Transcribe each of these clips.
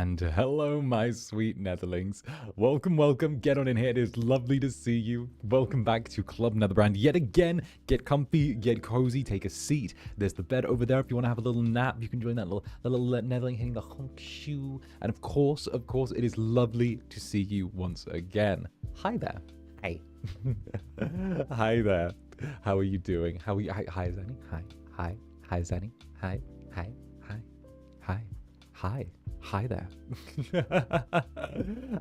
And hello, my sweet netherlings. Welcome, welcome. Get on in here. It is lovely to see you. Welcome back to Club Netherbrand yet again. Get comfy, get cozy, take a seat. There's the bed over there. If you want to have a little nap, you can join that little netherling hitting the honk shoe. And of course, it is lovely to see you once again. Hi there. Hi. Hi there. How are you doing? How are you? Hi, Zanny. Hi, Zanny. Hi, hi. Hi there.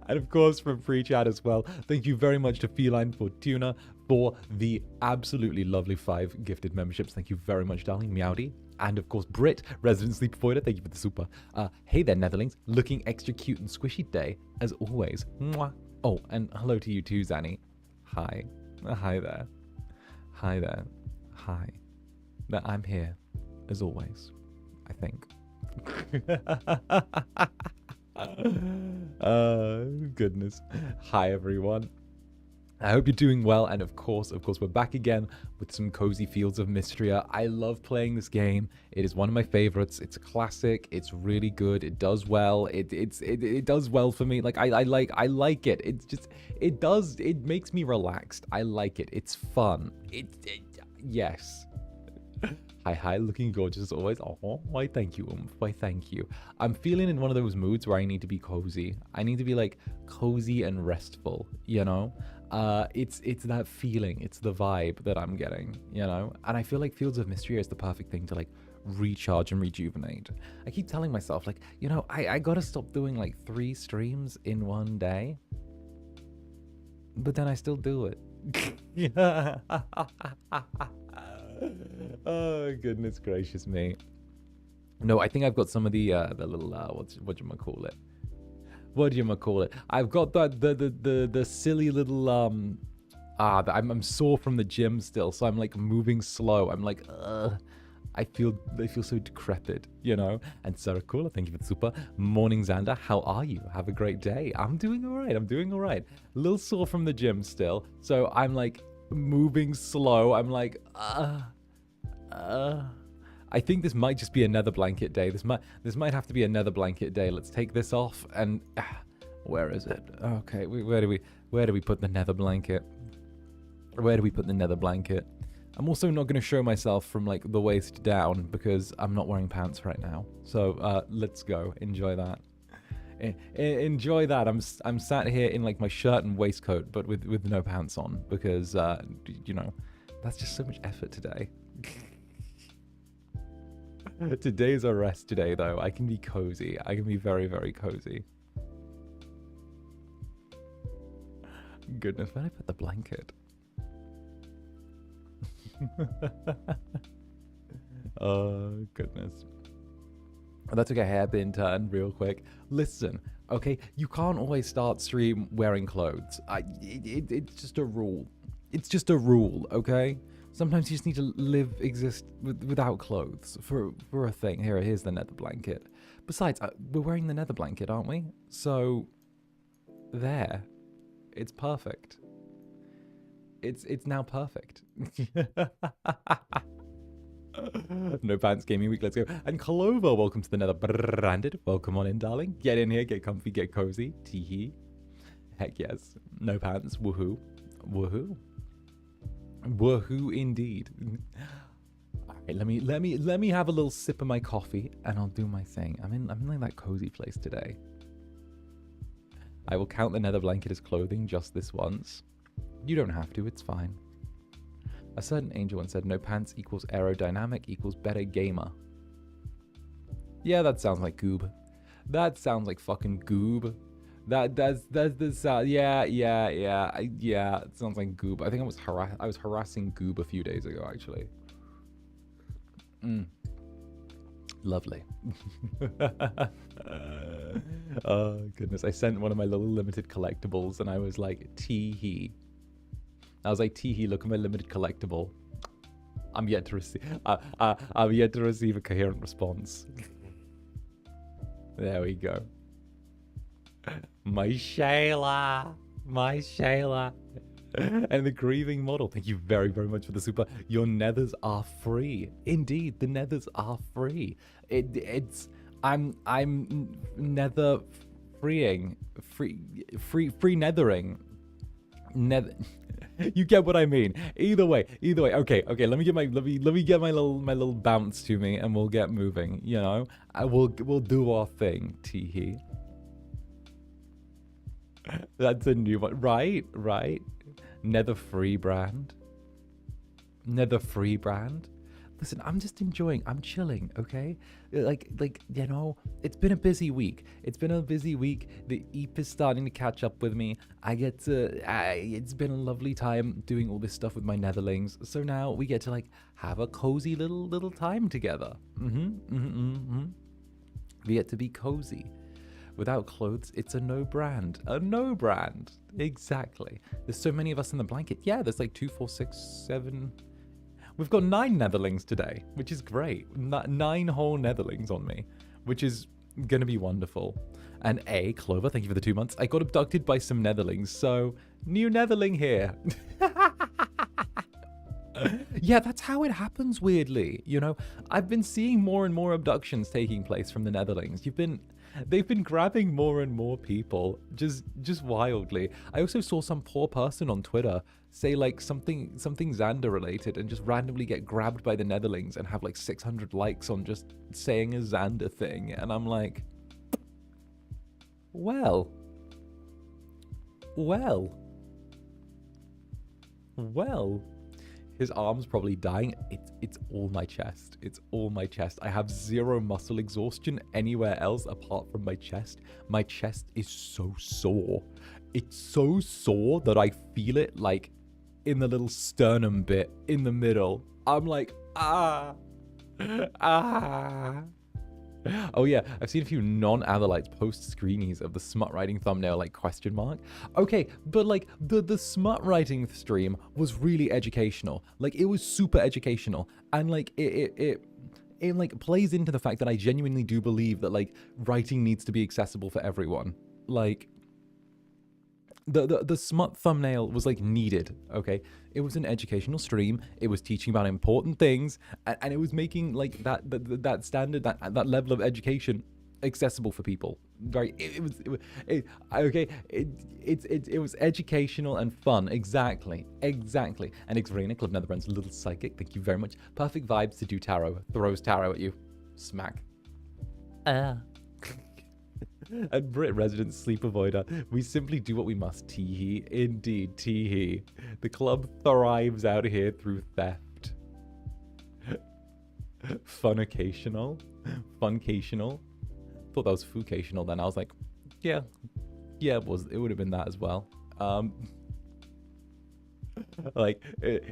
And of course from free chat as well. Thank you very much to Feline Fortuna for the absolutely lovely 5 gifted memberships. Thank you very much, darling. Meowdy. And of course Brit, Resident Sleep Voider. Thank you for the super. Hey there, Netherlings. Looking extra cute and squishy today, as always. Mwah. Oh, and hello to you too, Zanny. Hi. Hi there. Hi there. Hi. I'm here, as always, I think. Goodness. Hi everyone, I hope you're doing well, and of course we're back again with some cozy fields of Mistria. I love playing this game. It is one of my favorites. It's a classic. It's really good. It does well. It does well for me. Like I like it. It's just it makes me relaxed. I like it. It's fun. Yes. Hi, looking gorgeous as always. Oh, why thank you, why thank you. I'm feeling in one of those moods where I need to be cozy. I need to be like cozy and restful, you know? It's that feeling, it's the vibe that I'm getting, you know? And I feel like Fields of Mistria is the perfect thing to like recharge and rejuvenate. I keep telling myself like, you know, I gotta stop doing like 3 streams in one day. But then I still do it. Yeah. Oh goodness gracious me. No, I think I've got some of the little what do you call it? What do you call it? I've got the silly little I'm sore from the gym still, so I'm like moving slow. I'm like I feel so decrepit, you know. And 𝓂𝓸𝓾𝓻, thank you for the super. Morning, Zander. How are you? Have a great day. I'm doing all right. A little sore from the gym still, so I'm like moving slow. I'm like I think this might just be a nether blanket day. This might have to be a nether blanket day. Let's take this off and where is it? Okay, where do we put the nether blanket? Where do we put the nether blanket? I'm also not going to show myself from like the waist down because I'm not wearing pants right now. So let's go. Enjoy that. Enjoy that. I'm sat here in like my shirt and waistcoat, but with no pants on because you know, that's just so much effort today. Today's a rest today though. I can be cozy. I can be very, very cozy. Goodness, where did I put the blanket? Oh goodness. That's okay. Hairpin turn real quick. Listen, okay, you can't always start stream wearing clothes. It's just a rule. It's just a rule, okay? Sometimes you just need to exist without clothes for a thing. Here's the nether blanket. Besides, we're wearing the nether blanket, aren't we? So, there. It's perfect. It's now perfect. No pants gaming week, let's go. And Clover, welcome to the Netherbranded. Welcome on in, darling. Get in here, get comfy, get cozy. Teehee. Heck yes. No pants, woohoo. Woohoo. Woohoo indeed. All right, let me have a little sip of my coffee and I'll do my thing. I'm in like that cozy place today. I will count the nether blanket as clothing just this once. You don't have to, it's fine. A certain angel once said no pants equals aerodynamic equals better gamer. Yeah, that sounds like goob. That sounds like fucking goob. That's yeah. It sounds like goob. I think I was harassing goob a few days ago actually. Lovely. Oh goodness, I sent one of my little limited collectibles and I was like teehee. I was like teehee, look at my limited collectible. I'm yet to receive a coherent response. There we go. My Shayla. And the grieving model. Thank you very, very much for the super. Your nethers are free. Indeed, the nethers are free. It's I'm nether free nethering. Nether. You get what I mean. Either way. Okay. Let me get my little bounce to me, and we'll get moving. You know, we'll do our thing. Teehee. That's a new one, right? Nether free brand. Listen, I'm just enjoying. I'm chilling. Okay, like you know, it's been a busy week. The EAP is starting to catch up with me. It's been a lovely time doing all this stuff with my netherlings. So now we get to like have a cozy little time together. We get to be cozy. Without clothes, it's a no brand. Exactly. There's so many of us in the blanket. Yeah, there's like 2, 4, 6, 7. We've got 9 netherlings today, which is great. 9 whole netherlings on me, which is going to be wonderful. And Clover, thank you for the 2 months. I got abducted by some netherlings, so new netherling here. Yeah, that's how it happens, weirdly. You know, I've been seeing more and more abductions taking place from the netherlings. They've been grabbing more and more people, just wildly. I also saw some poor person on Twitter say like something Zander related and just randomly get grabbed by the netherlings and have like 600 likes on just saying a Zander thing. And I'm like, well. His arm's probably dying. It's all my chest. I have 0 muscle exhaustion anywhere else apart from my chest. My chest is so sore. It's so sore that I feel it like in the little sternum bit in the middle. I'm like, ah. Oh yeah, I've seen a few non-Adelites post screenies of the smut writing thumbnail like question mark. Okay, but like the smut writing stream was really educational. Like it was super educational, and like it like plays into the fact that I genuinely do believe that like writing needs to be accessible for everyone. Like the smut thumbnail was like needed. Okay, it was an educational stream. It was teaching about important things, and it was making like that standard, that level of education accessible for people. Right? It was educational and fun. Exactly. And 𝓂𝓸𝓾𝓻, Netherbrand's little psychic. Thank you very much. Perfect vibes to do tarot. Throws tarot at you. Smack. And Brit resident sleep avoider, we simply do what we must. Teehee. Indeed, teehee. The club thrives out here through theft. Funcational. Thought that was fucational then. I was like, yeah, it would have been that as well. Like,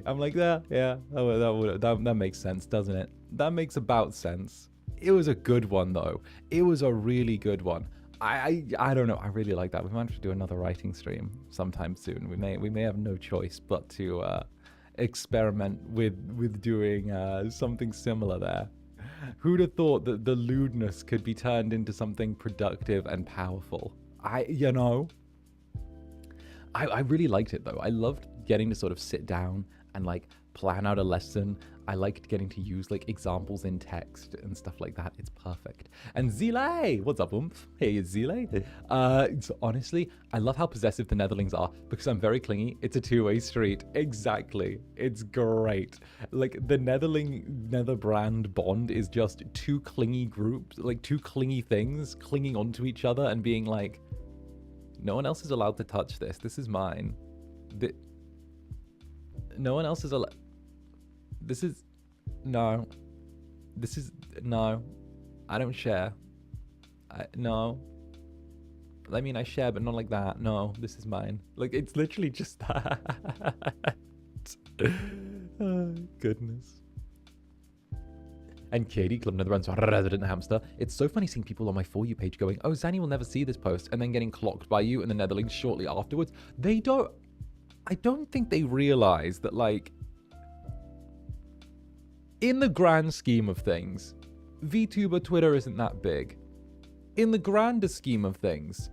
I'm like, yeah, that makes sense, doesn't it? That makes about sense. It was a good one though. It was a really good one. I don't know. I really like that. We might have to do another writing stream sometime soon. We may have no choice but to experiment with doing something similar there. Who'd have thought that the lewdness could be turned into something productive and powerful? I really liked it though. I loved getting to sort of sit down and like plan out a lesson. I liked getting to use like examples in text and stuff like that. It's perfect. And Zile, what's up, Hey, it's Zile. So honestly, I love how possessive the netherlings are because I'm very clingy. It's a two-way street. Exactly. It's great. Like the Netherbrand bond is just 2 clingy groups, like 2 clingy things clinging onto each other and being like, no one else is allowed to touch this. This is mine. No one else is allowed. No, I don't share. No. I mean, I share, but not like that. No, this is mine. Like, it's literally just that. Oh, goodness. And Katie, Club Netherbrand's resident hamster. It's so funny seeing people on my For You page going, oh, Zanny will never see this post, and then getting clocked by you in the Netherlands shortly afterwards. I don't think they realize that, like, in the grand scheme of things, VTuber Twitter isn't that big. In the grander scheme of things,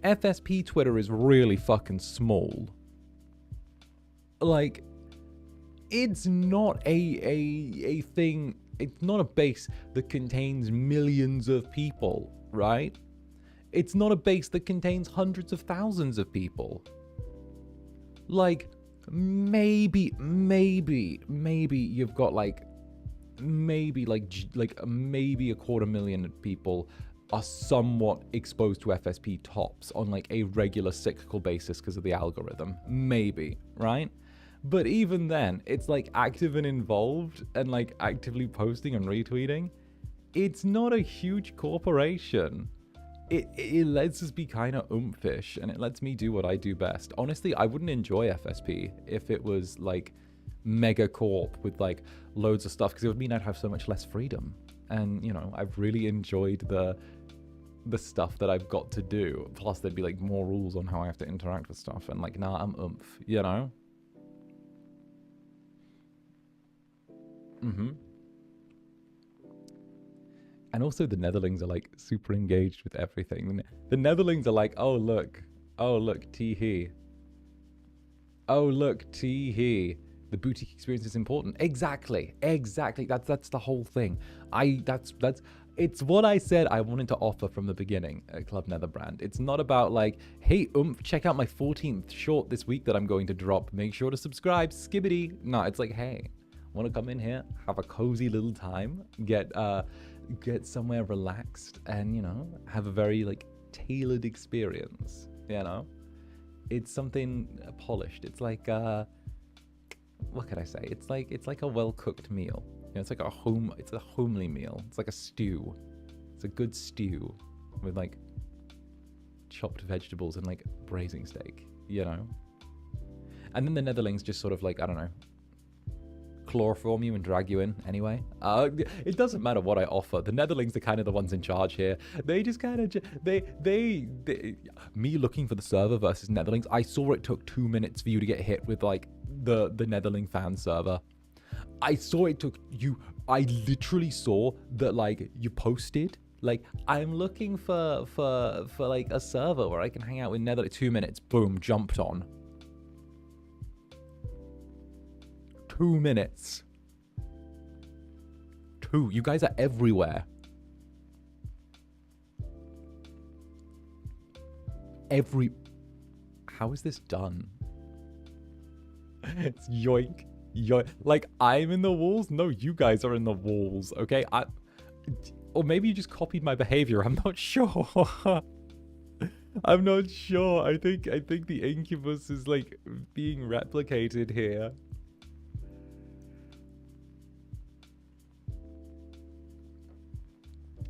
FSP Twitter is really fucking small. Like, it's not a thing It's not a base that contains millions of people, right? It's not a base that contains hundreds of thousands of people. Like, maybe you've got like, maybe a 250,000 people are somewhat exposed to FSP tops on like a regular cyclical basis because of the algorithm. Maybe, right? But even then, it's like active and involved and like actively posting and retweeting. It's not a huge corporation. It lets us be kind of oomphish, and it lets me do what I do best. Honestly, I wouldn't enjoy FSP if it was like mega corp with like loads of stuff, because it would mean I'd have so much less freedom. And you know, I've really enjoyed the stuff that I've got to do. Plus there'd be like more rules on how I have to interact with stuff, and like, nah, I'm oomph, you know? And also the Netherlings are like super engaged with everything. The Netherlings are like, oh look, tee-hee. Oh look, tee-hee. The boutique experience is important. Exactly. That's the whole thing. It's what I said I wanted to offer from the beginning at Club Netherbrand. It's not about like, hey, check out my 14th short this week that I'm going to drop. Make sure to subscribe, skibbity. No, it's like, hey, want to come in here, have a cozy little time, get somewhere relaxed, and you know, have a very like tailored experience. You know, it's something polished. It's like what can I say? It's like a well-cooked meal. You know, it's like a homely meal. It's like a stew. It's a good stew with like chopped vegetables and like braising steak. You know, and then the Netherlings just sort of like, I don't know, chloroform you and drag you in anyway. It doesn't matter what I offer. The Netherlings are kind of the ones in charge here. They just kind of me looking for the server versus Netherlings, I saw it took 2 minutes for you to get hit with like the Netherling fan server. I literally saw that like you posted like, I'm looking for like a server where I can hang out with Netherling. 2 minutes, boom, jumped on. 2 minutes. You guys are everywhere. How is this done? It's yoink. Like, I'm in the walls? No, you guys are in the walls, okay? Or maybe you just copied my behavior. I'm not sure. I'm not sure. I think the Incubus is like being replicated here.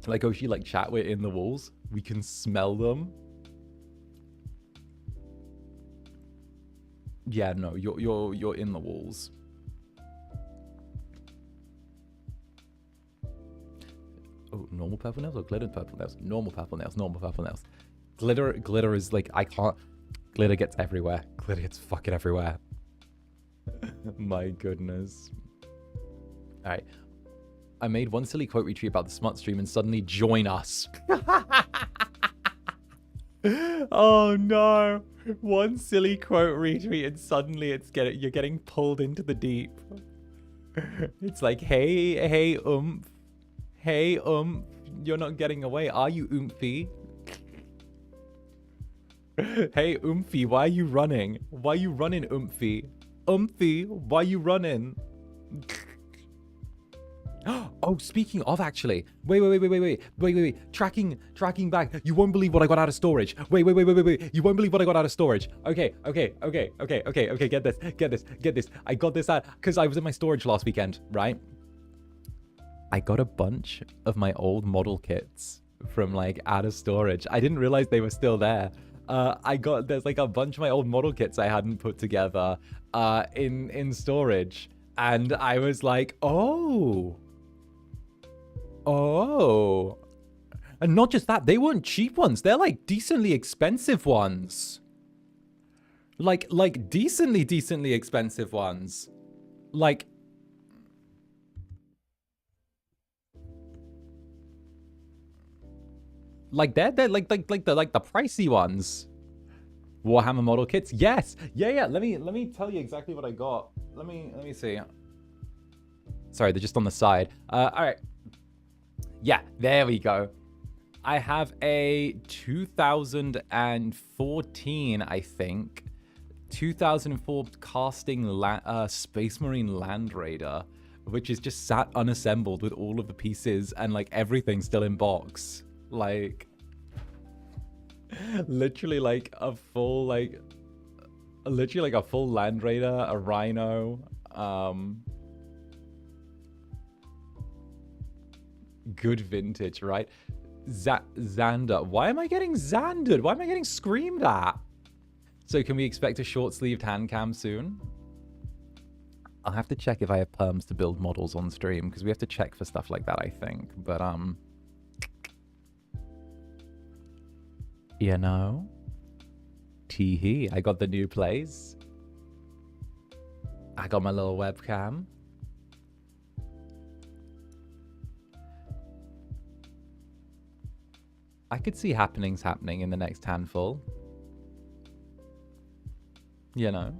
Like, oh, she like, chat, we're in the walls. We can smell them. Yeah, no, you're in the walls. Oh, normal purple nails or glittered purple nails? Normal purple nails, normal purple nails. Glitter is like, I can't. Glitter gets everywhere. Glitter gets fucking everywhere. My goodness. All right. I made one silly quote retweet about the smut stream and suddenly join us. Oh no. One silly quote retweet and suddenly you're getting pulled into the deep. It's like, hey, oomph. Hey, you're not getting away, are you, oomphy? Hey, oomphy, why are you running? Why are you running, oomphy? Oomphy, why are you running? Oh, speaking of, actually, wait, tracking back. You won't believe what I got out of storage. Wait, you won't believe what I got out of storage. Okay, get this. I got this out because I was in my storage last weekend, right? I got a bunch of my old model kits from like out of storage. I didn't realize they were still there. There's like a bunch of my old model kits I hadn't put together in storage. And I was like, oh. And not just that, they weren't cheap ones. They're like decently expensive ones. Like decently expensive ones. Like they're like the pricey ones. Warhammer model kits. Yes. Yeah. Let me tell you exactly what I got. Let me see. Sorry, they're just on the side. All right. Yeah, there we go. I have a 2014, I think, 2004 casting Space Marine Land Raider, which is just sat unassembled with all of the pieces and like everything still in box. Like, literally like a full like, literally like a full Land Raider, a Rhino, good vintage, right? Zander. Why am I getting Zandered? Why am I getting screamed at? So can we expect a short-sleeved hand cam soon? I'll have to check if I have perms to build models on stream, because we have to check for stuff like that, I think. But, you know, tee-hee, I got the new plays. I got my little webcam. I could see happenings happening in the next handful. You know,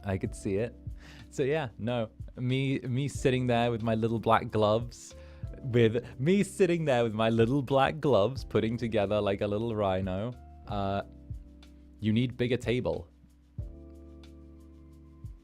I could see it. So yeah, no, me sitting there with my little black gloves, putting together like a little rhino. You need bigger table.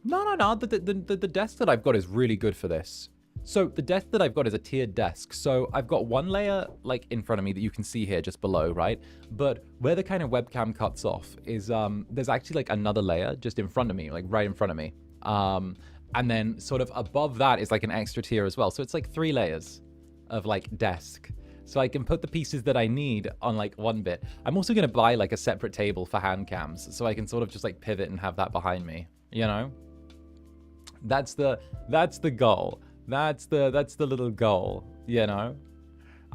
No. The desk that I've got is really good for this. So the desk that I've got is a tiered desk. So I've got one layer like in front of me that you can see here just below, right? But where the kind of webcam cuts off is there's actually like another layer just in front of me, like right in front of me. And then sort of above that is like an extra tier as well. So it's like 3 layers of like desk. So I can put the pieces that I need on like one bit. I'm also going to buy like a separate table for hand cams so I can sort of just like pivot and have that behind me, you know? That's the goal. That's the little goal, you know?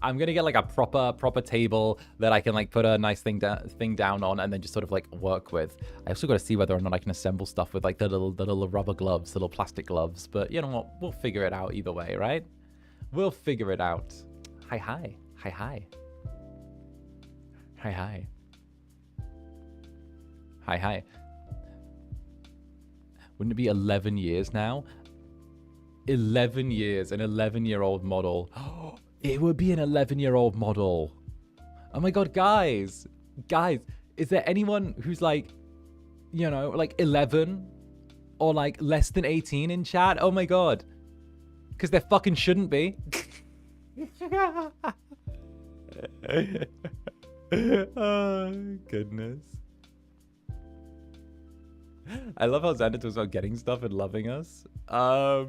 I'm gonna get like a proper table that I can like put a nice thing down on and then just sort of like work with. I also got to see whether or not I can assemble stuff with like the little rubber gloves, the little plastic gloves. But you know what? We'll figure it out either way, right? We'll figure it out. Hi. Wouldn't it be 11 years now? 11 years, an 11-year-old model. It would be an 11-year-old model. Oh my god, guys, is there anyone who's like, you know, like 11 or like less than 18 in chat? Oh my god, because there fucking shouldn't be. Oh goodness. I love how Zander talks about getting stuff and loving us. Well,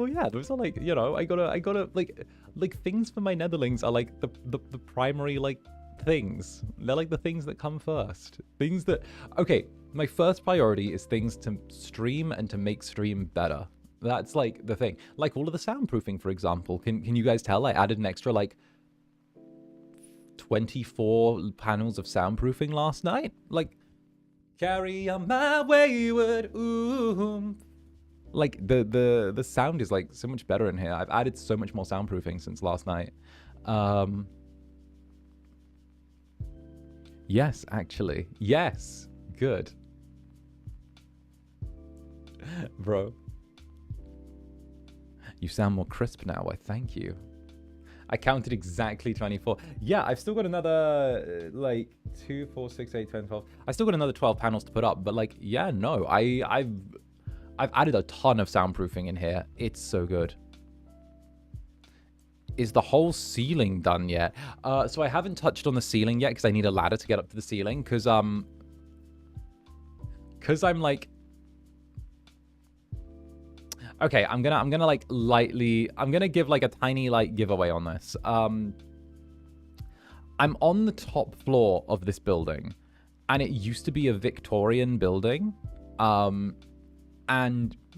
yeah, those are like, you know, I gotta like things for my netherlings are like the primary like things. They're like the things that come first. Things that, okay, my first priority is things to stream and to make stream better. That's like the thing. Like all of the soundproofing, for example. Can you guys tell I added an extra like 24 panels of soundproofing last night? Like, carry on my wayward like the sound is like so much better in here. I've added so much more soundproofing since last night. Yes, actually. Yes. Good. Bro. You sound more crisp now. Why, thank you. I counted exactly 24. Yeah, I've still got another, like, 2, 4, 6, 8, 10, 12. I still got another 12 panels to put up. But, like, yeah, no. I've added a ton of soundproofing in here. It's so good. Is the whole ceiling done yet? So I haven't touched on the ceiling yet because I need a ladder to get up to the ceiling. Because I'm, like... Okay, I'm gonna like lightly, I'm gonna give like a tiny like giveaway on this. I'm on the top floor of this building, and it used to be a Victorian building, and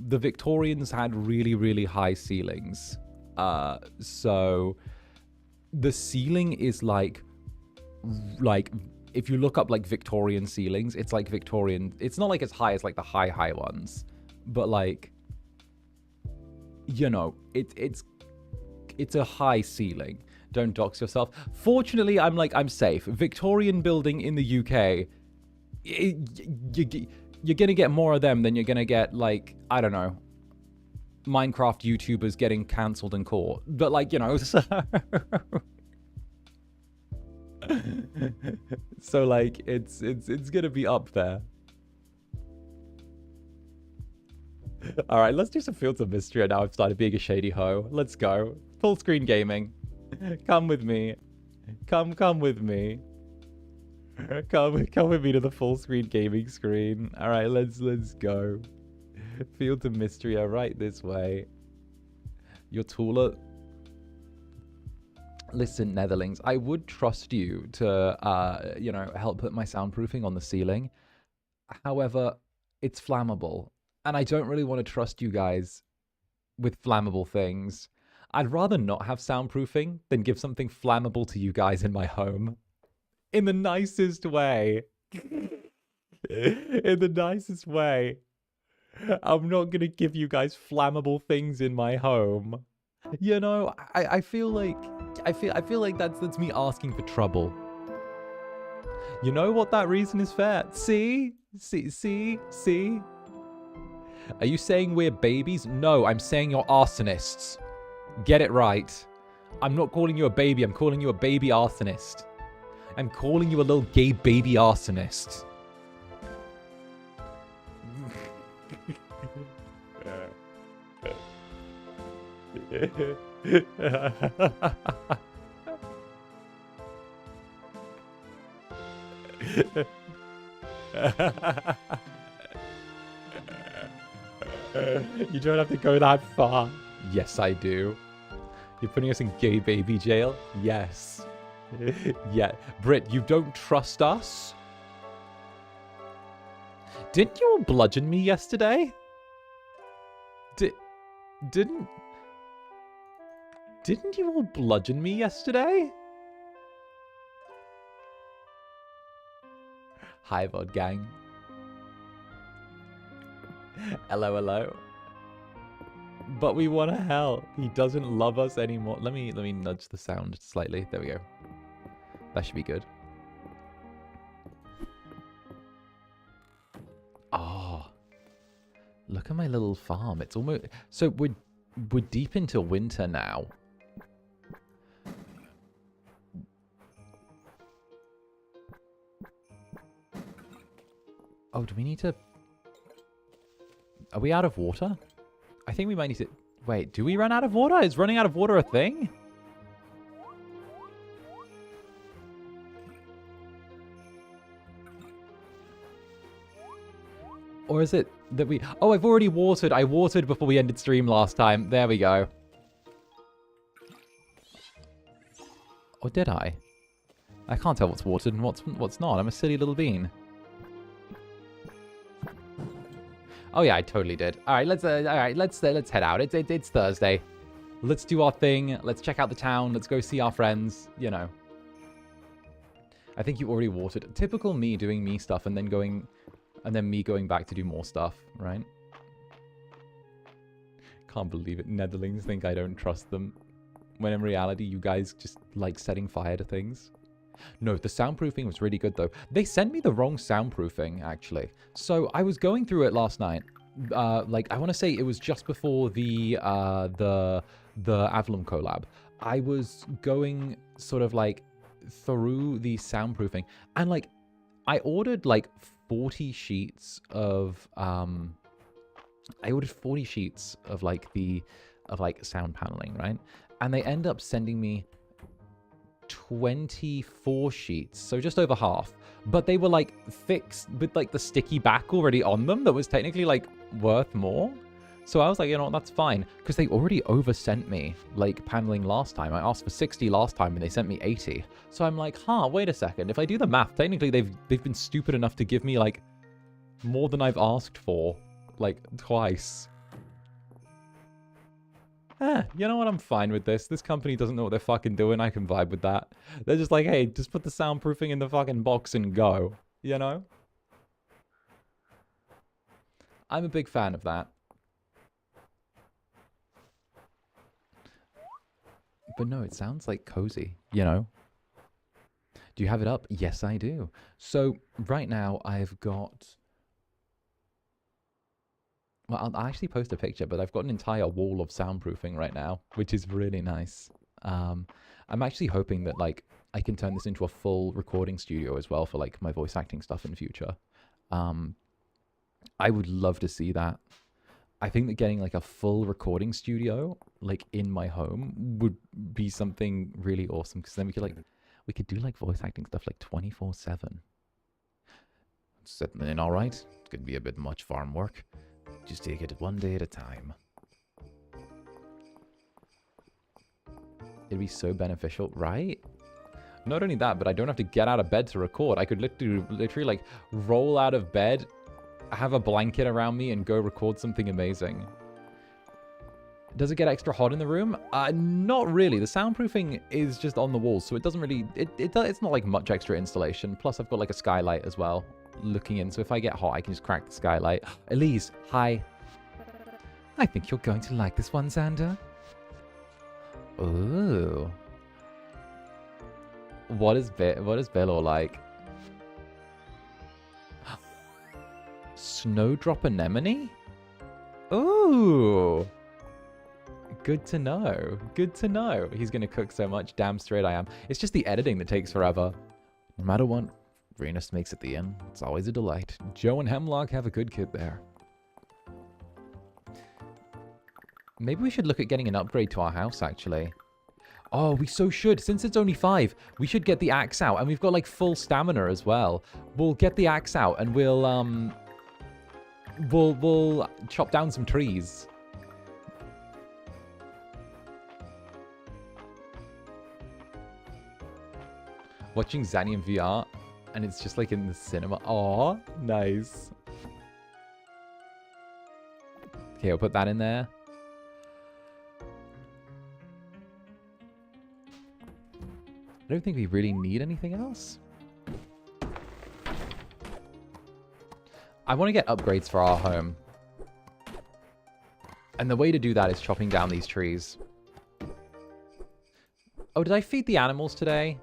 the Victorians had really, really high ceilings. So the ceiling is like if you look up like Victorian ceilings, it's like Victorian. It's not like as high as like the high ones, but like, you know, it's a high ceiling. Don't dox yourself. Fortunately, I'm safe. Victorian building in the UK, you're gonna get more of them than you're gonna get, like, I don't know, Minecraft YouTubers getting cancelled in court. But like, you know, so, so like it's gonna be up there. All right, let's do some Fields of Mistria now. I've started being a shady hoe. Let's go. Full screen gaming. Come with me. Come with me. Come with me to the full screen gaming screen. All right, let's go. Fields of Mistria, right this way. Your Tula. Listen, Netherlings, I would trust you to, you know, help put my soundproofing on the ceiling. However, it's flammable. And I don't really want to trust you guys with flammable things. I'd rather not have soundproofing than give something flammable to you guys in my home. In the nicest way. In the nicest way. I'm not going to give you guys flammable things in my home. You know, I feel like that's me asking for trouble. You know what? That reason is fair. See? Are you saying we're babies? No, I'm saying you're arsonists. Get it right. I'm not calling you a baby. I'm calling you a baby arsonist. I'm calling you a little gay baby arsonist. You don't have to go that far. Yes, I do. You're putting us in gay baby jail? Yes. Yeah. Britt, you don't trust us? Didn't you all bludgeon me yesterday? Didn't you all bludgeon me yesterday? Hi, VOD gang. Hello. But we want to hell. He doesn't love us anymore. Let me nudge the sound slightly. There we go. That should be good. Oh. Look at my little farm. It's almost... So we're deep into winter now. Oh, do we need to... Are we out of water? I think we might need to... Wait, do we run out of water? Is running out of water a thing? Or is it that we... Oh, I've already watered. I watered before we ended stream last time. There we go. Or did I? I can't tell what's watered and what's not. I'm a silly little bean. Oh yeah, I totally did. All right, let's head out. It's Thursday. Let's do our thing. Let's check out the town. Let's go see our friends. You know. I think you already watered. Typical me doing me stuff and then me going back to do more stuff, right? Can't believe it. Netherlings think I don't trust them. When in reality, you guys just like setting fire to things. No, the soundproofing was really good, though. They sent me the wrong soundproofing, actually. So I was going through it last night. Like, I want to say it was just before the 𝓂𝓸𝓾𝓻 collab. I was going sort of, like, through the soundproofing. And, like, I ordered, like, 40 sheets of... I ordered 40 sheets of, like, sound paneling, right? And they end up sending me 24 sheets, so just over half, but they were like fixed with like the sticky back already on them that was technically like worth more. So I was like, you know what, that's fine, because they already oversent me like paneling last time. I asked for 60 last time and they sent me 80. So I'm like, wait a second, if I do the math, technically they've been stupid enough to give me like more than I've asked for, like twice. You know what? I'm fine with this. This company doesn't know what they're fucking doing. I can vibe with that. They're just like, hey, just put the soundproofing in the fucking box and go. You know? I'm a big fan of that. But no, it sounds like cozy, you know? Do you have it up? Yes, I do. So right now I've got... Well, I'll actually post a picture, but I've got an entire wall of soundproofing right now, which is really nice. I'm actually hoping that, like, I can turn this into a full recording studio as well for, like, my voice acting stuff in future. I would love to see that. I think that getting, like, a full recording studio, like, in my home would be something really awesome, because then we could do, like, voice acting stuff, like, 24/7. Settling in all right. It's going to be a bit much farm work. Just take it one day at a time. It'd be so beneficial, right? Not only that, but I don't have to get out of bed to record. I could literally like, roll out of bed, have a blanket around me, and go record something amazing. Does it get extra hot in the room? Not really. The soundproofing is just on the walls, so it doesn't really... It's not like much extra installation. Plus, I've got like a skylight as well looking in, so if I get hot, I can just crack the skylight. Elise, hi. I think you're going to like this one, Zander. Ooh. What is Bill like? Snowdrop anemone? Ooh. Good to know. Good to know. He's going to cook so much. Damn straight I am. It's just the editing that takes forever. No matter what Venus makes at the end, it's always a delight. Joe and Hemlock have a good kid there. Maybe we should look at getting an upgrade to our house, actually. Oh, we so should. Since it's only 5, we should get the axe out. And we've got, like, full stamina as well. We'll get the axe out and we'll chop down some trees. Watching Zanny in VR, and it's just, like, in the cinema. Aw, nice. Okay, I'll put that in there. I don't think we really need anything else. I want to get upgrades for our home. And the way to do that is chopping down these trees. Oh, did I feed the animals today?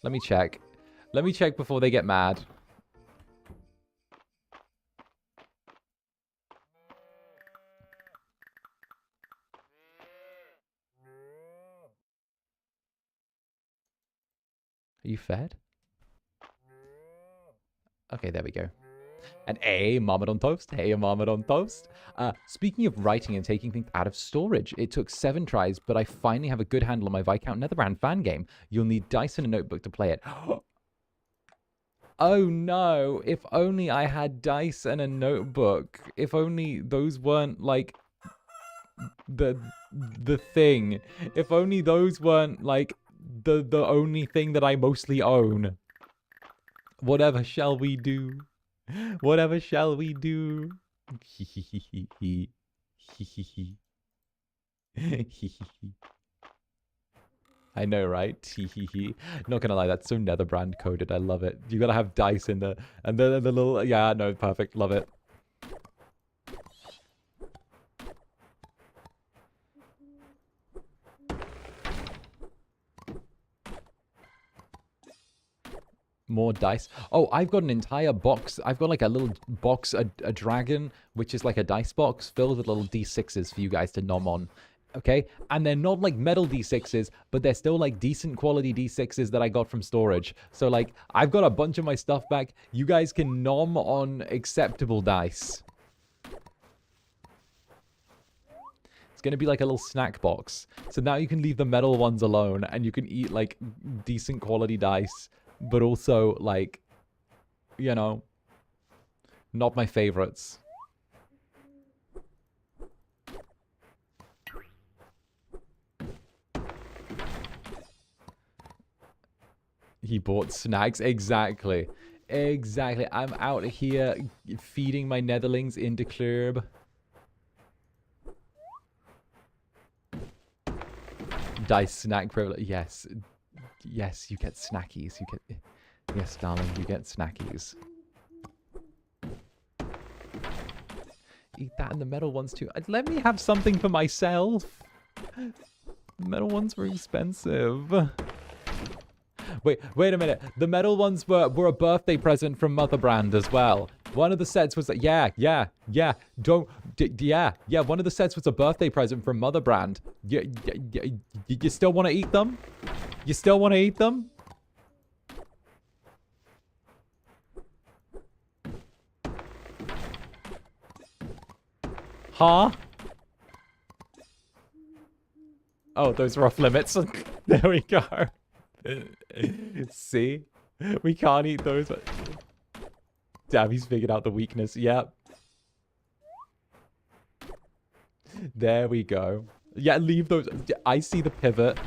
Let me check. Let me check before they get mad. Are you fed? Okay, there we go. And hey, Marmot on toast. Hey, Marmot on toast. Speaking of writing and taking things out of storage, it took 7 tries, but I finally have a good handle on my Viscount Netherbrand fan game. You'll need dice and a notebook to play it. Oh no, if only I had dice and a notebook. If only those weren't, like, the thing. If only those weren't, like, the only thing that I mostly own. Whatever shall we do? Whatever shall we do? I know, right? Not gonna lie, that's so Netherbrand coded. I love it. You gotta have dice in the and the little, yeah, no, perfect. Love it. More dice. Oh, I've got an entire box. I've got like a little box, a dragon, which is like a dice box filled with little D6s for you guys to nom on. Okay? And they're not like metal D6s, but they're still like decent quality D6s that I got from storage. So like, I've got a bunch of my stuff back. You guys can nom on acceptable dice. It's going to be like a little snack box. So now you can leave the metal ones alone and you can eat like decent quality dice. But also, like, you know, not my favorites. He bought snacks. Exactly. Exactly. I'm out here feeding my netherlings into 𝓂𝓸𝓾𝓻. Dice snack privilege. Yes. Yes, you get snackies. You get... Yes, darling, you get snackies. Eat that and the metal ones too. Let me have something for myself. The metal ones were expensive. Wait a minute. The metal ones were a birthday present from Motherbrand as well. One of the sets was yeah. Don't yeah. One of the sets was a birthday present from Netherbrand. You still want to eat them? You still want to eat them? Huh? Oh, those rough limits. There we go. See? We can't eat those. Damn, he's figured out the weakness. Yep. There we go. Yeah, leave those. I see the pivot.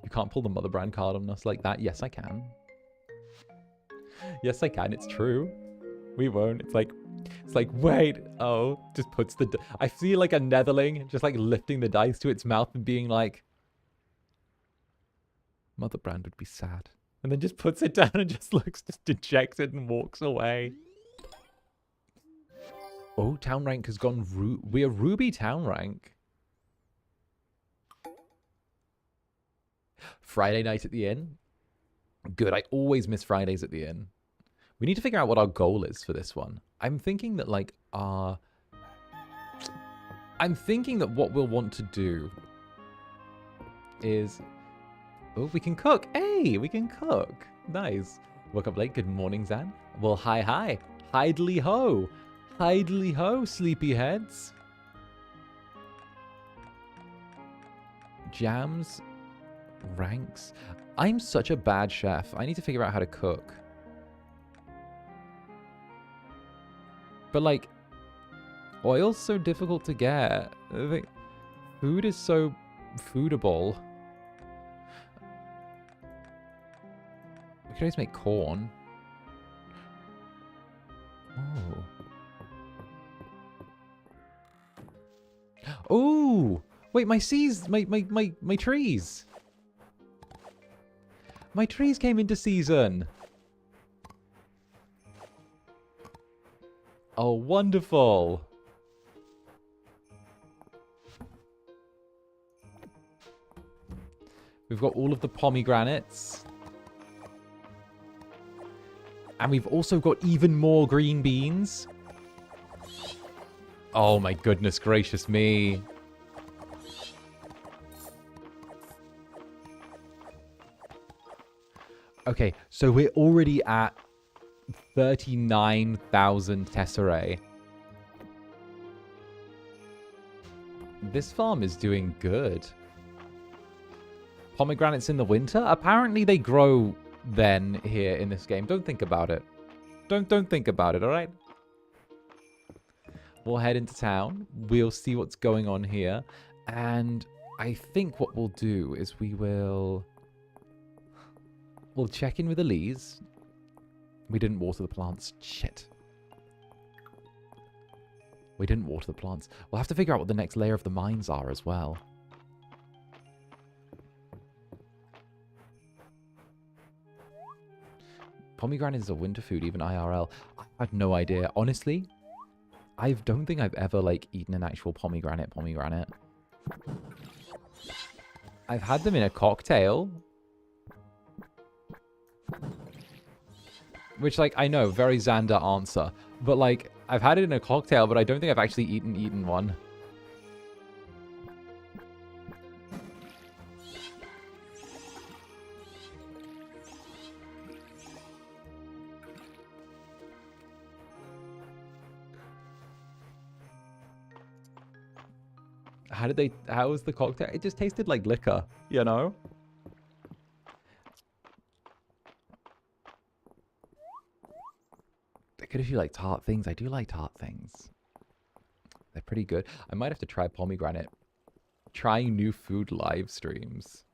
You can't pull the Netherbrand card on us like that. Yes, I can. Yes, I can. It's true. We won't. It's like, wait. Oh, just puts the... I feel like a netherling just like lifting the dice to its mouth and being like, Netherbrand would be sad. And then just puts it down and just looks just dejected and walks away. Oh, town rank has gone... We're Ruby town rank. Friday night at the inn. Good. I always miss Fridays at the inn. We need to figure out what our goal is for this one. I'm thinking that, like, I'm thinking that what we'll want to do is... Oh, we can cook. Hey, we can cook. Nice. Woke up late. Good morning, Zan. Well, hi. Hidely ho. Hidely ho, sleepyheads. Jams. Ranks. I'm such a bad chef. I need to figure out how to cook. But, like, oil's so difficult to get. I think food is so foodable. We could always make corn. Oh. Ooh! Wait, my seas, my trees. My trees came into season. Oh, wonderful. We've got all of the pomegranates. And we've also got even more green beans. Oh my goodness gracious me. Okay, so we're already at 39,000 tesserae. This farm is doing good. Pomegranates in the winter? Apparently they grow then here in this game. Don't think about it. Don't think about it, alright? We'll head into town. We'll see what's going on here. And I think what we'll do is we'll check in with Elise. We didn't water the plants. Shit. We didn't water the plants. We'll have to figure out what the next layer of the mines are as well. Pomegranate is a winter food, even IRL. I had no idea. Honestly, I don't think I've ever, like, eaten an actual pomegranate. I've had them in a cocktail. Which, like, I know, very Zander answer. But, like, I've had it in a cocktail, but I don't think I've actually eaten one. How was the cocktail? It just tasted like liquor, you know? Because you like tart things. I do like tart things. They're pretty good. I might have to try pomegranate. Trying new food live streams.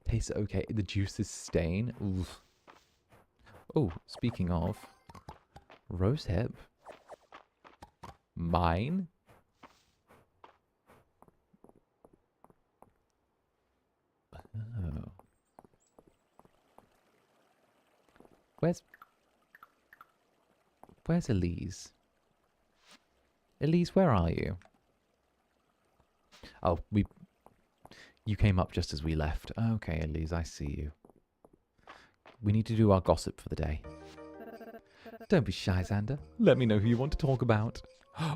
Tastes okay. The juice is stain. Oof. Oh, speaking of. Rose hip. Mine? Oh. Where's Elise? Elise, where are you? Oh, you came up just as we left. Okay, Elise, I see you. We need to do our gossip for the day. Don't be shy, Zander. Let me know who you want to talk about.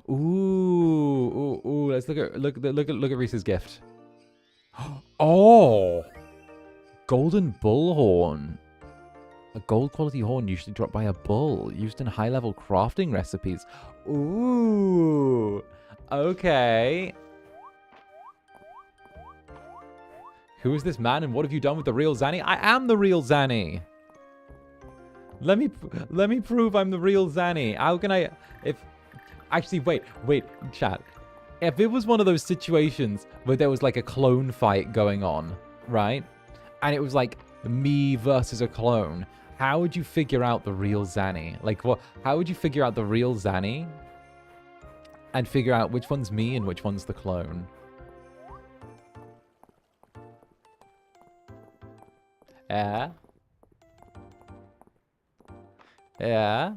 Ooh. Let's look at Reese's gift. Oh, golden bull horn. A gold quality horn usually dropped by a bull, used in high-level crafting recipes. Ooh. Okay. Who is this man and what have you done with the real Zanny? I am the real Zanny. Let me prove I'm the real Zanny. How can I... Actually, wait, chat. If it was one of those situations where there was like a clone fight going on, right? And it was like me versus a clone, how would you figure out the real Zanny? Like, what? How would you figure out the real Zanny? And figure out which one's me and which one's the clone? Yeah? Yeah?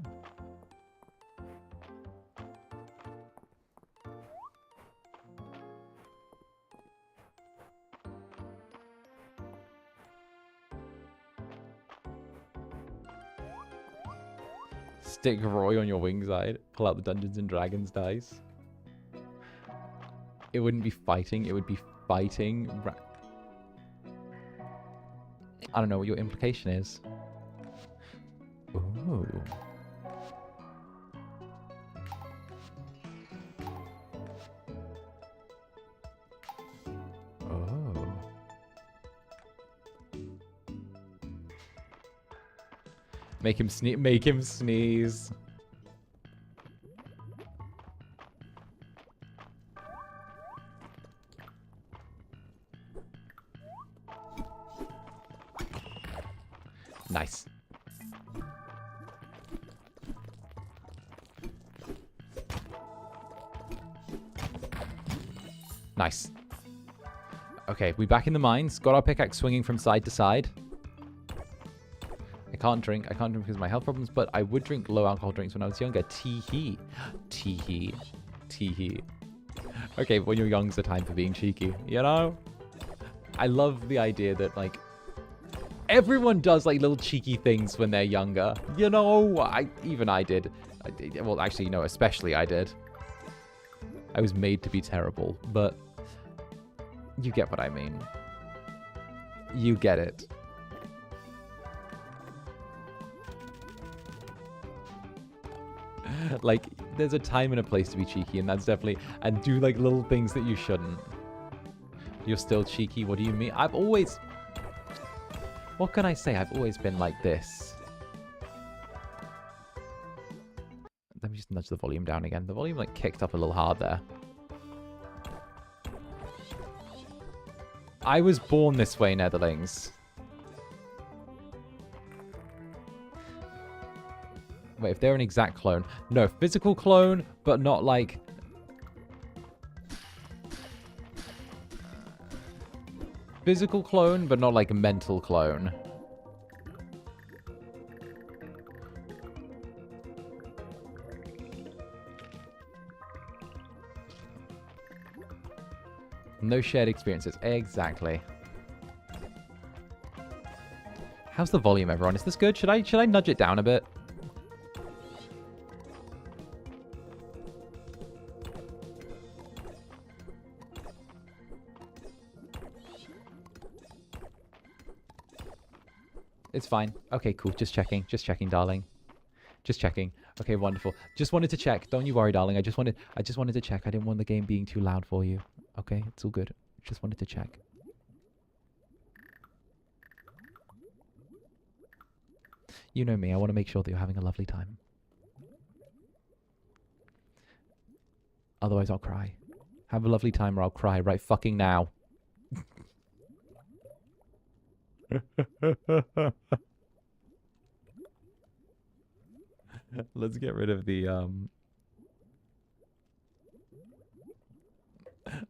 Stick Roy on your wing side. Pull out the Dungeons and Dragons dice. It wouldn't be fighting. It would be fighting. I don't know what your implication is. Ooh. Oh. Make him sneeze. Nice. Nice. Okay, we back in the mines. Got our pickaxe swinging from side to side. I can't drink because of my health problems, but I would drink low alcohol drinks when I was younger. Tee-hee. Tee-hee. Tee-hee. Okay, when you're young is the time for being cheeky, you know? I love the idea that, like, everyone does, like, little cheeky things when they're younger. You know, even I did. Well, actually, no, especially I did. I was made to be terrible, but you get what I mean. You get it. Like, there's a time and a place to be cheeky, and that's definitely... And do, like, little things that you shouldn't. You're still cheeky? What do you mean? I've always... What can I say? I've always been like this. Let me just nudge the volume down again. The volume, like, kicked up a little hard there. I was born this way, Netherlings. Wait, if they're an exact clone. No, physical clone, but not like... Physical clone, but not like a mental clone. No shared experiences. Exactly. How's the volume, everyone? Is this good? Should I nudge it down a bit? It's fine. Okay, cool. Just checking. Just checking, darling. Just checking. Okay, wonderful. Just wanted to check. Don't you worry, darling. I just wanted to check. I didn't want the game being too loud for you. Okay, it's all good. Just wanted to check. You know me. I want to make sure that you're having a lovely time. Otherwise, I'll cry. Have a lovely time or I'll cry right fucking now. Let's get rid of the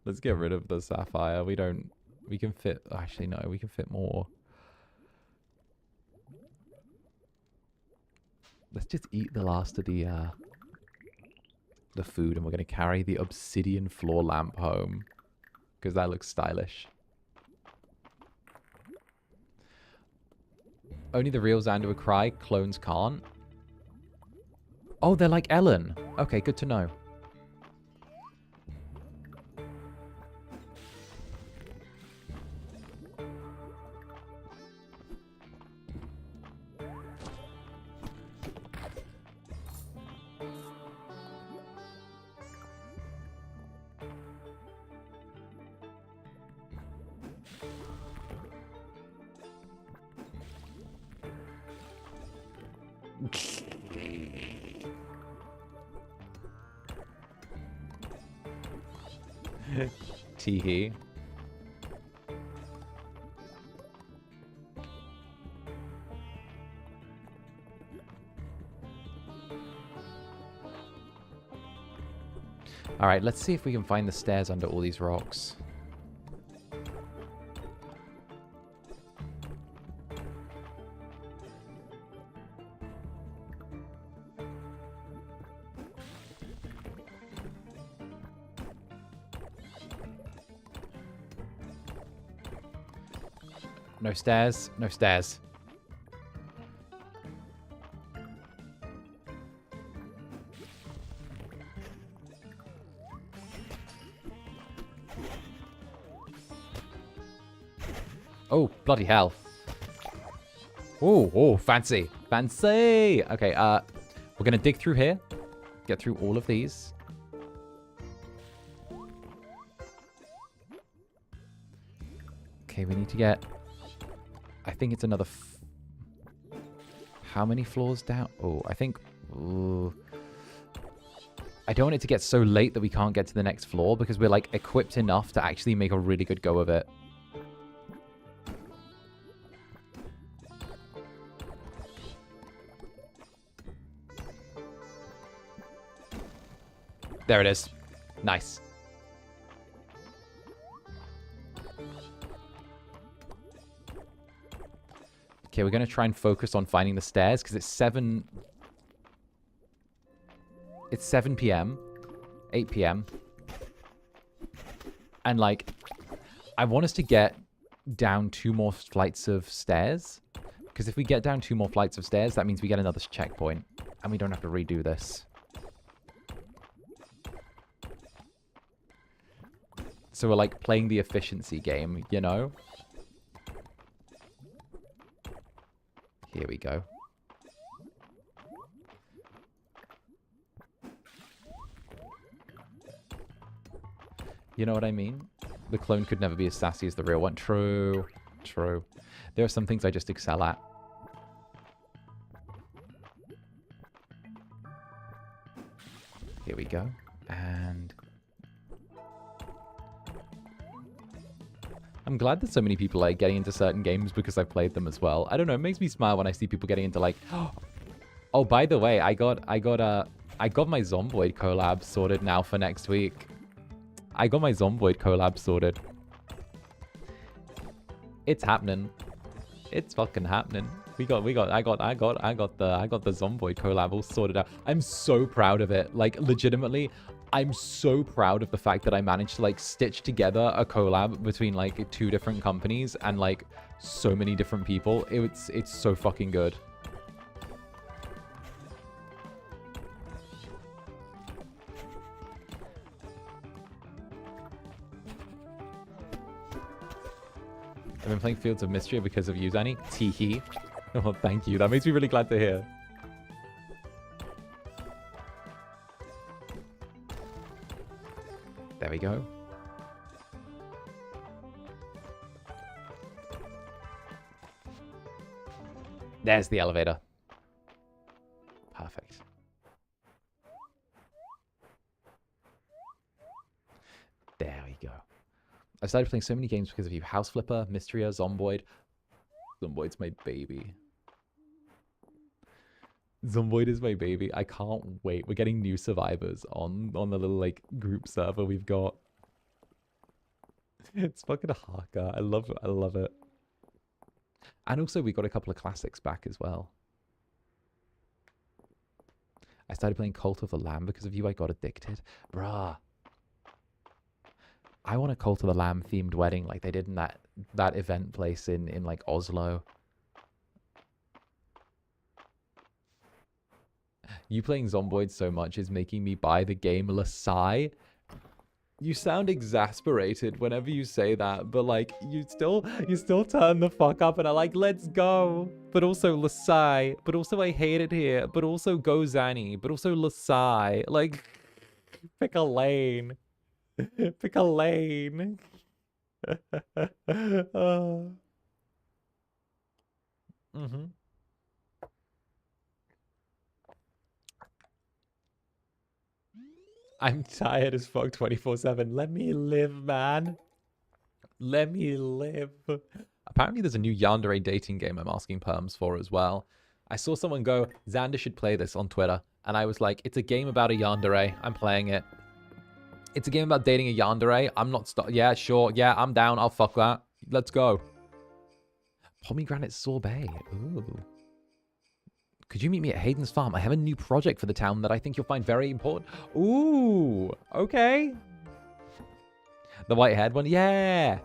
let's get rid of the sapphire. We can fit, actually no, we can fit more. Let's just eat the last of the the food, and we're going to carry the obsidian floor lamp home because that looks stylish. Only the real Zander would cry. Clones can't. Oh, they're like Ellen. Okay, good to know. Teehee. Alright, let's see if we can find the stairs under all these rocks. No stairs. No stairs. Oh, bloody hell. Oh, fancy. Fancy. Okay, we're going to dig through here. Get through all of these. Okay, we need to get... I think it's another... How many floors down? Oh, I think... Ooh. I don't want it to get so late that we can't get to the next floor because we're, like, equipped enough to actually make a really good go of it. There it is. Nice. Okay, we're going to try and focus on finding the stairs because it's 7 p.m. 8 p.m. And, like, I want us to get down 2 more flights of stairs. Because if we get down 2 more flights of stairs, that means we get another checkpoint. And we don't have to redo this. So we're, like, playing the efficiency game, you know? Here we go. You know what I mean? The clone could never be as sassy as the real one. True. True. There are some things I just excel at. Here we go. And... I'm glad that so many people are getting into certain games because I've played them as well. I don't know, it makes me smile when I see people getting into like... Oh, by the way, I got my Zomboid collab sorted now for next week. I got my Zomboid collab sorted. It's happening. It's fucking happening. I got the Zomboid collab all sorted out. I'm so proud of it. Like, legitimately, I'm so proud of the fact that I managed to, like, stitch together a collab between, like, 2 different companies and, like, so many different people. It's so fucking good. I've been playing Fields of Mistria because of you, Zanny. Teehee. Oh, thank you. That makes me really glad to hear. There we go. There's the elevator. Perfect. There we go. I started playing so many games because of you. House Flipper, Mistria, Zomboid. Zomboid's my baby. Zomboid is my baby. I can't wait. We're getting new survivors on the little, like, group server we've got. It's fucking haka. I love it. And also we got a couple of classics back as well. I started playing Cult of the Lamb because of you. I got addicted. Bruh. I want a Cult of the Lamb themed wedding like they did in that event place in like Oslo. You playing Zomboid so much is making me buy the game 𝓂𝓸𝓾𝓻. You sound exasperated whenever you say that, but like you still turn the fuck up and are like, let's go. But also 𝓂𝓸𝓾𝓻. But also I hate it here. But also go Zanny. But also 𝓂𝓸𝓾𝓻. Like, pick a lane. Pick a lane. I'm tired as fuck 24/7. Let me live, man. Let me live. Apparently there's a new yandere dating game I'm asking perms for as well. I saw someone go, Zander should play this on Twitter. And I was like, it's a game about a yandere. I'm playing it. It's a game about dating a yandere. I'm not... Yeah, sure. Yeah, I'm down. I'll fuck that. Let's go. Pomegranate sorbet. Ooh. Could you meet me at Hayden's farm? I have a new project for the town that I think you'll find very important. Ooh, okay. The white-haired one? Yeah.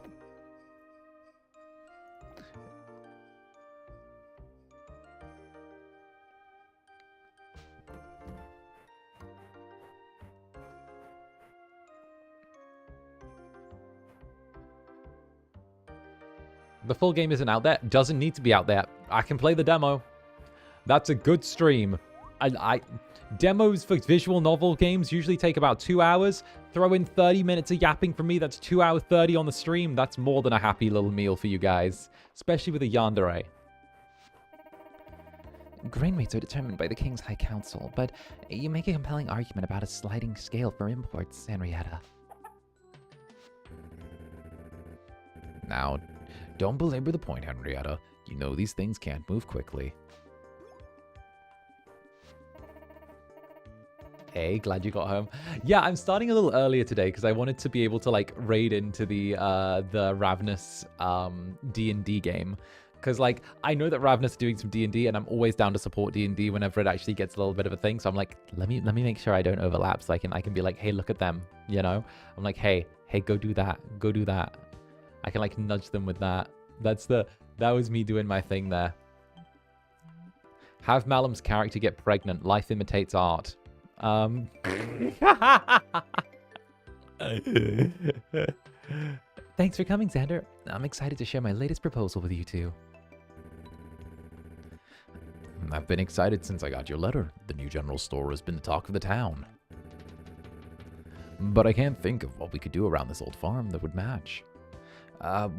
The full game isn't out there. Doesn't need to be out there. I can play the demo. That's a good stream. Demos for visual novel games usually take about 2 hours. Throw in 30 minutes of yapping from me. That's 2 hours 30 on the stream. That's more than a happy little meal for you guys. Especially with a yandere. Grain rates are determined by the King's High Council, but you make a compelling argument about a sliding scale for imports, Henrietta. Now, don't belabor the point, Henrietta. You know these things can't move quickly. Hey, glad you got home. Yeah, I'm starting a little earlier today because I wanted to be able to like raid into the Ravenous D&D game. Because like I know that Ravenous is doing some D&D and I'm always down to support D&D whenever it actually gets a little bit of a thing. So I'm like, let me make sure I don't overlap so I can be like, hey, look at them, you know? I'm like, hey, go do that. Go do that. I can like nudge them with that. That was me doing my thing there. Have Malum's character get pregnant. Life imitates art. Thanks for coming, Zander. I'm excited to share my latest proposal with you two. I've been excited since I got your letter. The new general store has been the talk of the town. But I can't think of what we could do around this old farm that would match.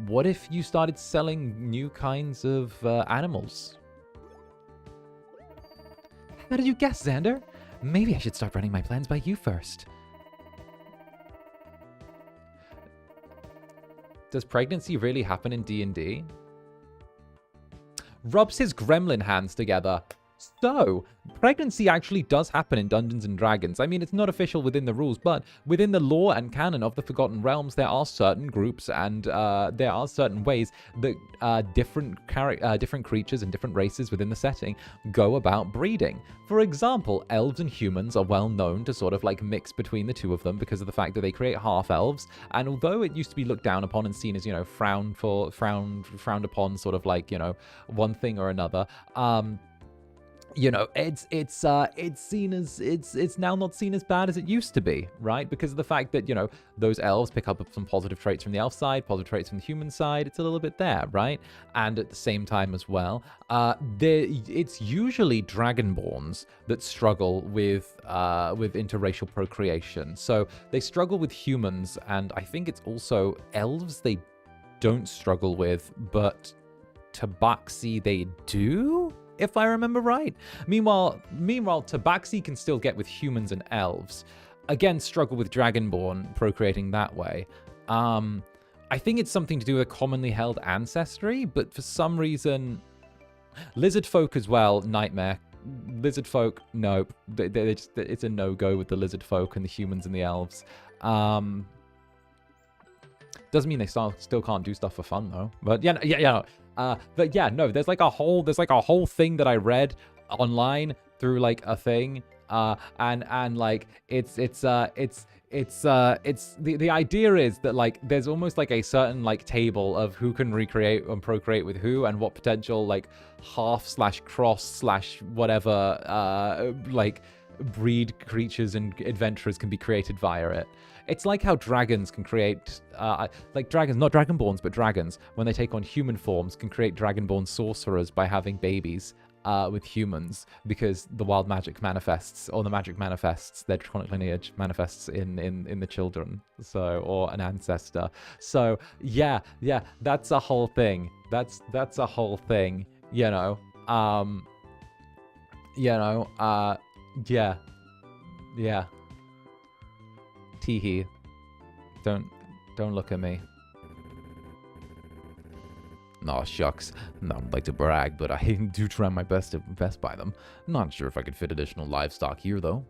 What if you started selling new kinds of animals? How did you guess, Zander? Maybe I should start running my plans by you first. Does pregnancy really happen in D&D? Rubs his gremlin hands together. So, pregnancy actually does happen in Dungeons & Dragons. I mean, it's not official within the rules, but within the lore and canon of the Forgotten Realms, there are certain groups and there are certain ways that different creatures and different races within the setting go about breeding. For example, elves and humans are well known to sort of like mix between the two of them because of the fact that they create half-elves. And although it used to be looked down upon and seen as, you know, frowned upon, sort of like, you know, one thing or another, you know, it's now not seen as bad as it used to be, right? Because of the fact that, you know, those elves pick up some positive traits from the elf side, positive traits from the human side. It's a little bit there, right? And at the same time as well, it's usually dragonborns that struggle with interracial procreation. So they struggle with humans, and I think it's also elves they don't struggle with, but tabaxi they do, if I remember right. Meanwhile, tabaxi can still get with humans and elves. Again, struggle with dragonborn procreating that way. I think it's something to do with a commonly held ancestry, but for some reason, lizard folk as well, nightmare. Lizard folk, nope. It's a no-go with the lizard folk and the humans and the elves. Doesn't mean they still can't do stuff for fun though. But yeah. But yeah, no, there's like a whole thing that I read online through like a thing And like the idea is that like there's almost like a certain like table of who can recreate and procreate with who and what potential like half/cross/whatever like breed creatures and adventurers can be created via it. It's like how dragons can create like dragons, not dragonborns, but dragons, when they take on human forms, can create dragonborn sorcerers by having babies with humans, because the wild magic manifests, or the magic manifests, their draconic lineage manifests in the children, so, or an ancestor. So yeah, that's a whole thing. That's a whole thing, you know. Yeah. Teehee. Don't look at me. Aw, shucks. I don't like to brag, but I do try my best to invest by them. Not sure if I could fit additional livestock here, though.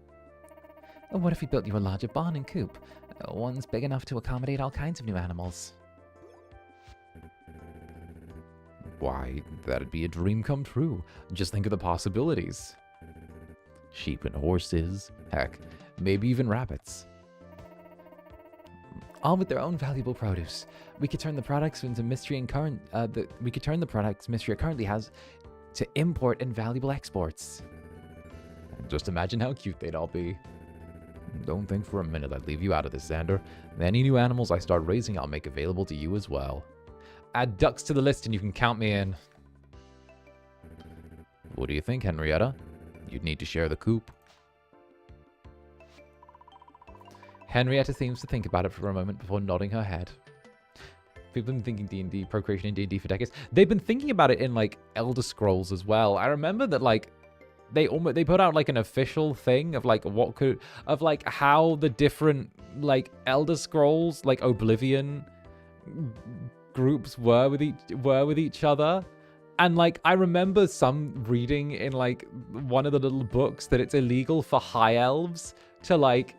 What if we built you a larger barn and coop? One's big enough to accommodate all kinds of new animals. Why, that'd be a dream come true. Just think of the possibilities. Sheep and horses. Heck, maybe even rabbits. All with their own valuable produce. We could turn the products into Mistria and we could turn the products Mistria currently has to import and valuable exports. Just imagine how cute they'd all be. Don't think for a minute I'd leave you out of this, Zander. Any new animals I start raising, I'll make available to you as well. Add ducks to the list and you can count me in. What do you think, Henrietta? You'd need to share the coop. Henrietta seems to think about it for a moment before nodding her head. People have been thinking D&D, procreation in D&D for decades. They've been thinking about it in, like, Elder Scrolls as well. I remember that, like, they put out, like, an official thing of, like, how the different, like, Elder Scrolls, like, Oblivion groups were with each other. And, like, I remember some reading in, like, one of the little books that it's illegal for high elves to, like,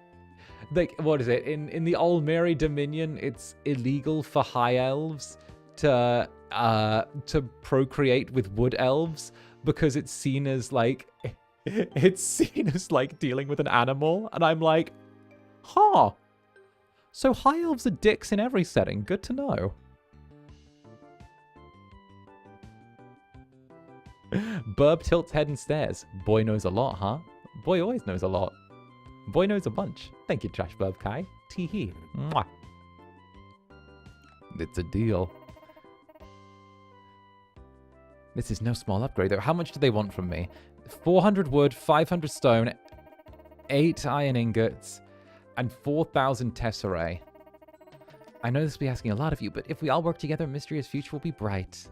what is it? In the Old Mary Dominion, it's illegal for high elves to procreate with wood elves because it's seen as like dealing with an animal. And I'm like, huh. So high elves are dicks in every setting. Good to know. Burb tilts head and stares. Boy knows a lot, huh? Boy always knows a lot. Boy knows a bunch. Thank you, Trash Burb Kai. Tee-hee. Mwah. It's a deal. This is no small upgrade, though. How much do they want from me? 400 wood, 500 stone, 8 iron ingots, and 4,000 tesserae. I know this will be asking a lot of you, but if we all work together, Mistria's future will be bright.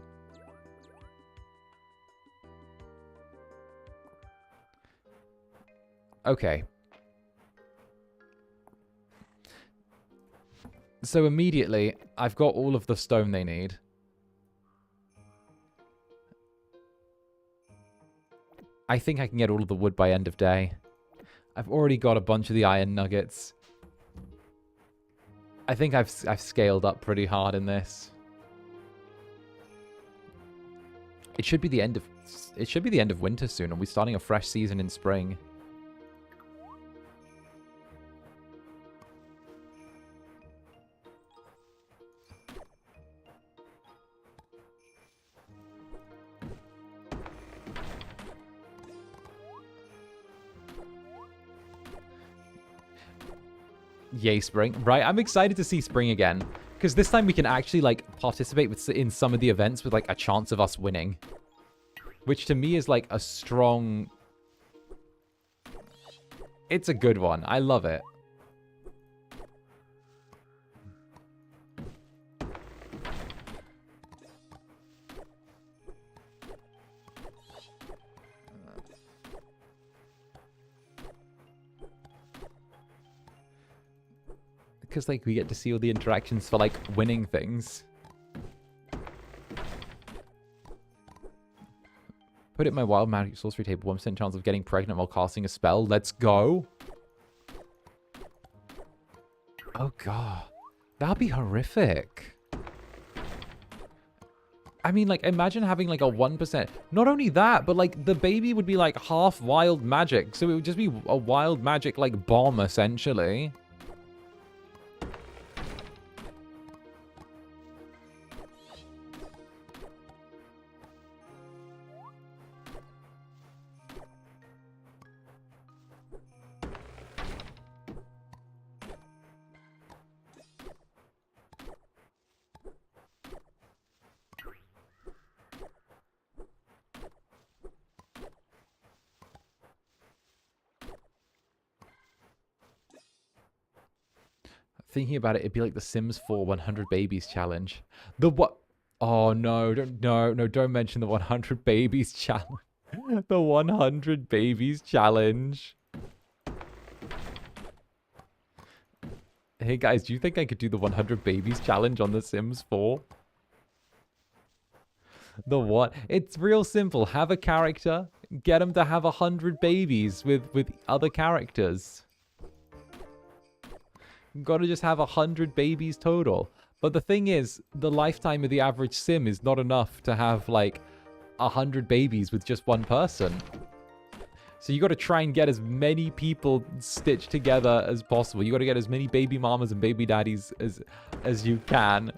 Okay. So immediately, I've got all of the stone they need. I think I can get all of the wood by end of day. I've already got a bunch of the iron nuggets. I think I've scaled up pretty hard in this. It should be the end of winter soon, and we're starting a fresh season in spring. Yay, spring. Right, I'm excited to see spring again. Because this time we can actually, like, participate in some of the events with, like, a chance of us winning. Which to me is, like, a strong... It's a good one. I love it. Because, like, we get to see all the interactions for, like, winning things. Put it in my wild magic sorcery table. 1% chance of getting pregnant while casting a spell. Let's go. Oh, God. That'd be horrific. I mean, like, imagine having, like, a 1%. Not only that, but, like, the baby would be, like, half wild magic. So it would just be a wild magic, like, bomb, essentially. Thinking about it, it'd be like the Sims 4 100 Babies challenge. The what? Oh no! Don't mention the 100 Babies challenge. The 100 Babies challenge. Hey guys, do you think I could do the 100 Babies challenge on the Sims 4? The what? It's real simple. Have a character, get them to have 100 babies with other characters. Gotta just have 100 babies total. But the thing is, the lifetime of the average sim is not enough to have, like, 100 babies with just one person. So you gotta try and get as many people stitched together as possible. You gotta get as many baby mamas and baby daddies as you can.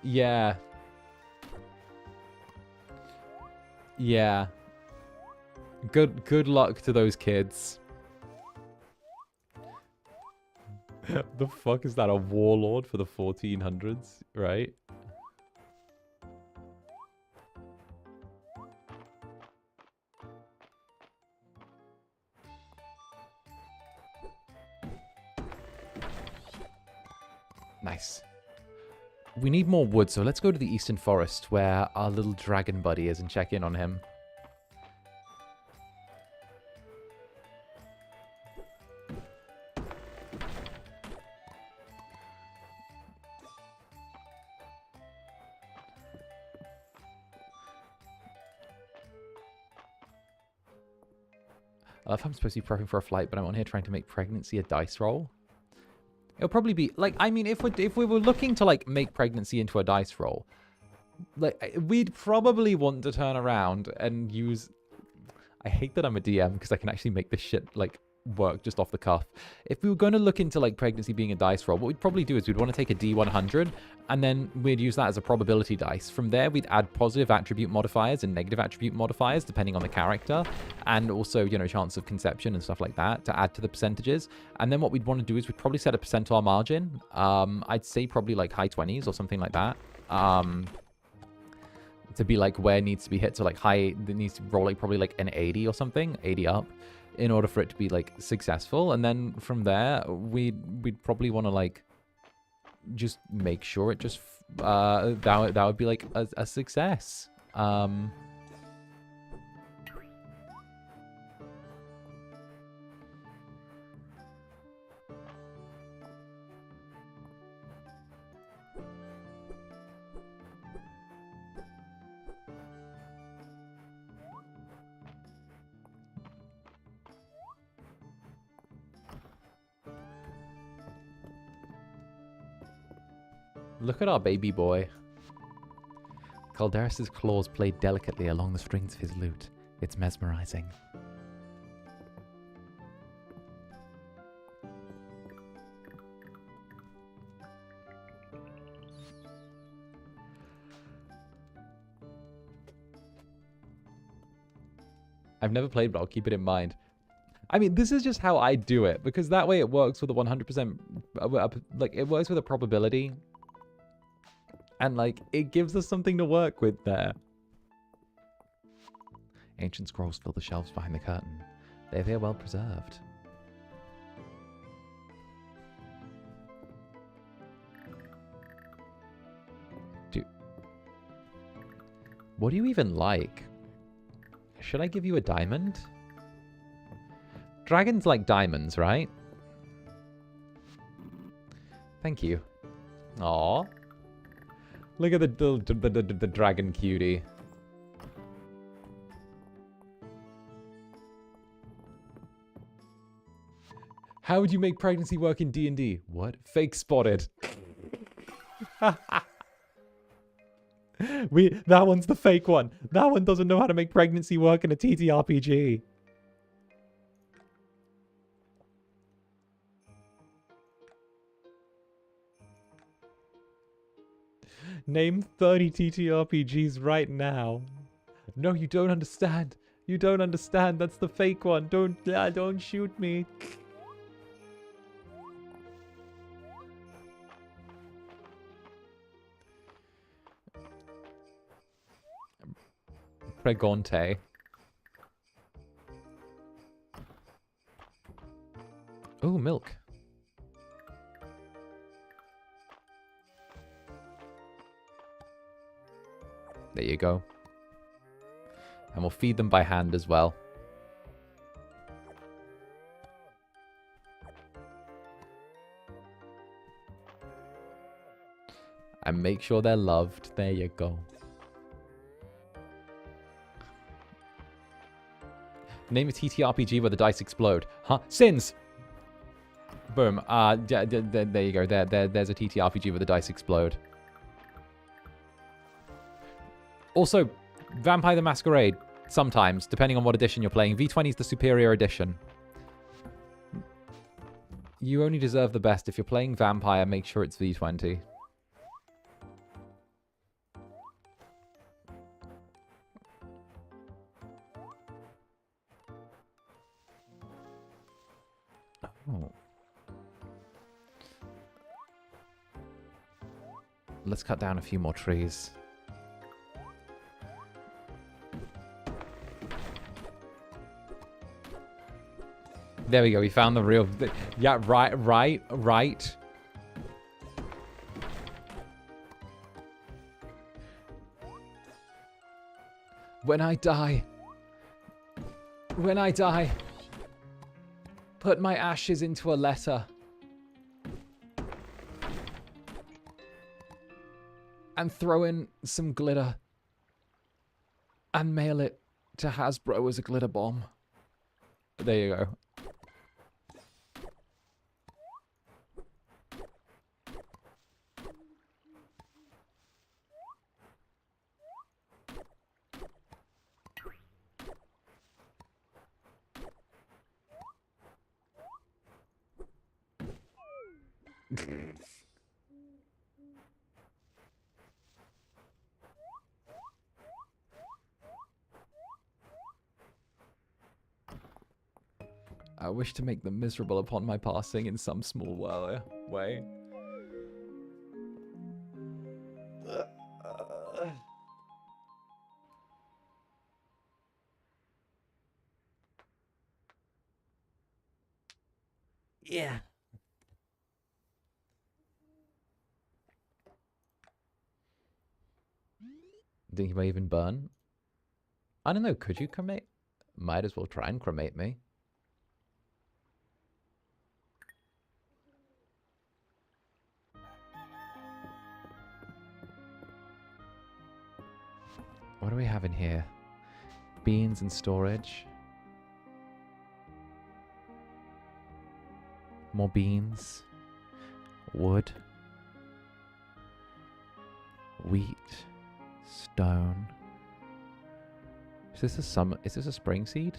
Yeah. Yeah. Good luck to those kids. The fuck is that? A warlord for the 1400s, right? Nice. We need more wood, so let's go to the Eastern Forest where our little dragon buddy is and check in on him. I love how I'm supposed to be prepping for a flight, but I'm on here trying to make pregnancy a dice roll. It'll probably be like, I mean, if we were looking to like make pregnancy into a dice roll, like we'd probably want to turn around and use. I hate that I'm a DM because I can actually make this shit like work just off the cuff. If we were going to look into like pregnancy being a dice roll, what we'd probably do is we'd want to take a D100 and then we'd use that as a probability dice. From there, we'd add positive attribute modifiers and negative attribute modifiers depending on the character, and also, you know, chance of conception and stuff like that to add to the percentages. And then what we'd want to do is we'd probably set a percentile margin. I'd say probably like high 20s or something like that. To be like where it needs to be hit. So like high, it needs to roll like probably like an 80 or something, 80 up, in order for it to be like successful. And then from there, we'd probably want to like just make sure it just that would be like a success. Look at our baby boy. 𝓂𝓸𝓾𝓻's claws play delicately along the strings of his lute. It's mesmerizing. I've never played, but I'll keep it in mind. I mean, this is just how I do it, because that way it works with a 100%, like, it works with a probability. And, like, it gives us something to work with there. Ancient scrolls fill the shelves behind the curtain. They appear well preserved. What do you even like? Should I give you a diamond? Dragons like diamonds, right? Thank you. Aw. Look at the dragon cutie. How would you make pregnancy work in D&D? What? Fake spotted. That one's the fake one. That one doesn't know how to make pregnancy work in a TTRPG. Name 30 TTRPGs right now. No, you don't understand. You don't understand. That's the fake one. Don't shoot me. 𝓱𝓸𝓾𝓻. Oh, milk. There you go. And we'll feed them by hand as well. And make sure they're loved. There you go. Name a TTRPG where the dice explode. Huh? Sins! Boom. There you go. There's a TTRPG where the dice explode. Also, Vampire the Masquerade, sometimes, depending on what edition you're playing. V20 is the superior edition. You only deserve the best. If you're playing Vampire, make sure it's V20. Oh. Let's cut down a few more trees. There we go. We found the real... Yeah, right. When I die, put my ashes into a letter. And throw in some glitter. And mail it to Hasbro as a glitter bomb. There you go. I wish to make them miserable upon my passing in some small way. Yeah. Think you may even burn? I don't know, could you cremate? Might as well try and cremate me. What do we have in here? Beans and storage. More beans. Wood. Wheat. Stone. Is this a summer? Is this a spring seed?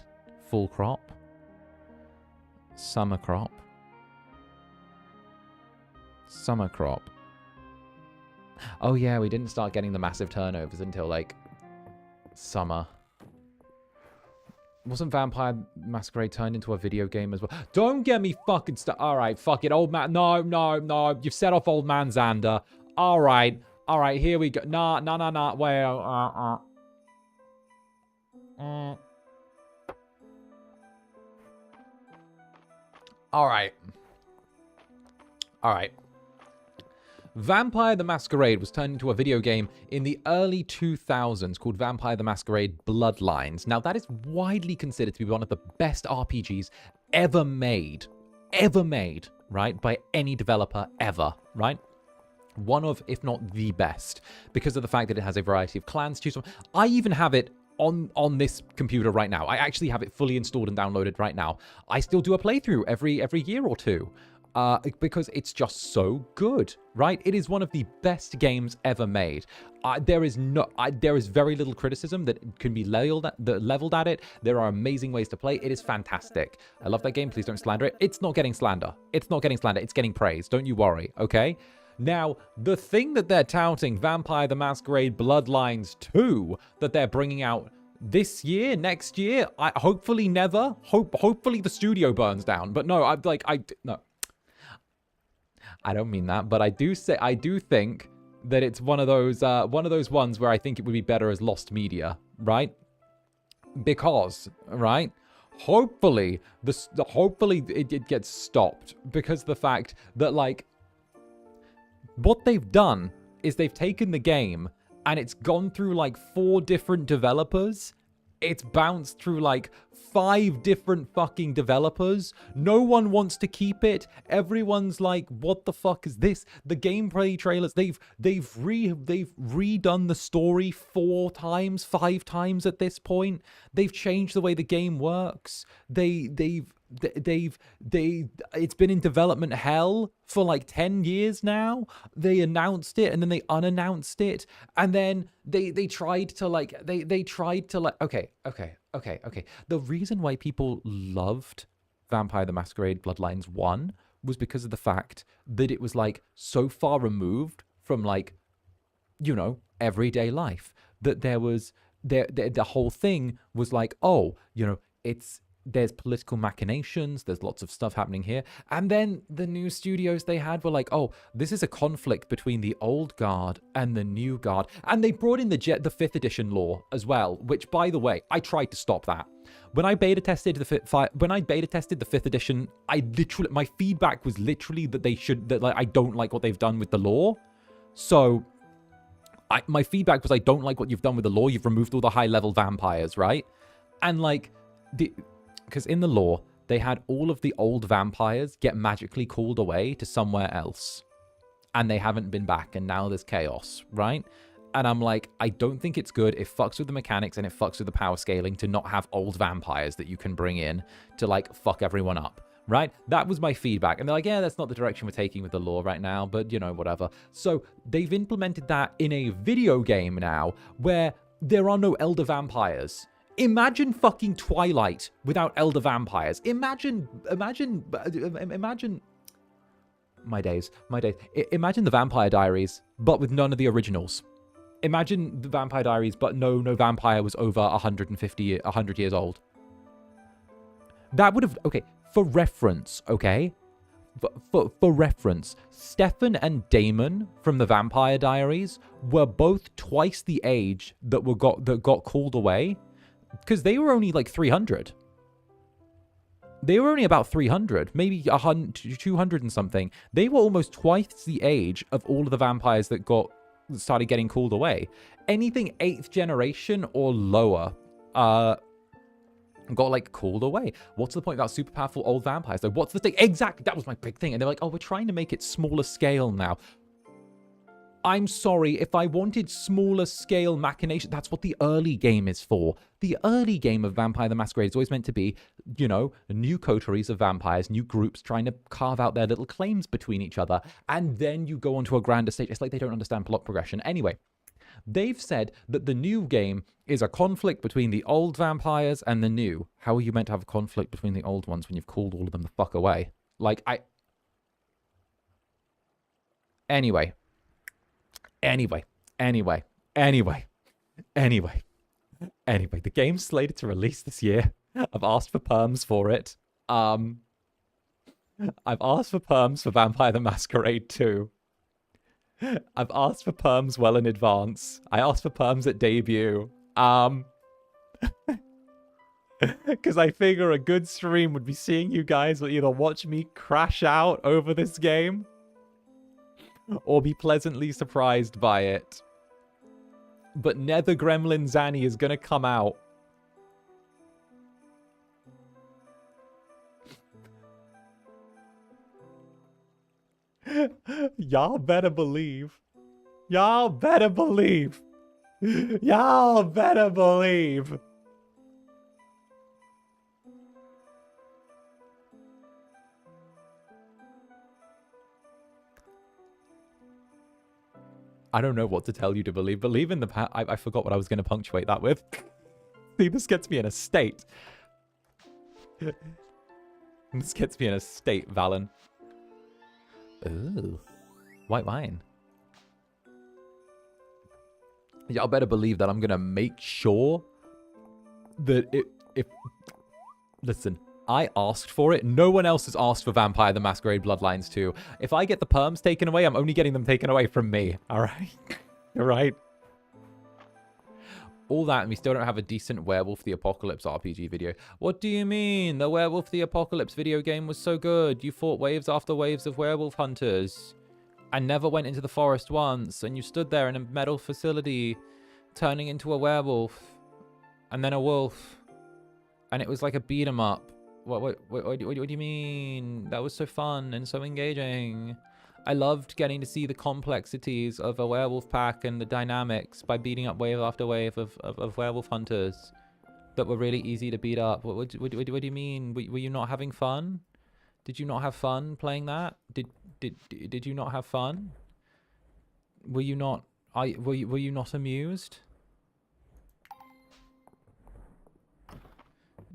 Full crop. Summer crop. Summer crop. Oh yeah, we didn't start getting the massive turnovers until like summer. Wasn't Vampire Masquerade turned into a video game as well? Don't get me fucking Alright, fuck it, old man. No. You've set off old man Zander. Alright, here we go. Nah. Wait, Alright. Vampire the Masquerade was turned into a video game in the early 2000s called Vampire the Masquerade Bloodlines. Now, that is widely considered to be one of the best RPGs ever made. right? By any developer ever, right? One of, if not the best, because of the fact that it has a variety of clans to choose from. I even have it on this computer right now. I actually have it fully installed and downloaded right now. I still do a playthrough every year or two because it's just so good, right? It is one of the best games ever made. There is very little criticism that can be leveled at it. There are amazing ways to play. It is fantastic. I love that game. Please don't slander it. It's not getting slander. It's not getting slander. It's getting praise. Don't you worry, okay? Now, the thing that they're touting, Vampire the Masquerade Bloodlines 2, that they're bringing out this year, next year, hopefully never. Hopefully the studio burns down. But no, no. I don't mean that, but I do think that it's one of those ones where I think it would be better as lost media, right? Because, right? Hopefully it gets stopped because the fact that, like, what they've done is they've taken the game and it's gone through like 4 different developers. It's bounced through like 5 different fucking developers. No one wants to keep it. Everyone's like, what the fuck is this? The gameplay trailers, they've redone the story 4 times, 5 times at this point. They've changed the way the game works. It's been in development hell for like 10 years now. They announced it and then they unannounced it, and then they tried to okay. The reason why people loved Vampire the Masquerade Bloodlines 1 was because of the fact that it was like so far removed from, like, you know, everyday life, that the whole thing was like, oh, you know, there's political machinations, there's lots of stuff happening here. And then the new studios they had were like, oh, this is a conflict between the old guard and the new guard. And they brought in the 5th edition lore as well, which, by the way, I tried to stop that. When I beta tested the 5th edition, my feedback was literally that I don't like what they've done with the lore. So my feedback was, I don't like what you've done with the lore. You've removed all the high-level vampires, right? And like, because in the lore, they had all of the old vampires get magically called away to somewhere else. And they haven't been back, and now there's chaos, right? And I'm like, I don't think it's good. It fucks with the mechanics and it fucks with the power scaling to not have old vampires that you can bring in to, like, fuck everyone up, right? That was my feedback. And they're like, yeah, that's not the direction we're taking with the lore right now, but, you know, whatever. So they've implemented that in a video game now where there are no elder vampires. Imagine fucking Twilight without elder vampires. Imagine my days. Imagine the Vampire Diaries, but with none of the originals. Imagine the Vampire Diaries, but no vampire was over 100 years old. That would have, okay, for reference, okay? For reference, Stefan and Damon from the Vampire Diaries were both twice the age that got called away. Because they were only like 300. They were only about 300, maybe 100, 200 and something. They were almost twice the age of all of the vampires that started getting called away. Anything 8th generation or lower got, like, called away. What's the point about super powerful old vampires? Like, what's the thing? Exactly, that was my big thing. And they're like, oh, we're trying to make it smaller scale now. I'm sorry, if I wanted smaller scale machination, that's what the early game is for. The early game of Vampire the Masquerade is always meant to be, you know, new coteries of vampires, new groups trying to carve out their little claims between each other, and then you go onto a grander stage. It's like they don't understand plot progression. Anyway, they've said that the new game is a conflict between the old vampires and the new. How are you meant to have a conflict between the old ones when you've called all of them the fuck away? Like, Anyway, the game's slated to release this year. I've asked for perms for it. I've asked for perms for Vampire the Masquerade 2. I've asked for perms well in advance. I asked for perms at debut. Because I figure a good stream would be seeing you guys will either watch me crash out over this game or be pleasantly surprised by it. But Netherbrand is gonna come out. Y'all better believe. Y'all better believe. Y'all better believe. I don't know what to tell you to believe. Believe in the I forgot what I was going to punctuate that with. See, this gets me in a state. This gets me in a state, Valen. Ooh. White wine. Y'all better believe that I'm going to make sure that if... Listen, I asked for it. No one else has asked for Vampire the Masquerade Bloodlines 2. If I get the perms taken away, I'm only getting them taken away from me. All right? All right? All that, and we still don't have a decent Werewolf the Apocalypse RPG video. What do you mean? The Werewolf the Apocalypse video game was so good. You fought waves after waves of werewolf hunters. And never went into the forest once. And you stood there in a metal facility, turning into a werewolf. And then a wolf. And it was like a beat 'em up. What do you mean? That was so fun and so engaging. I loved getting to see the complexities of a werewolf pack and the dynamics by beating up wave after wave of werewolf hunters that were really easy to beat up. What do you mean? Were you not having fun? Did you not have fun playing that? Did you not have fun? Were you not were you not amused?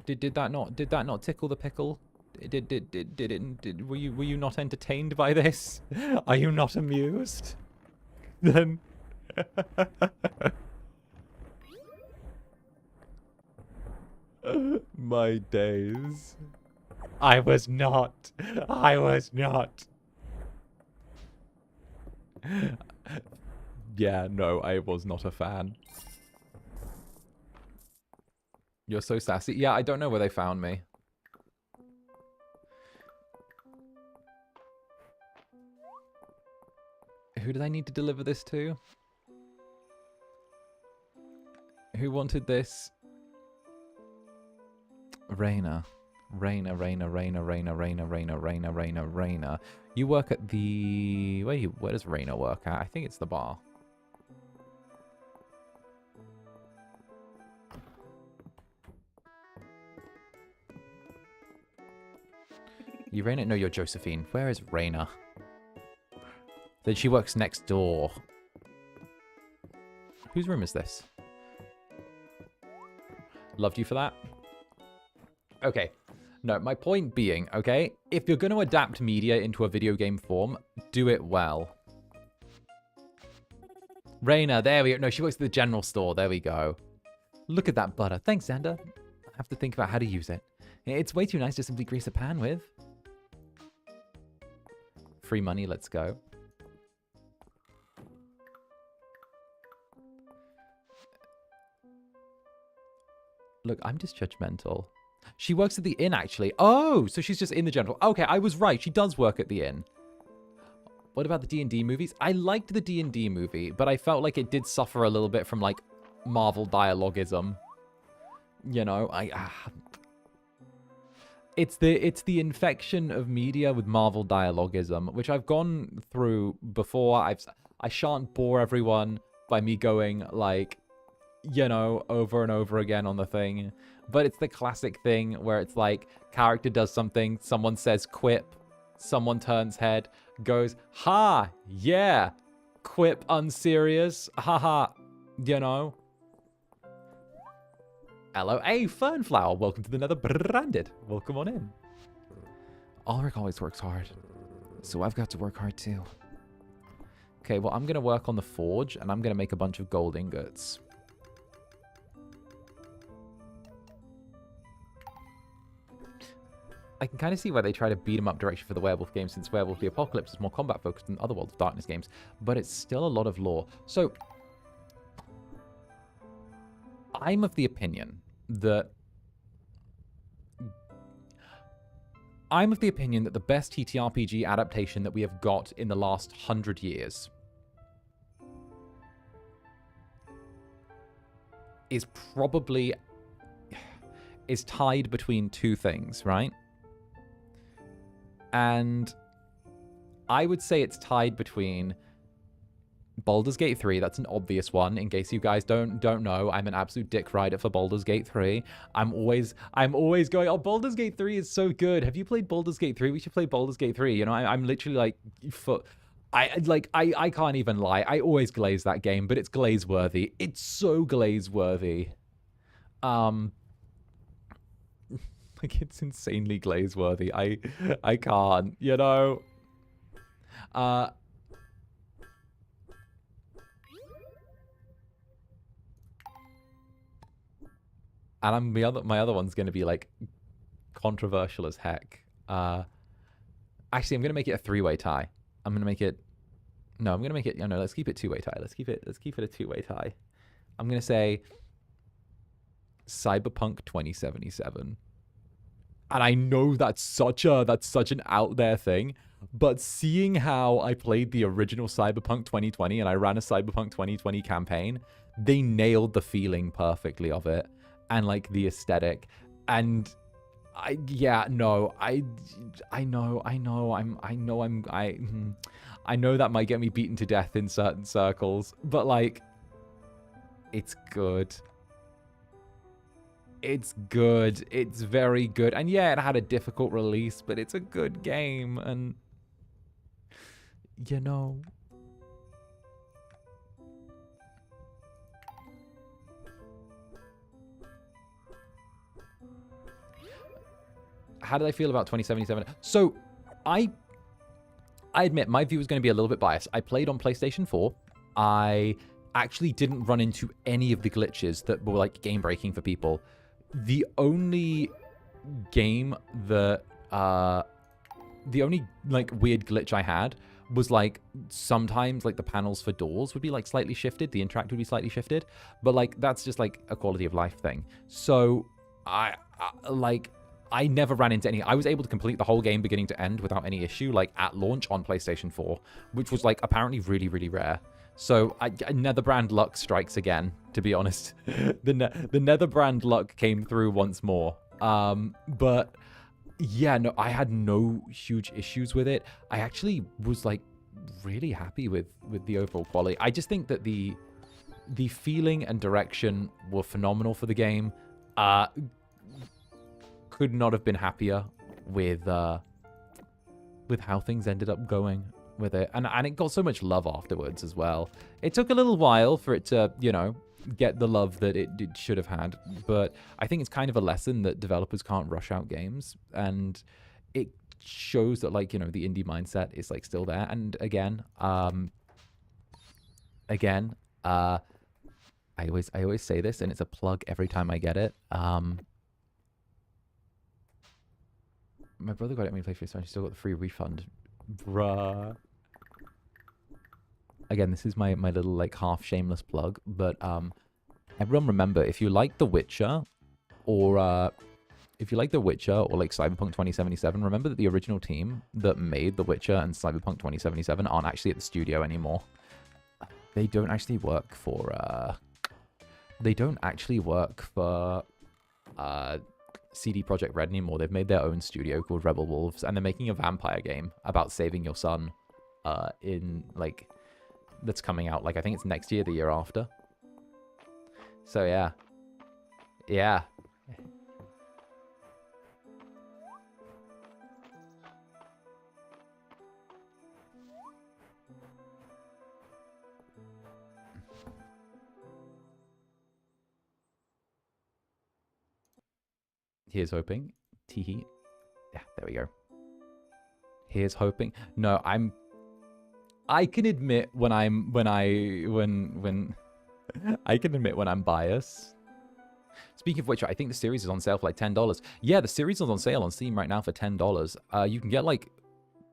Did that not tickle the pickle? Were you not entertained by this? Are you not amused? Then my days. I was not. Yeah, no, I was not a fan. You're so sassy. Yeah, I don't know where they found me. Who did I need to deliver this to? Who wanted this? Raina. Raina. You work at the... Where does Raina work at? I think it's the bar. You Raina? No, you're Josephine. Where is Raina? Then she works next door. Whose room is this? Loved you for that. Okay. No, my point being, okay, if you're going to adapt media into a video game form, do it well. Raina, there we go. No, she works at the general store. There we go. Look at that butter. Thanks, Zander. I have to think about how to use it. It's way too nice to simply grease a pan with. Free money, let's go. Look, I'm just judgmental. She works at the inn, actually. Oh, so she's just in the general. Okay, I was right. She does work at the inn. What about the D&D movies? I liked the D&D movie, but I felt like it did suffer a little bit from, like, Marvel dialoguism. You know, It's the infection of media with Marvel dialoguism, which I've gone through before. I shan't bore everyone by me going, like, you know, over and over again on the thing. But it's the classic thing where it's like, character does something, someone says quip, someone turns head, goes, ha, yeah, quip unserious, haha, you know. Hello, hey, Fernflower, welcome to the Netherbrand. Welcome on in. Ulrich always works hard, so I've got to work hard too. Okay, well, I'm going to work on the forge, and I'm going to make a bunch of gold ingots. I can kind of see why they try to beat 'em up direction for the Werewolf game, since Werewolf the Apocalypse is more combat focused than other World of Darkness games, but it's still a lot of lore. So, I'm of the opinion that the best TTRPG adaptation that we have got in the last 100 years is tied between two things, right? And I would say it's tied between Baldur's Gate 3, that's an obvious one. In case you guys don't know, I'm an absolute dick rider for Baldur's Gate 3. I'm always going, oh, Baldur's Gate 3 is so good. Have you played Baldur's Gate 3? We should play Baldur's Gate 3. You know, I'm literally like, I can't even lie. I always glaze that game, but it's glaze worthy. It's so glaze worthy. Like, it's insanely glaze worthy. I can't, you know. And my other one's gonna be like controversial as heck. Actually, I'm gonna make it a 3-way tie. I'm gonna make it. No, I'm gonna make it. No, let's keep it 2-way tie. Let's keep it a 2-way tie. I'm gonna say Cyberpunk 2077. And I know that's such an out there thing, but seeing how I played the original Cyberpunk 2020 and I ran a Cyberpunk 2020 campaign, they nailed the feeling perfectly of it and like the aesthetic. And I know that might get me beaten to death in certain circles, but like, it's good. It's good. It's very good. And yeah, it had a difficult release, but it's a good game. And, you know. How did I feel about 2077? So, I admit my view was going to be a little bit biased. I played on PlayStation 4. I actually didn't run into any of the glitches that were like game breaking for people. The only game that, the only like weird glitch I had was like sometimes like the panels for doors would be like slightly shifted, the interact would be slightly shifted, but like that's just like a quality of life thing. So I never ran into any. I was able to complete the whole game beginning to end without any issue, like at launch on PlayStation 4, which was like apparently really, really rare. So Netherbrand luck strikes again, to be honest. The Netherbrand luck came through once more. But yeah, no, I had no huge issues with it. I actually was like really happy with the overall quality. I just think that the feeling and direction were phenomenal for the game. Could not have been happier with how things ended up going with it, and it got so much love afterwards as well. It took a little while for it to, you know, get the love that it should have had, but I think it's kind of a lesson that developers can't rush out games, and it shows that, like, you know, the indie mindset is like still there. And again, I always say this, and it's a plug every time I get it. My brother got it when we played so I still got the free refund. Bruh. Again, this is my little like half shameless plug, but everyone remember, if you like The Witcher or like Cyberpunk 2077, remember that the original team that made The Witcher and Cyberpunk 2077 aren't actually at the studio anymore. They don't actually work for CD Projekt Red anymore. They've made their own studio called Rebel Wolves, and they're making a vampire game about saving your son in like that's coming out, like I think it's next year, the year after. So yeah. Here's hoping. Teehee. Yeah, there we go. Here's hoping. No, I can admit when I can admit when I'm biased. Speaking of which, I think the series is on sale for like $10. Yeah, the series is on sale on Steam right now for $10. You can get like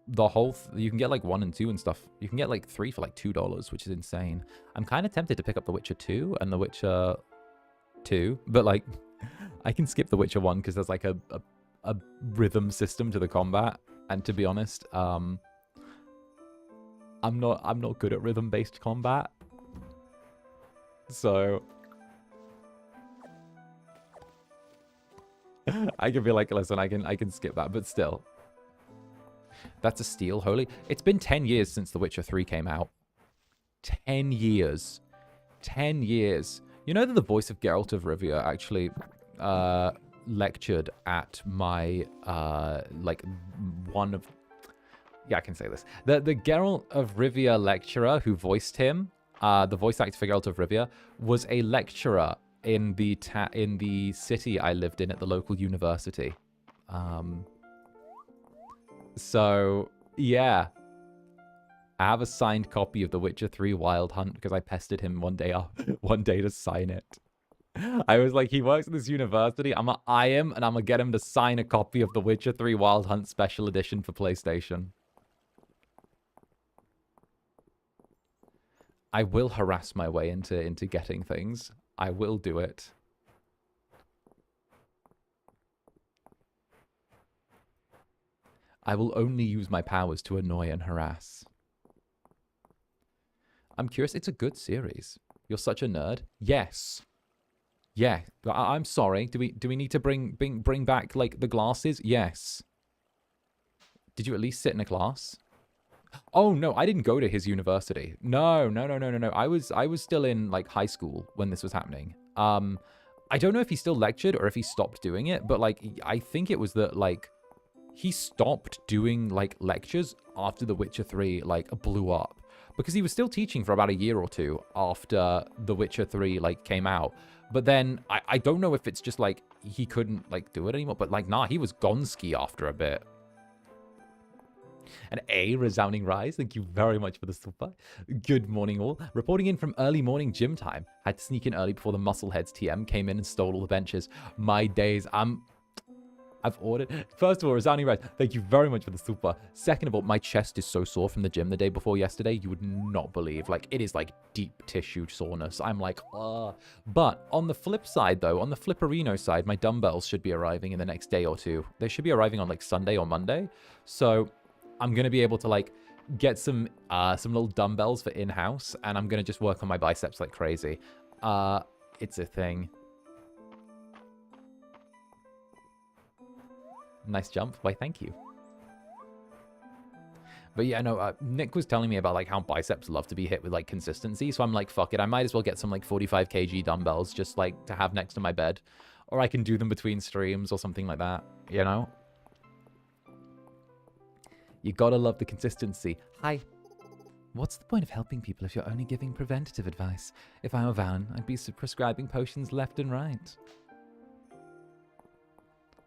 the whole, you can get like 1 and 2 and stuff. You can get like 3 for like $2, which is insane. I'm kind of tempted to pick up The Witcher 2 and The Witcher 2, but like I can skip The Witcher 1 because there's like a rhythm system to the combat, and to be honest, I'm not good at rhythm-based combat, so I can be like, listen, I can skip that, but still. That's a steal, holy. It's been 10 years since The Witcher 3 came out. 10 years. 10 years. You know that the voice of Geralt of Rivia actually lectured at my, like, one of... Yeah, I can say this. The Geralt of Rivia lecturer who voiced him, the voice actor for Geralt of Rivia, was a lecturer in the city I lived in at the local university. So, yeah. I have a signed copy of The Witcher 3 Wild Hunt because I pestered him one day to sign it. I was like, he works at this university. I'm gonna eye him and I'm gonna get him to sign a copy of The Witcher 3 Wild Hunt Special Edition for PlayStation. I will harass my way into getting things. I will do it. I will only use my powers to annoy and harass. I'm curious. It's a good series. You're such a nerd. Yes. Yeah. I'm sorry. Do we need to bring back like the glasses? Yes. Did you at least sit in a class? Oh no, I didn't go to his university. No. I was still in like high school when this was happening. I don't know if he still lectured or if he stopped doing it, but like I think it was that like he stopped doing like lectures after The Witcher 3 like blew up. Because he was still teaching for about a year or two after The Witcher 3 like came out. But then I don't know if it's just like he couldn't like do it anymore. But like nah, he was gonski after a bit. An A, resounding rise. Thank you very much for the super. Good morning all. Reporting in from early morning gym time. Had to sneak in early before the Muscleheads TM came in and stole all the benches. My days. I've ordered. First of all, resounding rise. Thank you very much for the super. Second of all, my chest is so sore from the gym the day before yesterday. You would not believe. Like, it is like deep tissue soreness. I'm like, But on the flip side, though, on the Flipperino side, my dumbbells should be arriving in the next day or two. They should be arriving on like Sunday or Monday. So I'm going to be able to like get some little dumbbells for in-house. And I'm going to just work on my biceps like crazy. It's a thing. Nice jump. Why, thank you. But yeah, no, Nick was telling me about like how biceps love to be hit with like consistency. So I'm like, fuck it. I might as well get some like 45 kg dumbbells just like to have next to my bed. Or I can do them between streams or something like that, you know? You gotta love the consistency. Hi. What's the point of helping people if you're only giving preventative advice? If I were Van, I'd be prescribing potions left and right.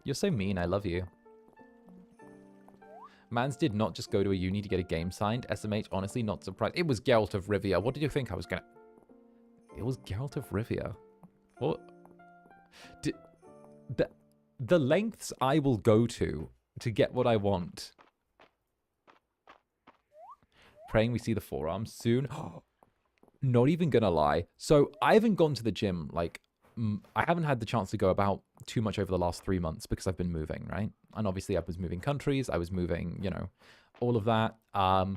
You're so mean, I love you. Mans did not just go to a uni to get a game signed. SMH, honestly, not surprised. It was Geralt of Rivia. What did you think I was gonna... It was Geralt of Rivia. What? The lengths I will go to get what I want. Praying we see the forearms soon. Not even gonna lie. So, I haven't gone to the gym, like... I haven't had the chance to go about too much over the last 3 months because I've been moving, right? And obviously I was moving countries, I was moving, you know, all of that. I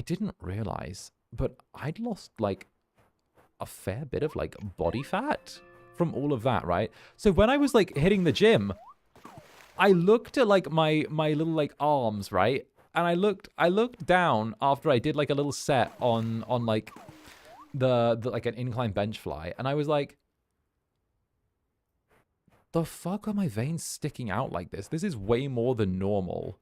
didn't realize, but I'd lost like a fair bit of like body fat from all of that, right? So when I was like hitting the gym, I looked at like my little like arms, right? And I looked down after I did like a little set on like the like an incline bench fly, and I was like, the fuck are my veins sticking out like this? This is way more than normal.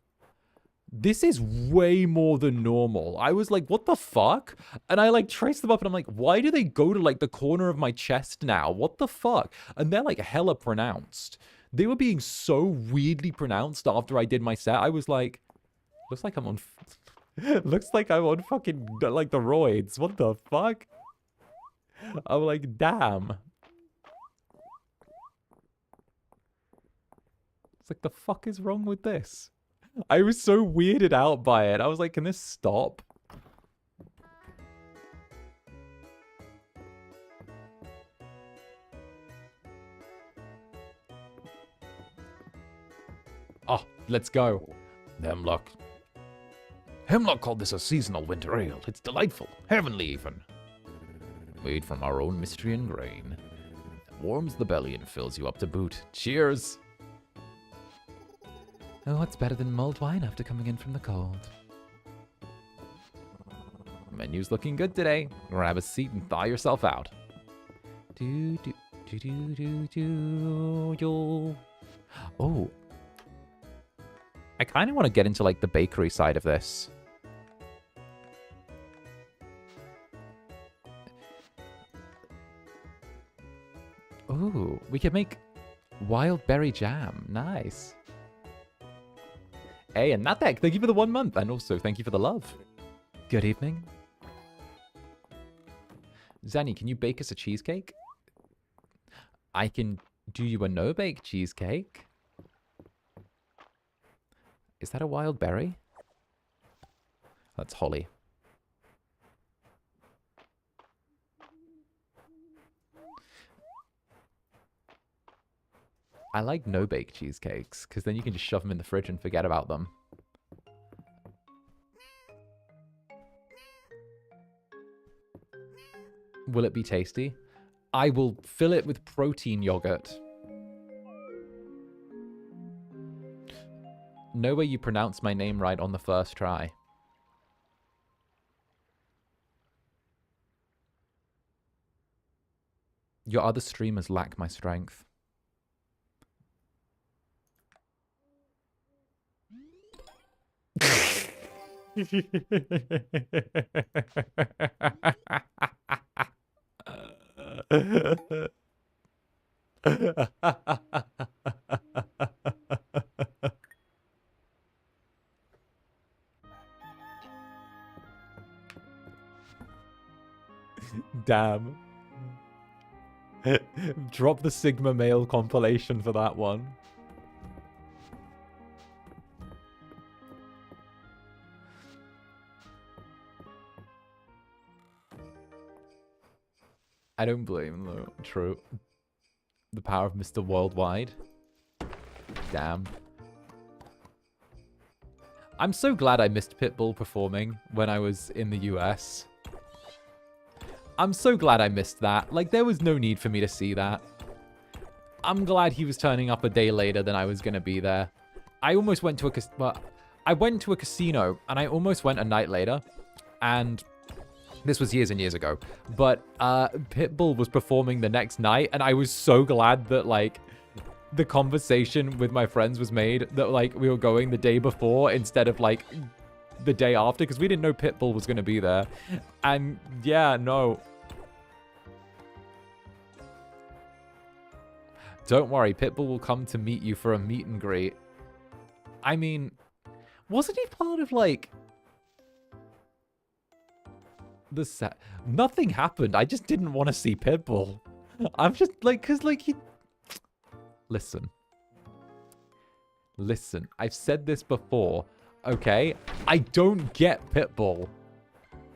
This is way more than normal. I was like, what the fuck? And I like traced them up and I'm like, why do they go to like the corner of my chest now? What the fuck? And they're like hella pronounced. They were being so weirdly pronounced after I did my set. I was like, looks like I'm on... looks like I'm on fucking like the roids. What the fuck? I'm like, damn. It's like, the fuck is wrong with this? I was so weirded out by it. I was like, can this stop? Oh, let's go. Hemlock called this a seasonal winter ale. It's delightful, heavenly even. Made from our own Mistrian grain. It warms the belly and fills you up to boot. Cheers! Oh, what's better than mulled wine after coming in from the cold? Menu's looking good today. Grab a seat and thaw yourself out. Do, do, do, do, do, do, do. Oh. I kind of want to get into, like, the bakery side of this. Ooh, we could make wild berry jam. Nice. Hey, and Natek, thank you for the 1 month. And also, thank you for the love. Good evening. Zanny, can you bake us a cheesecake? I can do you a no-bake cheesecake. Is that a wild berry? That's holly. I like no-bake cheesecakes, because then you can just shove them in the fridge and forget about them. Will it be tasty? I will fill it with protein yogurt. No way you pronounce my name right on the first try. Your other streamers lack my strength. Damn. Drop the Sigma male compilation for that one. I don't blame him, though. True. The power of Mr. Worldwide. Damn. I'm so glad I missed Pitbull performing when I was in the US. I'm so glad I missed that. Like, there was no need for me to see that. I'm glad he was turning up a day later than I was going to be there. I almost went to I went to a casino, and I almost went a night later. And this was years and years ago. But Pitbull was performing the next night, and I was so glad that, like, the conversation with my friends was made that, like, we were going the day before instead of, like, the day after, because we didn't know Pitbull was going to be there. And yeah, no. Don't worry, Pitbull will come to meet you for a meet and greet. I mean, wasn't he part of, like, the set? Nothing happened. I just didn't want to see Pitbull. I'm just, like, because, like, he... Listen. Listen, I've said this before. Okay, I don't get Pitbull.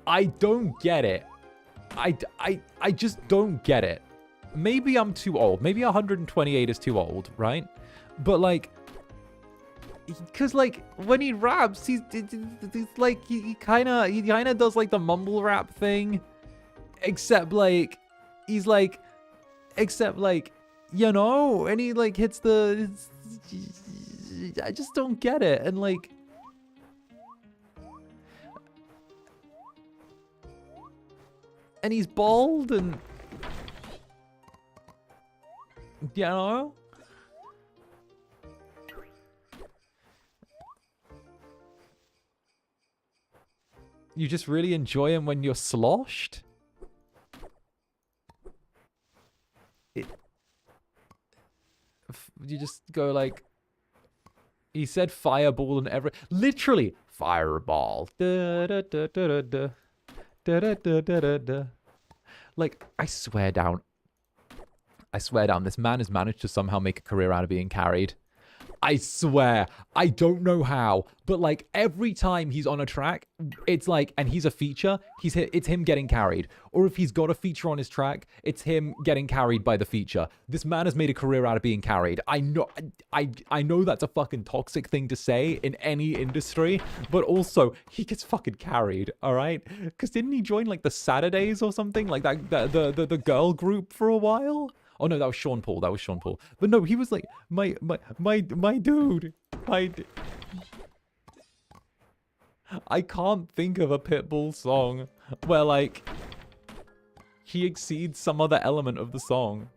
I don't get it. I just don't get it. Maybe I'm too old. Maybe 128 is too old, right? But like, because like when he raps, he's like he kind of does like the mumble rap thing, except like he's like, you know, and he like hits the. I just don't get it, and like. And he's bald, and you know, you just really enjoy him when you're sloshed. You just go like, he said fireball and literally fireball. Da, da, da, da, da, da. Da, da, da, da, da, da. Like, I swear down, this man has managed to somehow make a career out of being carried. I swear, I don't know how, but like every time he's on a track, it's like, and he's a feature, it's him getting carried. Or if he's got a feature on his track, it's him getting carried by the feature. This man has made a career out of being carried. I know that's a fucking toxic thing to say in any industry, but also he gets fucking carried, all right? Because didn't he join like the Saturdays or something, like that the girl group for a while? Oh no, that was Sean Paul. But no, he was like my dude. I can't think of a Pitbull song where, like, he exceeds some other element of the song.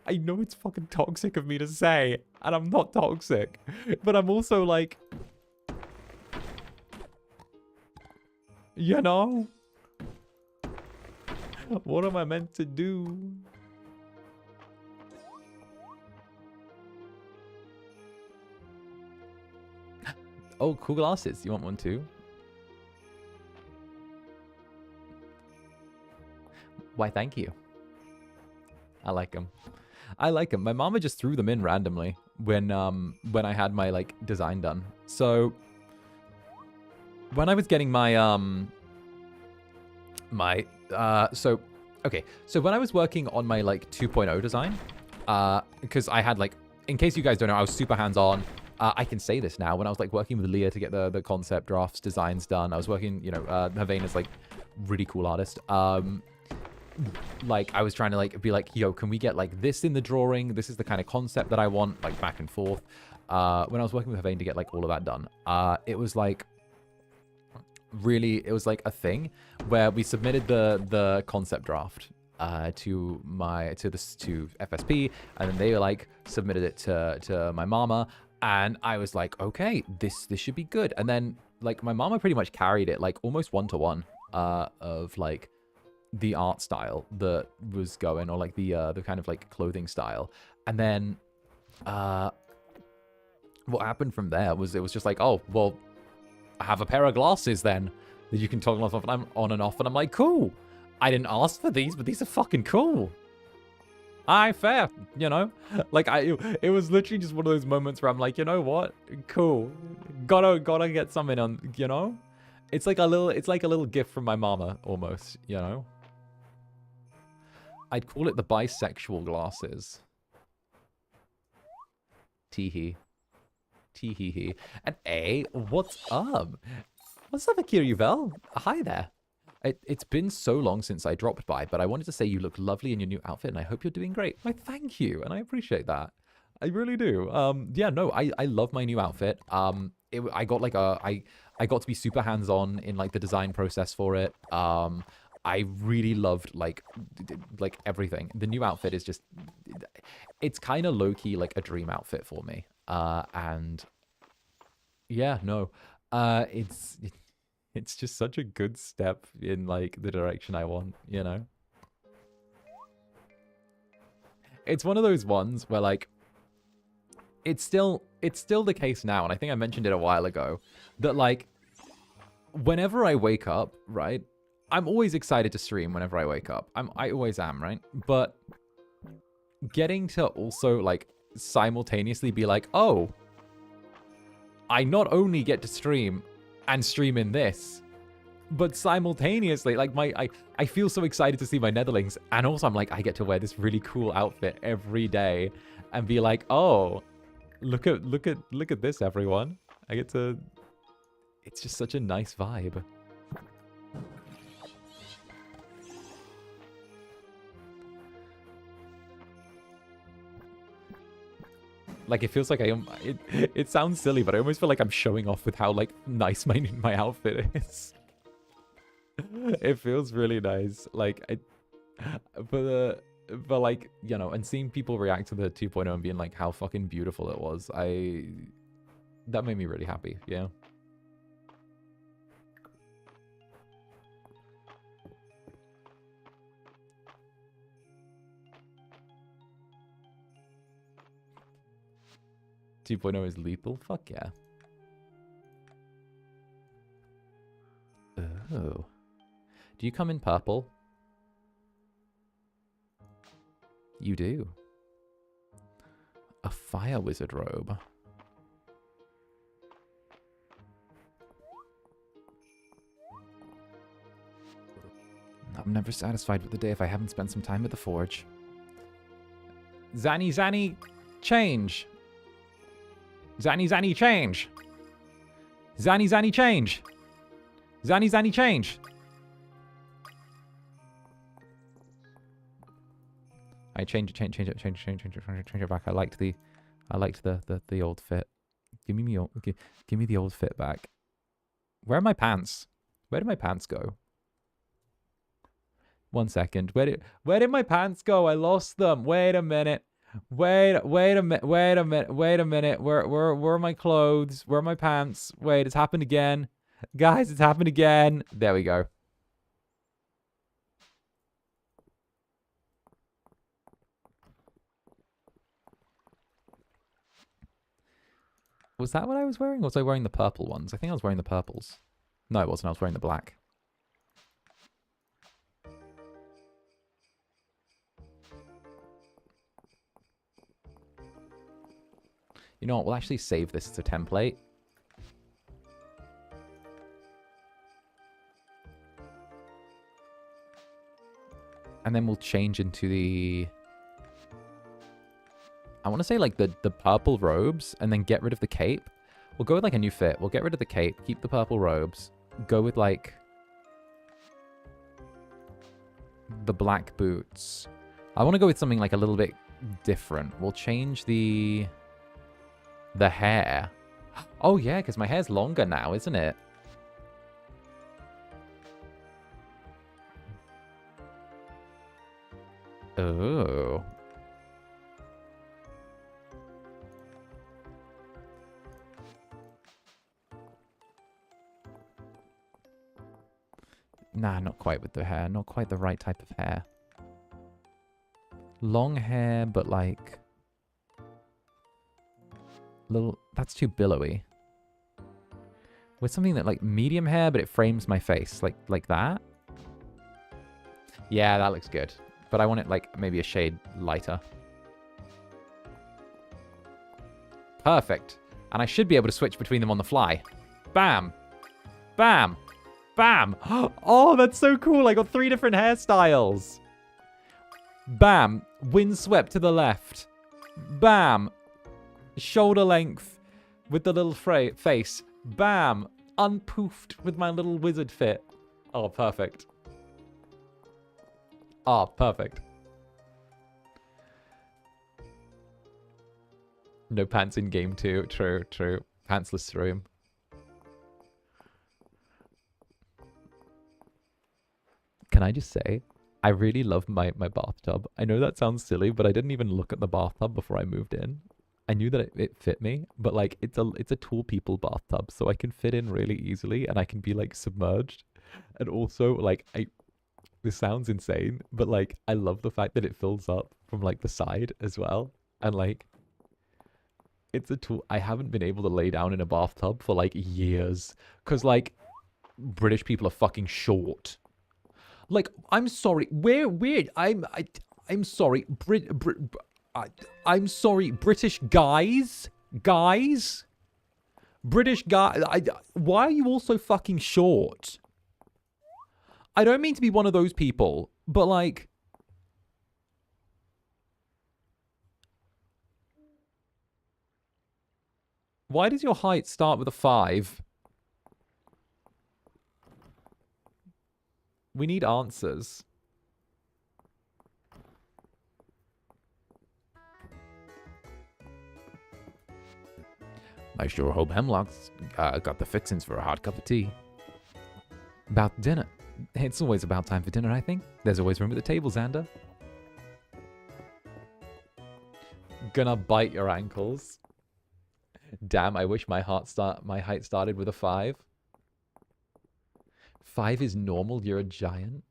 I know it's fucking toxic of me to say, and I'm not toxic, but I'm also like, you know, what am I meant to do? Oh, cool glasses. You want one too? Why, thank you. I like them. I like them. My mama just threw them in randomly when I had my, like, design done. So when I was getting my okay, so when I was working on my, like, 2.0 design, because I had, like, in case you guys don't know, I was super hands-on. I can say this now. When I was, like, working with Leah to get the concept drafts, designs done, I was working, you know, Havane is, like, really cool artist. Like, I was trying to, like, be like, yo, can we get, like, this in the drawing? This is the kind of concept that I want, like, back and forth. When I was working with Havane to get, like, all of that done, it was, like, really, it was, like, a thing where we submitted the concept draft to FSP, and then they, like, submitted it to my mama, and I was like, okay, this should be good. And then, like, my mama pretty much carried it, like, almost one-to-one of, like, the art style that was going, or like the kind of like clothing style. And then what happened from there was it was just like, oh, well, I have a pair of glasses then that you can toggle off, and I'm on and off, and I'm like, cool. I didn't ask for these, but these are fucking cool. Aye, fair, you know? Like, it was literally just one of those moments where I'm like, you know what? Cool. Gotta get something on, you know? It's like a little gift from my mama, almost, you know? I'd call it the bisexual glasses. Teehee. Teehee. And A, what's up? What's up, Akira Yuvel? Hi there. It's been so long since I dropped by, but I wanted to say you look lovely in your new outfit, and I hope you're doing great. Why, thank you, and I appreciate that. I really do. Yeah, no, I love my new outfit. I got like I got to be super hands-on in like the design process for it. I really loved like everything. The new outfit is just, it's kind of low-key like a dream outfit for me. And yeah, no, it's just such a good step in like the direction I want, you know? It's one of those ones where like, it's still the case now, and I think I mentioned it a while ago, that like, whenever I wake up, right, I'm always excited to stream whenever I wake up. I always am, right? But getting to also like simultaneously be like, oh, I not only get to stream and stream in this, but simultaneously, like I feel so excited to see my Netherlings, and also I'm like, I get to wear this really cool outfit every day and be like, oh, look at this, everyone. I get to, it's just such a nice vibe. Like, it feels like it sounds silly, but I almost feel like I'm showing off with how, like, nice my outfit is. It feels really nice. Like, but like, you know, and seeing people react to the 2.0 and being like, how fucking beautiful it was, that made me really happy, yeah. Is lethal? Fuck yeah. Oh. Do you come in purple? You do. A fire wizard robe. I'm never satisfied with the day if I haven't spent some time at the forge. Zanny, change! Zanny, change! Zanny, change! Zanny, change! I change it back. I liked the old fit. Give me the old fit back. Where are my pants? Where did my pants go? 1 second. Where did my pants go? I lost them. Wait a minute. Wait a minute. Where are my clothes? Where are my pants? Wait, it's happened again. Guys, it's happened again. There we go. Was that what I was wearing? Or was I wearing the purple ones? I think I was wearing the purples. No, it wasn't. I was wearing the black. You know what? We'll actually save this as a template. And then we'll change into the... I want to say like the purple robes and then get rid of the cape. We'll go with like a new fit. We'll get rid of the cape, keep the purple robes, go with like the black boots. I want to go with something like a little bit different. We'll change the hair. Oh yeah, because my hair's longer now, isn't it? Oh. Nah, not quite with the hair. Not quite the right type of hair. Long hair, but like... little... That's too billowy. With something that like medium hair, but it frames my face. Like that? Yeah, that looks good. But I want it like maybe a shade lighter. Perfect. And I should be able to switch between them on the fly. Bam. Bam. Bam. Oh, that's so cool. I got 3 different hairstyles. Bam. Windswept to the left. Bam. Shoulder length with the little face. Bam. Unpoofed with my little wizard fit. Oh, perfect. Oh, perfect. No pants in game 2. True, true. Pantsless through him. Can I just say, I really love my bathtub. I know that sounds silly, but I didn't even look at the bathtub before I moved in. I knew that it fit me, but like it's a tall people bathtub, so I can fit in really easily and I can be like submerged. And also like this sounds insane, but like I love the fact that it fills up from like the side as well. And like it's a tool. I haven't been able to lay down in a bathtub for like years because like British people are fucking short. Like, I'm sorry. Weird. I'm sorry. I'm sorry. British guys. British guy. Why are you all so fucking short? I don't mean to be one of those people, but like, why does your height start with a 5? We need answers. I sure hope Hemlock's got the fixings for a hot cup of tea. About dinner. It's always about time for dinner, I think. There's always room at the table, Zander. Gonna bite your ankles. Damn, I wish my height started with a 5. 5 is normal, you're a giant.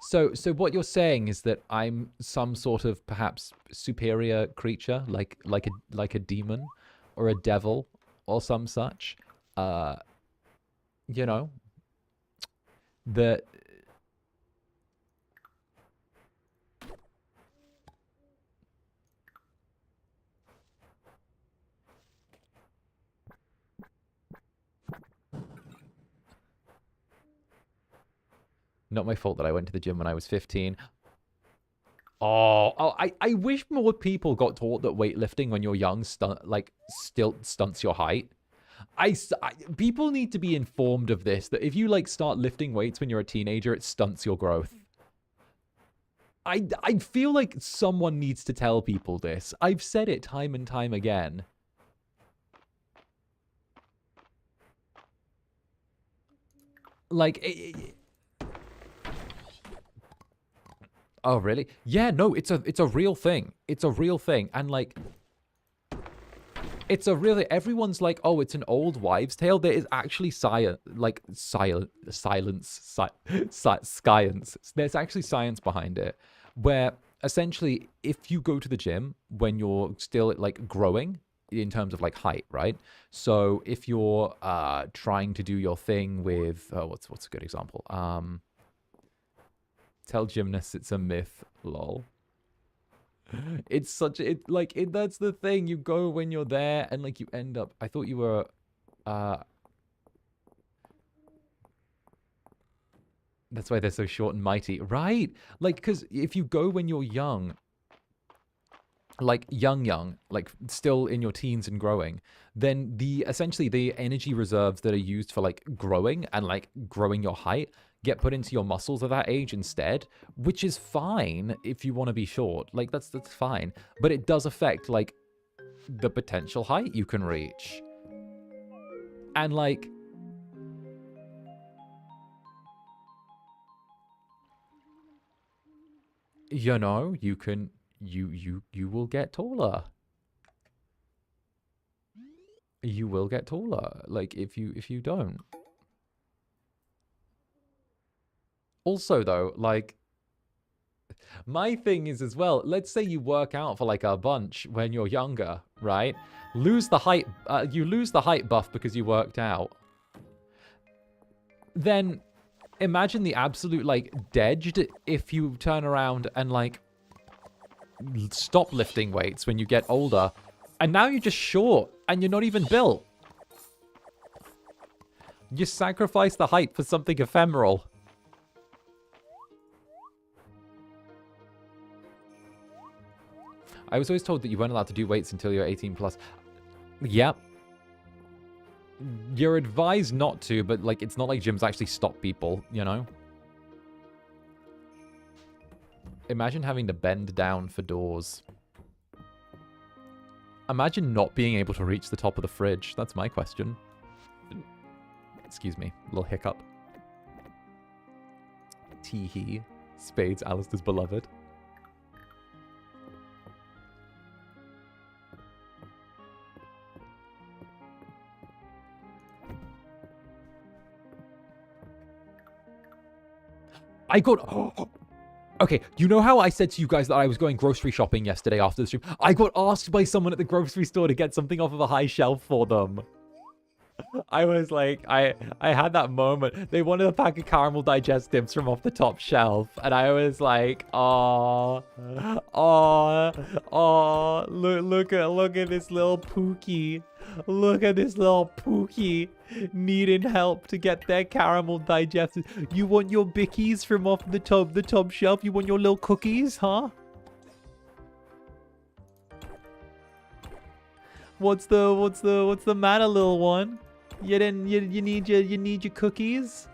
So what you're saying is that I'm some sort of perhaps superior creature, like a demon or a devil or some such. You know, that not my fault that I went to the gym when I was 15. I wish more people got taught that weightlifting when you're young still stunts your height. People need to be informed of this, that if you like start lifting weights when you're a teenager, it stunts your growth. I feel like someone needs to tell people this. I've said it time and time again. Like, oh, really? Yeah, no, it's a real thing. It's a real thing. And, like, it's a really, everyone's like, oh, it's an old wives' tale. There is actually science. There's actually science behind it, where essentially, if you go to the gym when you're still like growing in terms of like height, right? So if you're trying to do your thing with what's a good example? Tell gymnasts it's a myth, lol. It's such that's the thing. You go when you're there and like you end up. I thought you were that's why they're so short and mighty. Right? Like cuz if you go when you're young, like young, like still in your teens and growing, then essentially the energy reserves that are used for like growing and like growing your height get put into your muscles at that age instead, which is fine if you want to be short. Like that's fine, but it does affect like the potential height you can reach. And like you know, you will get taller. You will get taller like if you don't. Also though, like my thing is as well, let's say you work out for like a bunch when you're younger, right? Lose the height, you lose the height buff because you worked out. Then imagine the absolute like dead if you turn around and like stop lifting weights when you get older. And now you're just short and you're not even built. You sacrifice the height for something ephemeral. I was always told that you weren't allowed to do weights until you're 18 plus. Yep. You're advised not to, but like it's not like gyms actually stop people, you know? Imagine having to bend down for doors. Imagine not being able to reach the top of the fridge. That's my question. Excuse me, little hiccup. Tee-hee. Spades, Alistair's beloved. I got... Okay, you know how I said to you guys that I was going grocery shopping yesterday after the stream? I got asked by someone at the grocery store to get something off of a high shelf for them. I was like, I had that moment. They wanted a pack of caramel digestives from off the top shelf. And I was like, oh, look at this little Pookie. Look at this little Pookie needing help to get their caramel digestives. You want your bickies from off the top shelf? You want your little cookies, huh? What's the matter, little one? You need your cookies?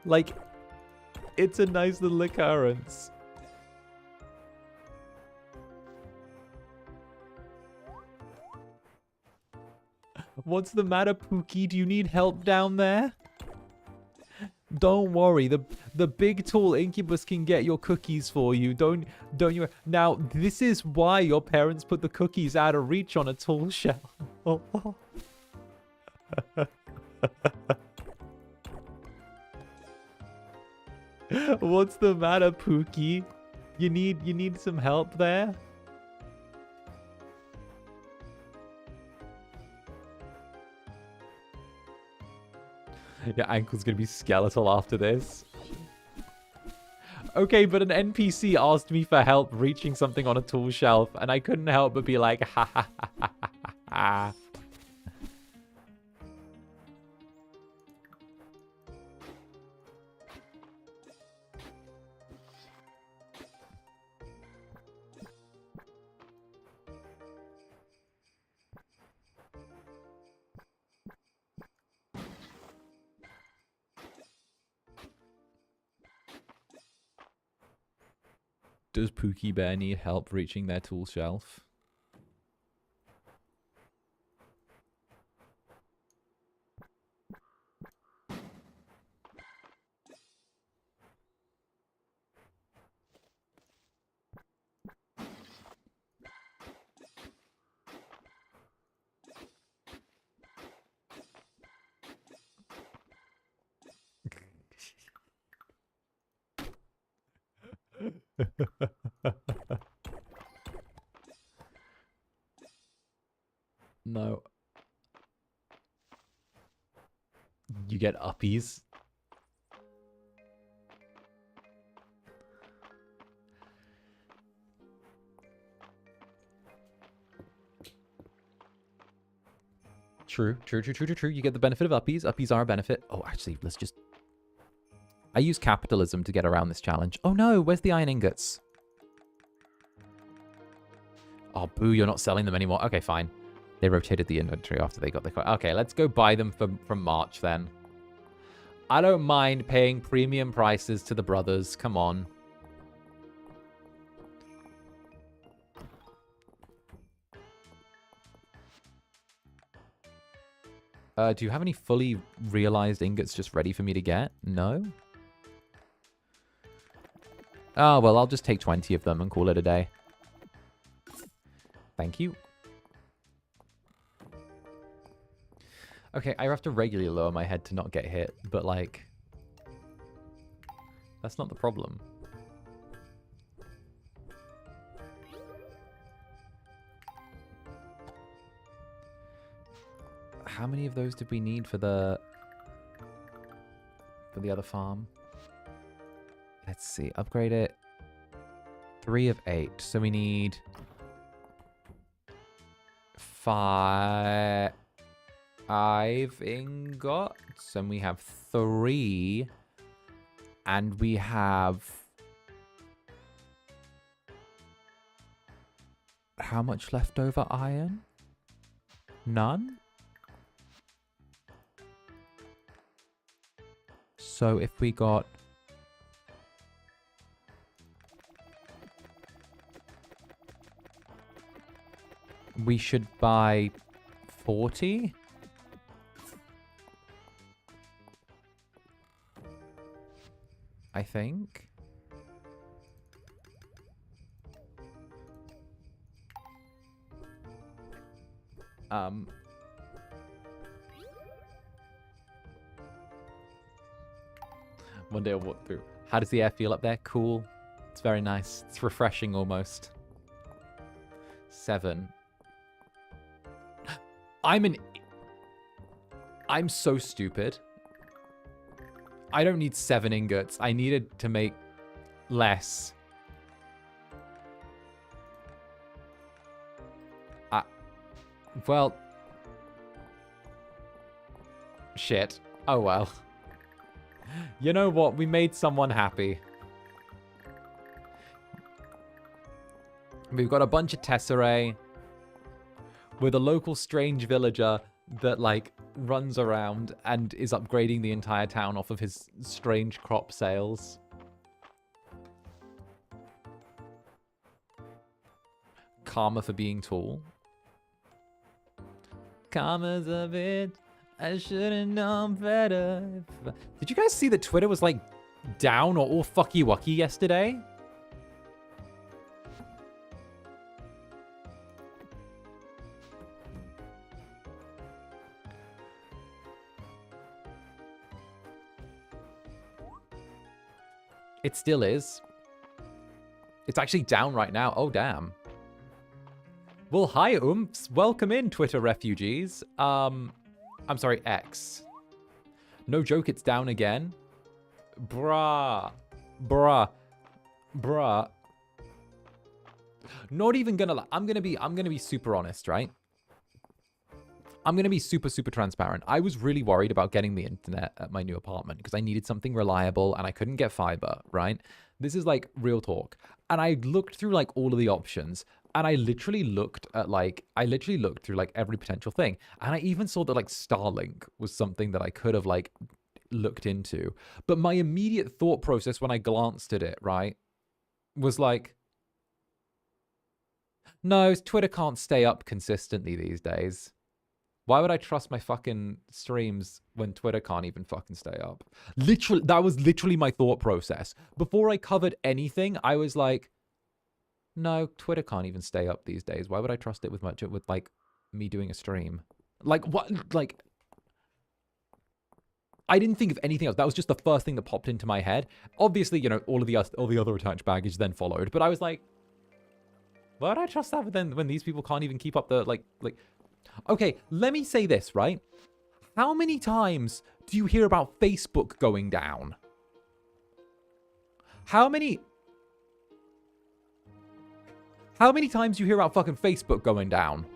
Like, it's a nice little occurrence. What's the matter, Pookie? Do you need help down there? Don't worry, the big tall Incubus can get your cookies for you. Don't you? Now, this is why your parents put the cookies out of reach on a tall shelf. What's the matter, Pookie? You need some help there? Your ankle's gonna be skeletal after this. Okay, but an NPC asked me for help reaching something on a tall shelf, and I couldn't help but be like, ha ha ha ha ha ha. Does Pookie Bear need help reaching their tool shelf? No. You get uppies. True. You get the benefit of uppies. Uppies are a benefit. Oh, actually, let's just... I use capitalism to get around this challenge. Oh no, where's the iron ingots? Oh, boo, you're not selling them anymore. Okay, fine. They rotated the inventory after they got the... Okay, let's go buy them from March then. I don't mind paying premium prices to the brothers. Come on. Do you have any fully realized ingots just ready for me to get? No? Oh, well, I'll just take 20 of them and call it a day. Thank you. Okay, I have to regularly lower my head to not get hit, but, like, that's not the problem. How many of those did we need for the other farm? Let's see, upgrade it. 3 of 8, so we need 5 ingots, and we have 3, and we have... How much leftover iron? None? So if we got... We should buy 40? I think. One day I'll walk through. How does the air feel up there? Cool. It's very nice. It's refreshing almost. 7. I'm so stupid. I don't need 7 ingots. I needed to make less. Well. Shit. Oh well. You know what? We made someone happy. We've got a bunch of tesserae with a local strange villager that, like, runs around and is upgrading the entire town off of his strange crop sales. Karma for being tall. Karma's a bit... I should have known better. Did you guys see that Twitter was, like, down or all fucky-wucky yesterday? It still is. It's actually down right now. Oh, damn. Well, hi, oomps. Welcome in, Twitter refugees. I'm sorry, X. No joke, it's down again. Bruh. Not even gonna lie. I'm gonna be super honest, right? I'm gonna be super transparent. I was really worried about getting the internet at my new apartment because I needed something reliable and I couldn't get fiber, right? This is like real talk. And I looked through like all of the options. And I literally looked through like every potential thing. And I even saw that like Starlink was something that I could have like looked into. But my immediate thought process when I glanced at it, right, was like, no, Twitter can't stay up consistently these days. Why would I trust my fucking streams when Twitter can't even fucking stay up? Literally, that was literally my thought process. Before I covered anything, I was like, no, Twitter can't even stay up these days. Why would I trust it with like me doing a stream? Like what? Like I didn't think of anything else. That was just the first thing that popped into my head. Obviously, you know, all the other attached baggage then followed. But I was like, why would I trust that when these people can't even keep up the, like... Okay, let me say this, right? How many times do you hear about Facebook going down? How many times do you hear about fucking Facebook going down?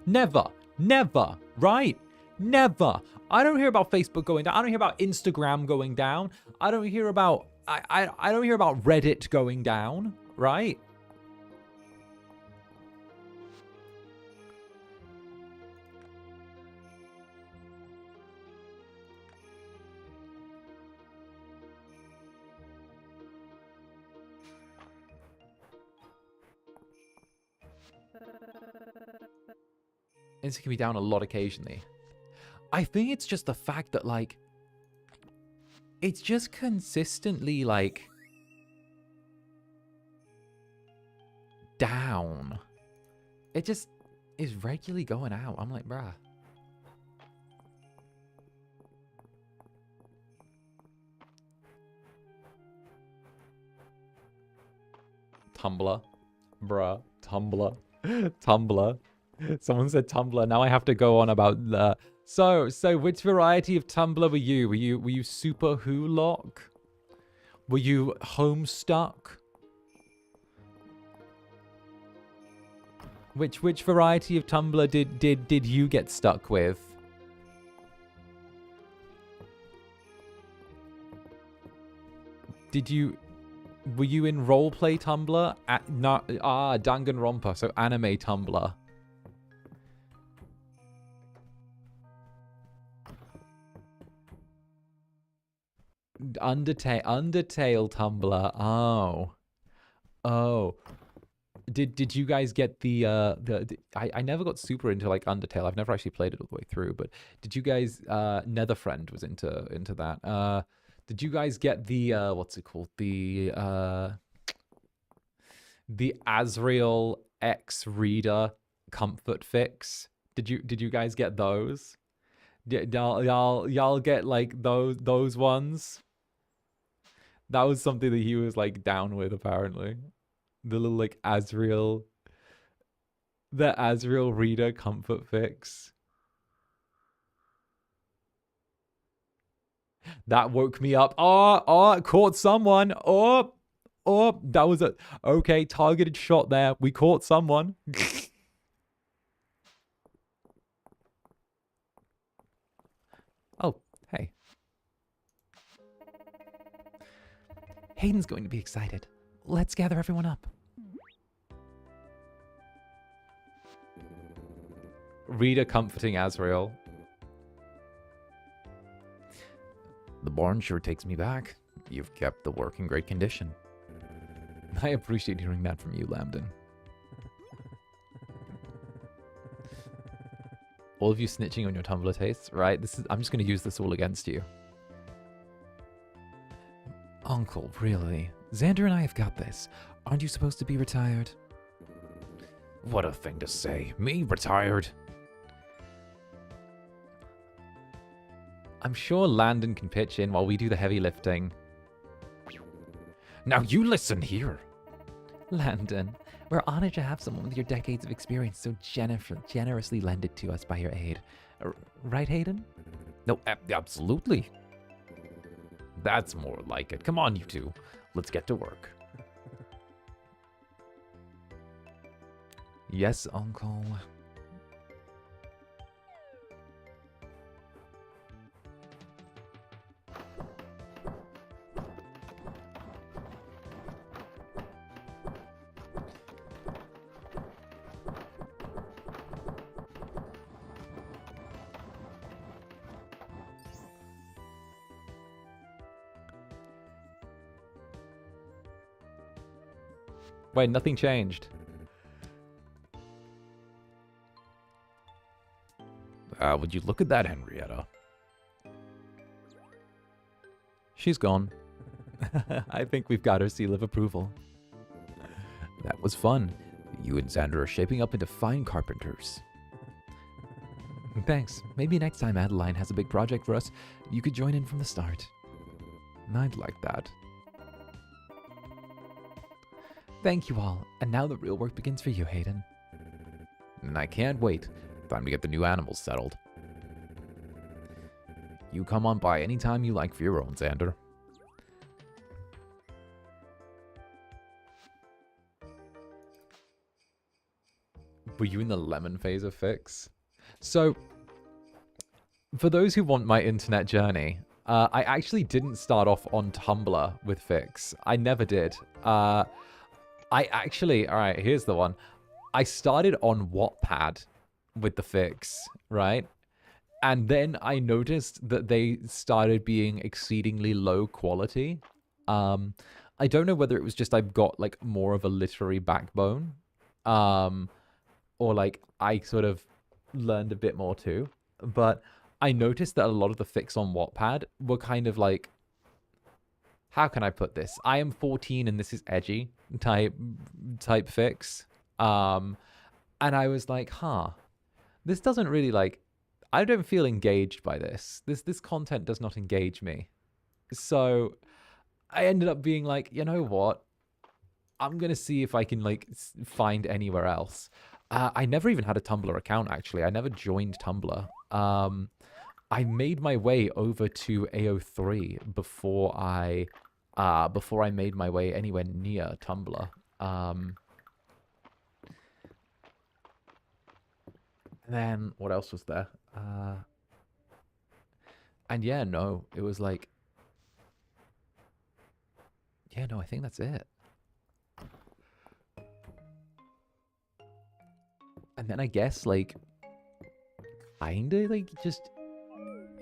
Never. Never. Right? Never. I don't hear about Facebook going down. I don't hear about Instagram going down. I don't hear about... I don't hear about Reddit going down. Right? Insta can be down a lot occasionally. I think it's just the fact that, like, it's just consistently, like, down. It just is regularly going out. I'm like, bruh. Tumblr. Bruh. Tumblr. Tumblr. Someone said Tumblr. Now I have to go on about the... So which variety of Tumblr were you? Were you super Wholock? Were you Homestuck? Which variety of Tumblr did you get stuck with? Were you in roleplay Tumblr? Danganronpa, so anime Tumblr. Undertale Tumblr. Oh. Did you guys get I never got super into like Undertale. I've never actually played it all the way through, but did you guys Netherbrand was into that. Did you guys get the what's it called? The Azrael X Reader comfort fix? Did you guys get those? Y'all get like those ones? That was something that he was like down with apparently. The little like the Azrael Reader comfort fix. That woke me up. Oh, caught someone. Oh, that was a okay targeted shot there. We caught someone. Oh, hey. Hayden's going to be excited. Let's gather everyone up. Reader comforting Azrael. The barn sure takes me back. You've kept the work in great condition. I appreciate hearing that from you, Lambden. All of you snitching on your Tumblr tastes, right? I'm just going to use this all against you. Uncle, really? Zander and I have got this. Aren't you supposed to be retired? What a thing to say. Me retired? I'm sure Landon can pitch in while we do the heavy lifting. Now you listen here. Landon, we're honored to have someone with your decades of experience so generously lend it to us by your aid. Right, Hayden? No, absolutely. That's more like it. Come on, you two. Let's get to work. Yes, Uncle. Wait, nothing changed. Would you look at that, Henrietta? She's gone. I think we've got her seal of approval. That was fun. You and Zander are shaping up into fine carpenters. Thanks. Maybe next time Adeline has a big project for us, you could join in from the start. I'd like that. Thank you all. And now the real work begins for you, Hayden. And I can't wait. Time to get the new animals settled. You come on by anytime you like for your own, Zander. Were you in the lemon phase of Fix? So, for those who want my internet journey, I actually didn't start off on Tumblr with Fix. I never did. Alright, here's the one. I started on Wattpad with the Fix, right? And then I noticed that they started being exceedingly low quality. I don't know whether it was just I've got, like, more of a literary backbone. Or, like, I sort of learned a bit more too. But I noticed that a lot of the Fix on Wattpad were kind of like, how can I put this? I am 14 and this is edgy type Fix. And I was like, this doesn't really, like, I don't feel engaged by this. This content does not engage me. So I ended up being like, you know what? I'm going to see if I can, like, find anywhere else. I never even had a Tumblr account, actually. I never joined Tumblr. I made my way over to AO3 before I made my way anywhere near Tumblr. And then, what else was there? And yeah, no, it was like... Yeah, no, I think that's it. And then I guess, like, kinda, like, just...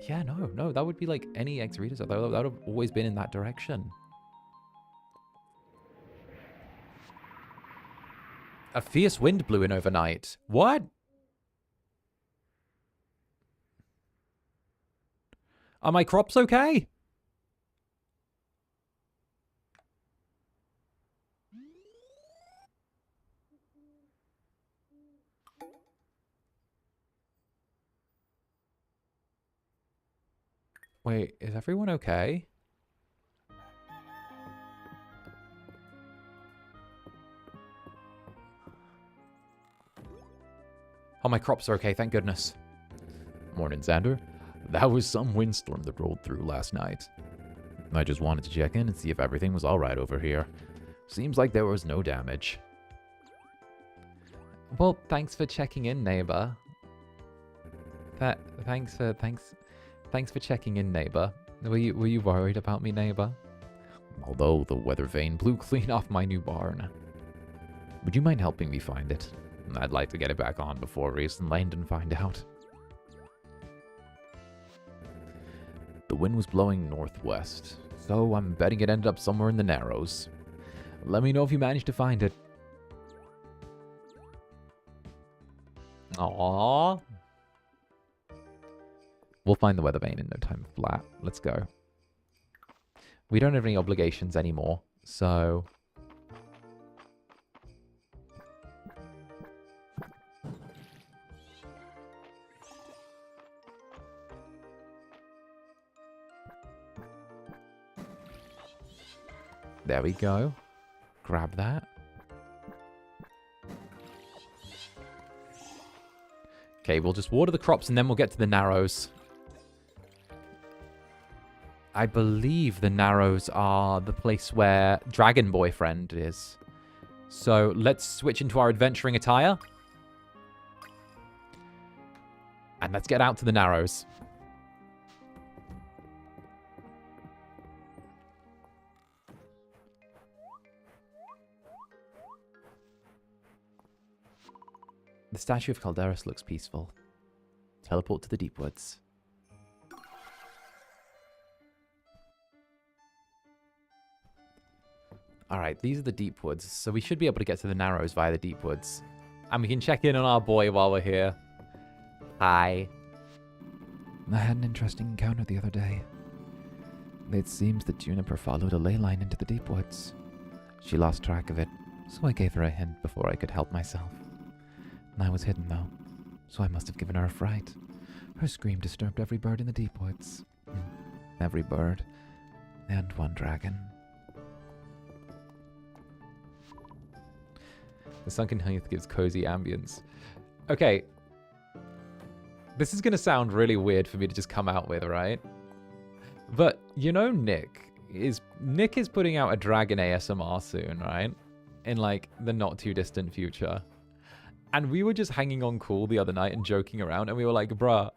Yeah, no, that would be, like, any X-Readers. That would have always been in that direction. A fierce wind blew in overnight. What? Are my crops okay? Wait, is everyone okay? Oh, my crops are okay, thank goodness. Morning, Zander. That was some windstorm that rolled through last night. I just wanted to check in and see if everything was alright over here. Seems like there was no damage. Well, thanks for checking in, neighbor. Thanks for checking in, neighbor. Were you worried about me, neighbor? Although the weather vane blew clean off my new barn. Would you mind helping me find it? I'd like to get it back on before Reese and Langdon find out. The wind was blowing northwest, so I'm betting it ended up somewhere in the Narrows. Let me know if you managed to find it. Aww. We'll find the weather vane in no time flat. Let's go. We don't have any obligations anymore, so... There we go. Grab that. Okay, we'll just water the crops and then we'll get to the Narrows. I believe the Narrows are the place where Dragon Boyfriend is. So let's switch into our adventuring attire. And let's get out to the Narrows. The statue of 𝓂𝓸𝓾𝓻 looks peaceful. Teleport to the deep woods. Alright, these are the deep woods, so we should be able to get to the Narrows via the deep woods. And we can check in on our boy while we're here. Hi. I had an interesting encounter the other day. It seems that Juniper followed a ley line into the deep woods. She lost track of it, So I gave her a hint before I could help myself. And I was hidden, though, so I must have given her a fright. Her scream disturbed every bird in the deep woods. Every bird, and one dragon. The sunken heath gives cozy ambience. Okay. This is going to sound really weird for me to just come out with, right? But, you know, Nick is putting out a dragon ASMR soon, right? In, like, the not-too-distant future. And we were just hanging on cool the other night and joking around, and we were like, bruh,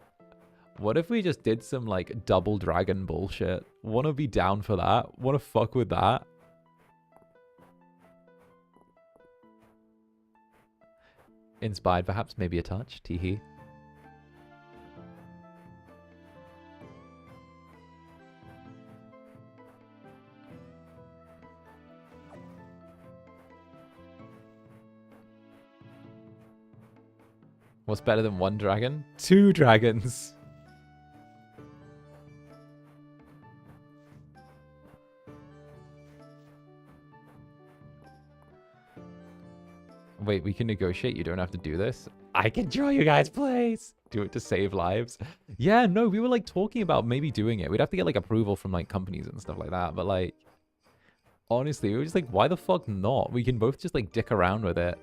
what if we just did some, like, double dragon bullshit? Wanna be down for that? Wanna fuck with that? Inspired, perhaps? Maybe a touch? Teehee. What's better than one dragon? 2 dragons! Wait, we can negotiate. You don't have to do this. I can draw you guys, please. Do it to save lives. Yeah, no, we were like talking about maybe doing it. We'd have to get like approval from like companies and stuff like that. But like, honestly, we were just like, why the fuck not? We can both just like dick around with it.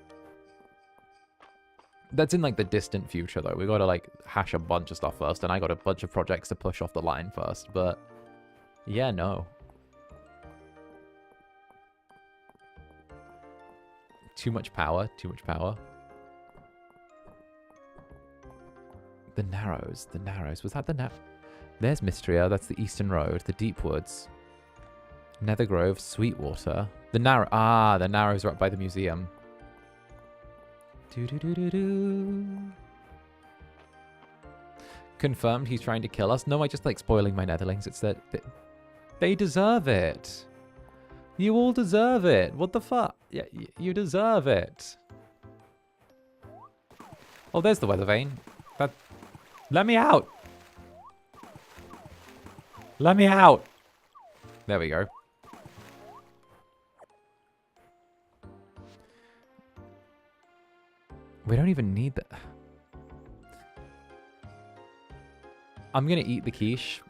That's in like the distant future though. We got to like hash a bunch of stuff first. And I got a bunch of projects to push off the line first. But yeah, no. Too much power. Too much power. The Narrows. The Narrows. Was that the Narrows? There's Mistria. That's the Eastern Road. The Deep Woods. Nethergrove. Sweetwater. The Narrow. Ah, the Narrows are up by the museum. Do-do-do-do-do. Confirmed he's trying to kill us. No, I just like spoiling my Netherlings. It's that they deserve it. You all deserve it. What the fuck? Yeah, you deserve it. Oh, there's the weather vane. That. Let me out. Let me out. There we go. We don't even need that. I'm gonna eat the quiche.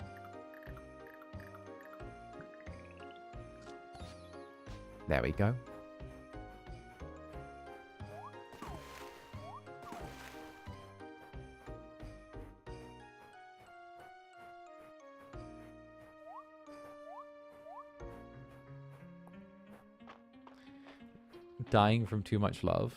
There we go. Dying from too much love.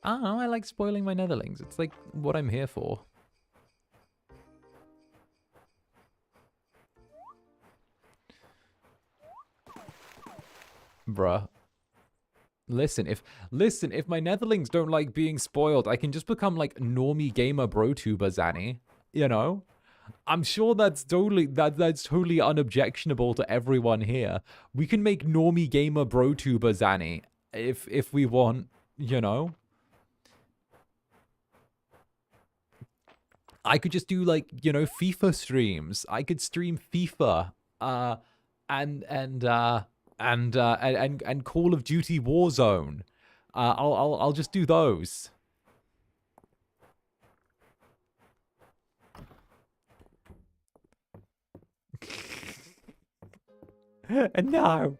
I don't know, I like spoiling my Netherlings. It's like what I'm here for. Bruh. Listen, if my Netherlings don't like being spoiled, I can just become like normie gamer brotuber Zanny. You know? I'm sure that's totally unobjectionable to everyone here. We can make normie gamer brotuber Zanny if we want, you know? I could just do like, you know, FIFA streams. I could stream FIFA, and Call of Duty Warzone. I'll just do those. No.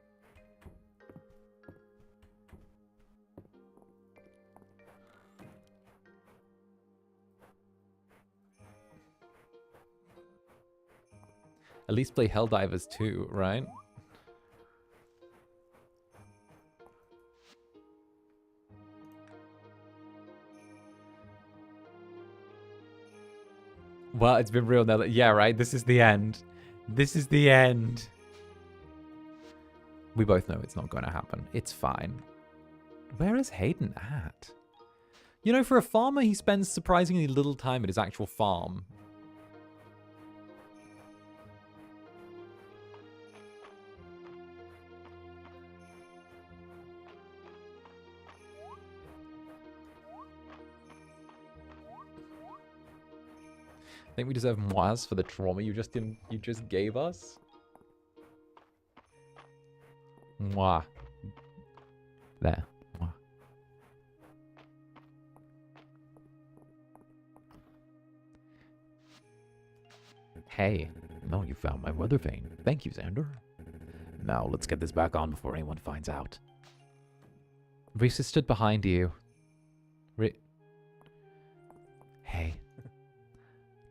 At least play Helldivers too, right? Well, it's been real now. Yeah, right? This is the end. This is the end. We both know it's not going to happen. It's fine. Where is Hayden at? You know, for a farmer, he spends surprisingly little time at his actual farm. think we deserve moise for the trauma you just gave us. Mwah. There. Mwah. Hey. No, you found my weather vane. Thank you, Zander. Now, let's get this back on before anyone finds out. Reese has stood behind you. Hey.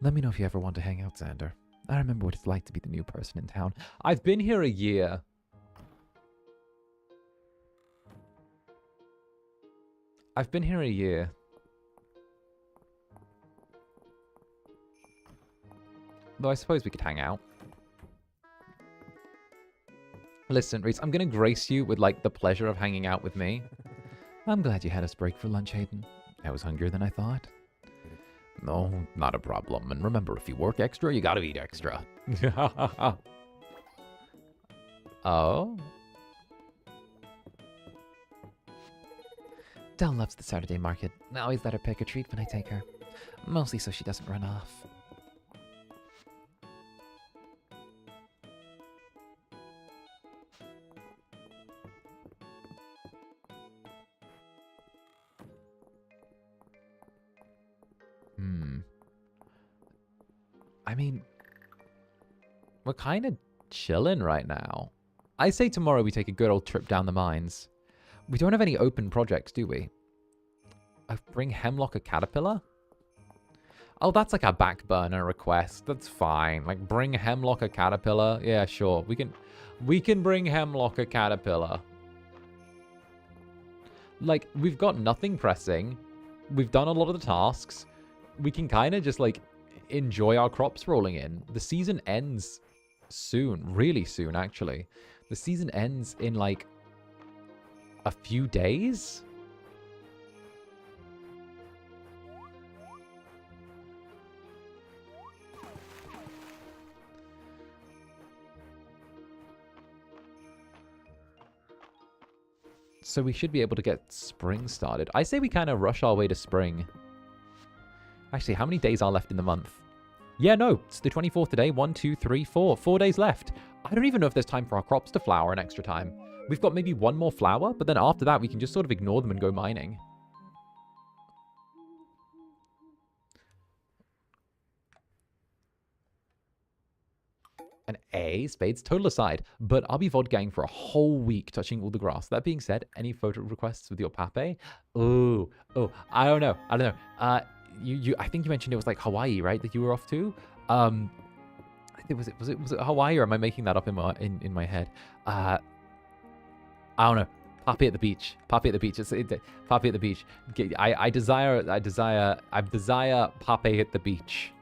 Let me know if you ever want to hang out, Zander. I remember what it's like to be the new person in town. I've been here a year. I've been here a year. Though I suppose we could hang out. Listen, Reese, I'm going to grace you with, like, the pleasure of hanging out with me. I'm glad you had us break for lunch, Hayden. I was hungrier than I thought. No, not a problem. And remember, if you work extra, you gotta eat extra. Oh? Del loves the Saturday market. I always let her pick a treat when I take her. Mostly so she doesn't run off. I mean, we're kind of chilling right now. I say tomorrow we take a good old trip down the mines. We don't have any open projects, do we? Bring Hemlock a caterpillar? Oh, that's like a back burner request. That's fine. Like, bring Hemlock a caterpillar? Yeah, sure. We can bring Hemlock a caterpillar. Like, we've got nothing pressing. We've done a lot of the tasks. We can kind of just, like, enjoy our crops rolling in. The season ends soon. Really soon, actually. The season ends in, like, a few days? So we should be able to get spring started. I say we kind of rush our way to spring. Actually, how many days are left in the month? Yeah, no, it's the 24th today. 1, 2, 3, 4. 4 days left. I don't even know if there's time for our crops to flower an extra time. We've got maybe one more flower, but then after that, we can just sort of ignore them and go mining. An A, spades, total aside, but I'll be vodgang for a whole week touching all the grass. That being said, any photo requests with your pape? Oh, I don't know. I think you mentioned it was like Hawaii, right? That you were off to. I think was it Hawaii, or am I making that up in my head? I don't know. Pape at the beach. Pape at the beach. Pape at the beach. I desire pape at the beach.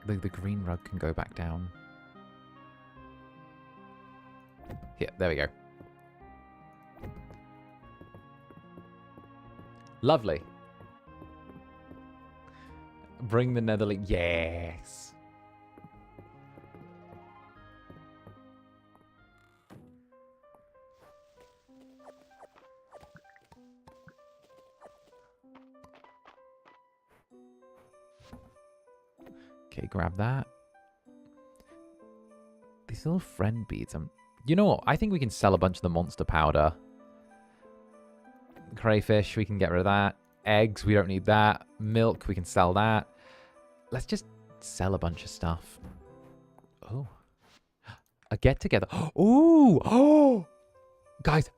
The green rug can go back down. Here, there we go. Lovely. Bring the Netherling. Yes. Okay, grab that. These little friend beads. You know what? I think we can sell a bunch of the monster powder. Crayfish, we can get rid of that. Eggs, we don't need that. Milk, we can sell that. Let's just sell a bunch of stuff. Oh. A get-together. Ooh! Oh! Guys!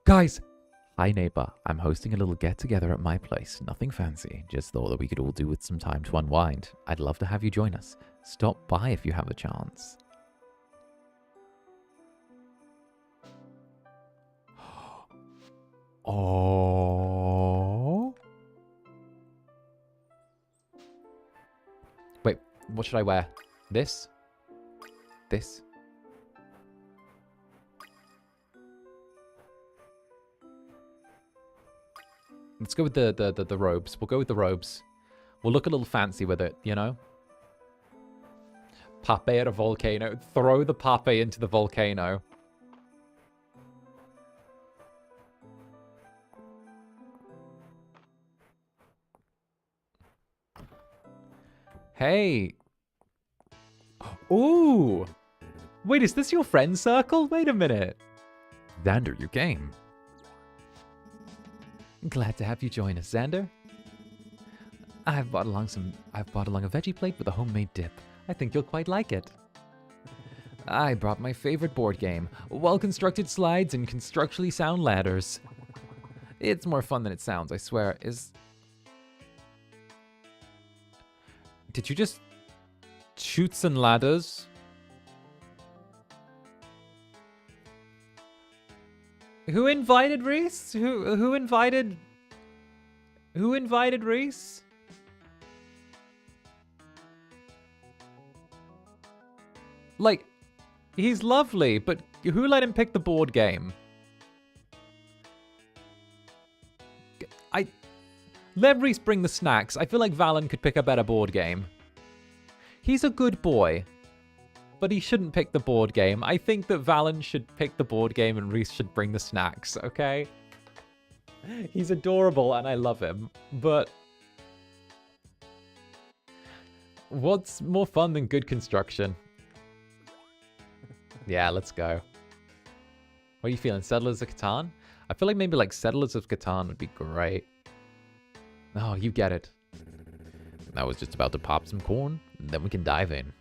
Hi, neighbor. I'm hosting a little get-together at my place. Nothing fancy. Just thought that we could all do with some time to unwind. I'd love to have you join us. Stop by if you have a chance. Oh. Wait, what should I wear? This? This? Let's go with the robes. We'll go with the robes. We'll look a little fancy with it, you know? Pape at a volcano. Throw the pape into the volcano. Hey. Ooh. Wait, is this your friend circle? Wait a minute. Zander, you came. Glad to have you join us, Zander. I've brought along a veggie plate with a homemade dip. I think you'll quite like it. I brought my favorite board game, well-constructed slides and constructually sound ladders. It's more fun than it sounds, I swear. Did you just shoot some ladders? Who invited Reese? Who invited Reese? Like, he's lovely, but who let him pick the board game? Let Reese bring the snacks. I feel like Valen could pick a better board game. He's a good boy, but he shouldn't pick the board game. I think that Valen should pick the board game and Reese should bring the snacks, okay? He's adorable and I love him, but what's more fun than good construction? Yeah, let's go. What are you feeling? Settlers of Catan? I feel like maybe like Settlers of Catan would be great. Oh, you get it. I was just about to pop some corn, then we can dive in.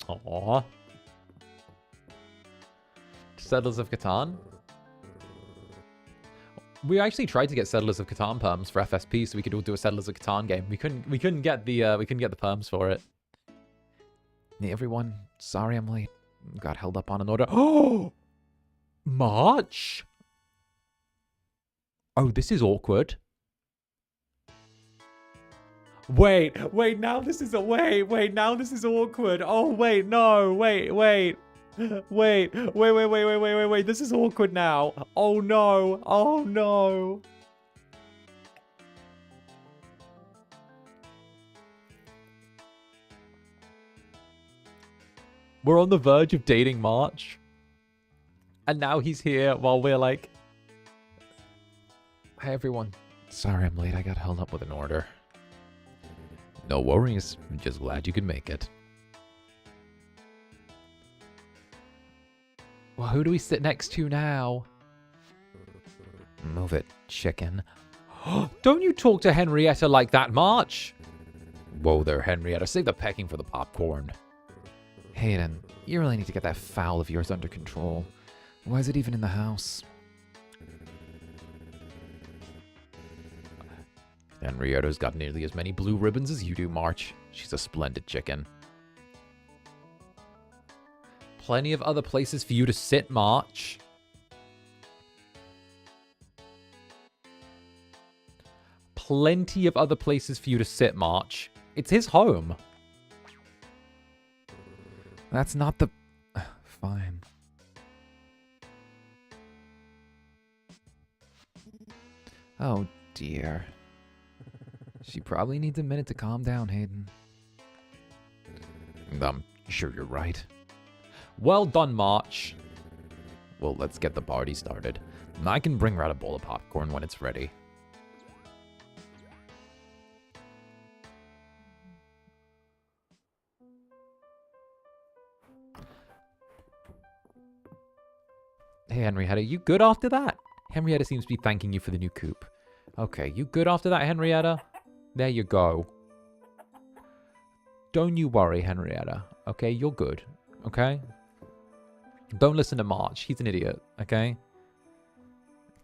Aww. Settlers of Catan? We actually tried to get Settlers of Catan perms for FSP so we could all do a Settlers of Catan game. We couldn't get the perms for it. Hey everyone, sorry I'm late. Got held up on an order. Oh! March? Oh, this is awkward. Wait, now this is now this is awkward. Oh, wait, no, wait, this is awkward now. Oh, no. We're on the verge of dating March. And now he's here while we're like... Hey, everyone. Sorry I'm late. I got held up with an order. No worries. I'm just glad you could make it. Well, who do we sit next to now? Move it, chicken. Don't you talk to Henrietta like that, March. Whoa there, Henrietta. Save the pecking for the popcorn. Hayden, you really need to get that fowl of yours under control. Why is it even in the house? Henrietta's got nearly as many blue ribbons as you do, March. She's a splendid chicken. Plenty of other places for you to sit, March. Plenty of other places for you to sit, March. It's his home. That's not the... Fine. Oh, dear. She probably needs a minute to calm down, Hayden. I'm sure you're right. Well done, March. Well, let's get the party started. I can bring out a bowl of popcorn when it's ready. Hey, Henrietta, you good after that? Henrietta seems to be thanking you for the new coupe. Okay, you good after that, Henrietta? There you go. Don't you worry, Henrietta. Okay, you're good. Okay? Don't listen to March. He's an idiot. Okay?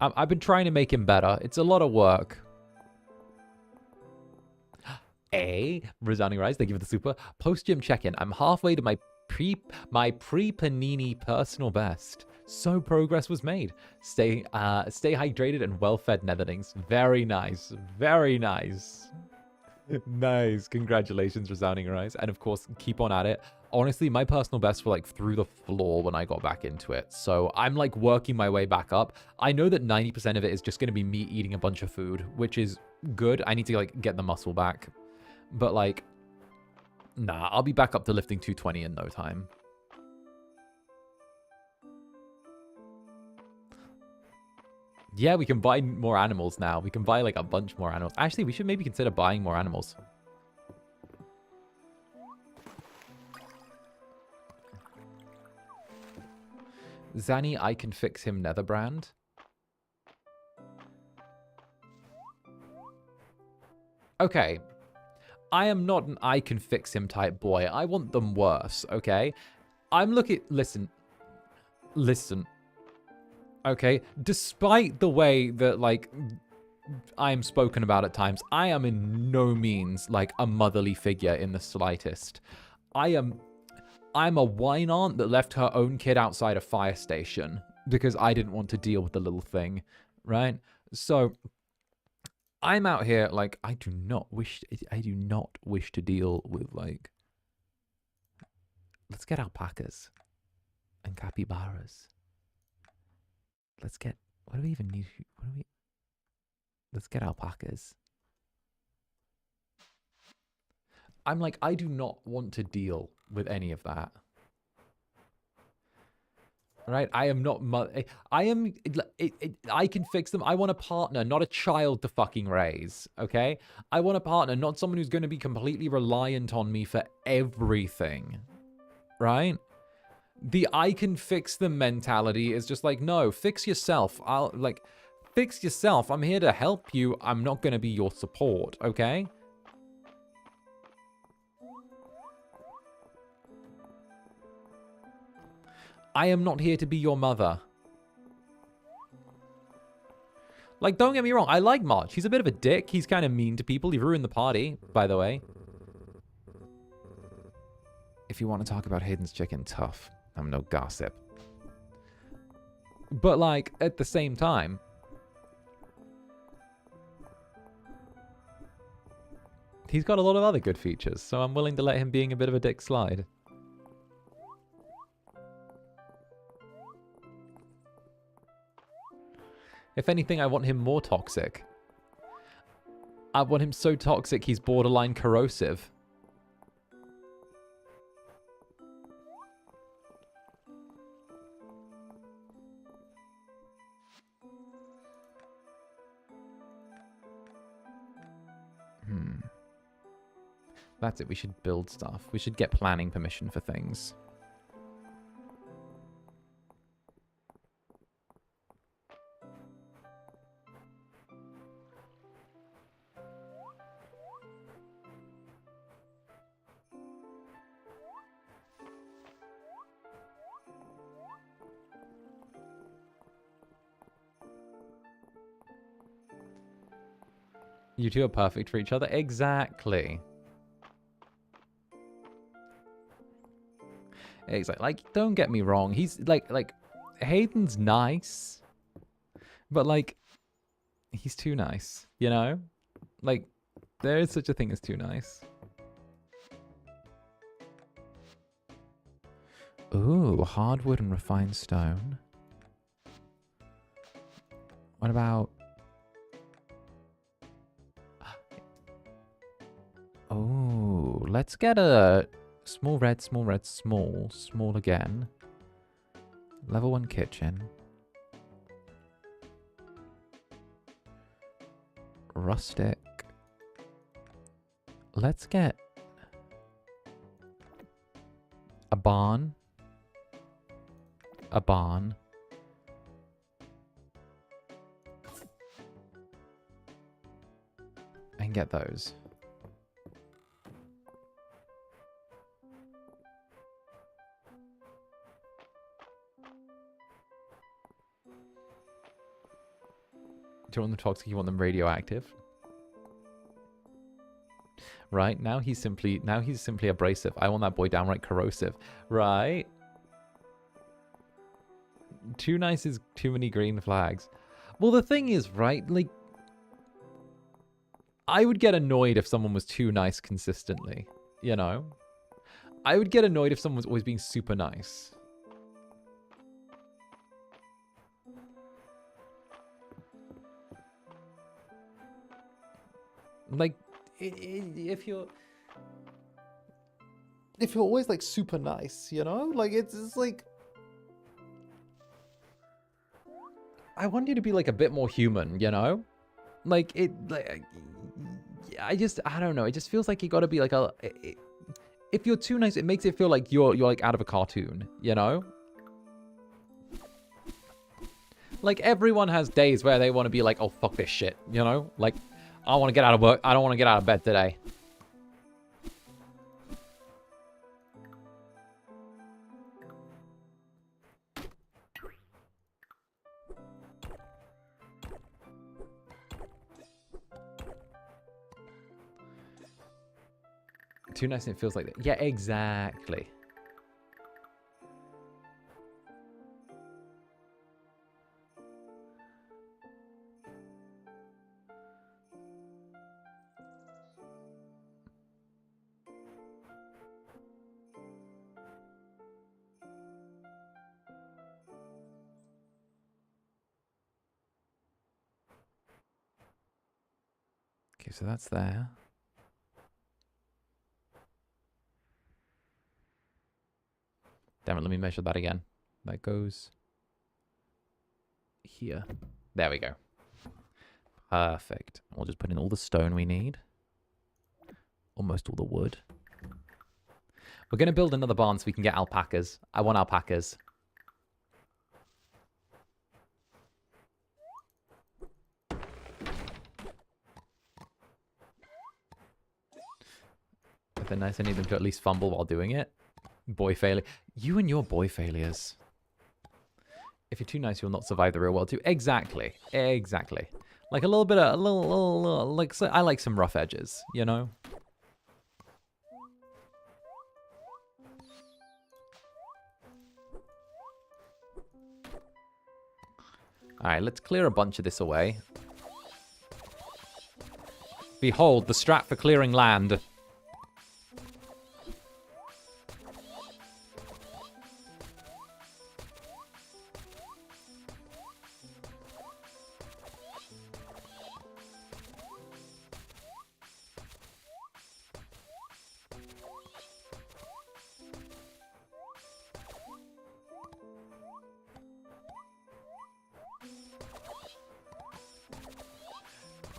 I've been trying to make him better. It's a lot of work. Resounding rise. Thank you for the super. Post-gym check-in. I'm halfway to my pre-panini personal best. So progress was made. Stay hydrated and well-fed netherlings. Very nice. Very nice. Nice. Congratulations, Resounding Rise. And of course, keep on at it. Honestly, my personal bests were like through the floor when I got back into it. So I'm like working my way back up. I know that 90% of it is just going to be me eating a bunch of food, which is good. I need to like get the muscle back. But like, nah, I'll be back up to lifting 220 in no time. Yeah, we can buy more animals now. We can buy like a bunch more animals. Actually, we should maybe consider buying more animals. Zanny, I can fix him Netherbrand. Okay. I am not an I can fix him type boy. I want them worse, okay? I'm looking... Listen. Listen. Okay? Despite the way that, like, I am spoken about at times, I am in no means, like, a motherly figure in the slightest. I'm a wine aunt that left her own kid outside a fire station because I didn't want to deal with the little thing, right? So I'm out here like I do not wish to deal with like. Let's get alpacas and capybaras. Let's get what do we even need? Let's get alpacas. I'm like, I do not want to deal with any of that. Right? I am not... I can fix them. I want a partner, not a child to fucking raise. Okay? I want a partner, not someone who's going to be completely reliant on me for everything. Right? The I can fix them mentality is just like, no, fix yourself. Fix yourself. I'm here to help you. I'm not going to be your support. Okay? I am not here to be your mother. Like, don't get me wrong. I like March. He's a bit of a dick. He's kind of mean to people. He ruined the party, by the way. If you want to talk about Hayden's chicken, tough. I'm no gossip. But, like, at the same time... he's got a lot of other good features, so I'm willing to let him being a bit of a dick slide. If anything, I want him more toxic. I want him so toxic he's borderline corrosive. That's it. We should build stuff. We should get planning permission for things. You two are perfect for each other. Exactly. Exactly. Like, don't get me wrong. He's like Hayden's nice, but like, he's too nice. You know, like, there is such a thing as too nice. Ooh, hardwood and refined stone. What about? Oh, let's get a small red, small red, small, small again. Level 1 kitchen. Rustic. Let's get a barn. A barn. And get those. Do you want them toxic? You want them radioactive? Right? Now he's simply abrasive. I want that boy downright corrosive. Right? Too nice is too many green flags. Well, the thing is, right? Like, I would get annoyed if someone was too nice consistently, you know? I would get annoyed if someone was always being super nice. Like, if you're always like super nice, you know, like it's like, I want you to be like a bit more human, you know, like I don't know, it just feels like you got to be like if you're too nice, it makes it feel like you're like out of a cartoon, you know. Like everyone has days where they want to be like, oh fuck this shit, you know, like I want to get out of work, I don't want to get out of bed today. Too nice and it feels like that. Yeah, exactly. Okay, so that's there. Damn it, let me measure that again. That goes here. There we go. Perfect. We'll just put in all the stone we need. Almost all the wood. We're going to build another barn so we can get alpacas. I want alpacas. If they're nice, I need them to at least fumble while doing it. Boy failure. You and your boy failures. If you're too nice, you'll not survive the real world too. Exactly. Exactly. Like a little bit of, like, so I like some rough edges, you know? Alright, let's clear a bunch of this away. Behold, the strat for clearing land.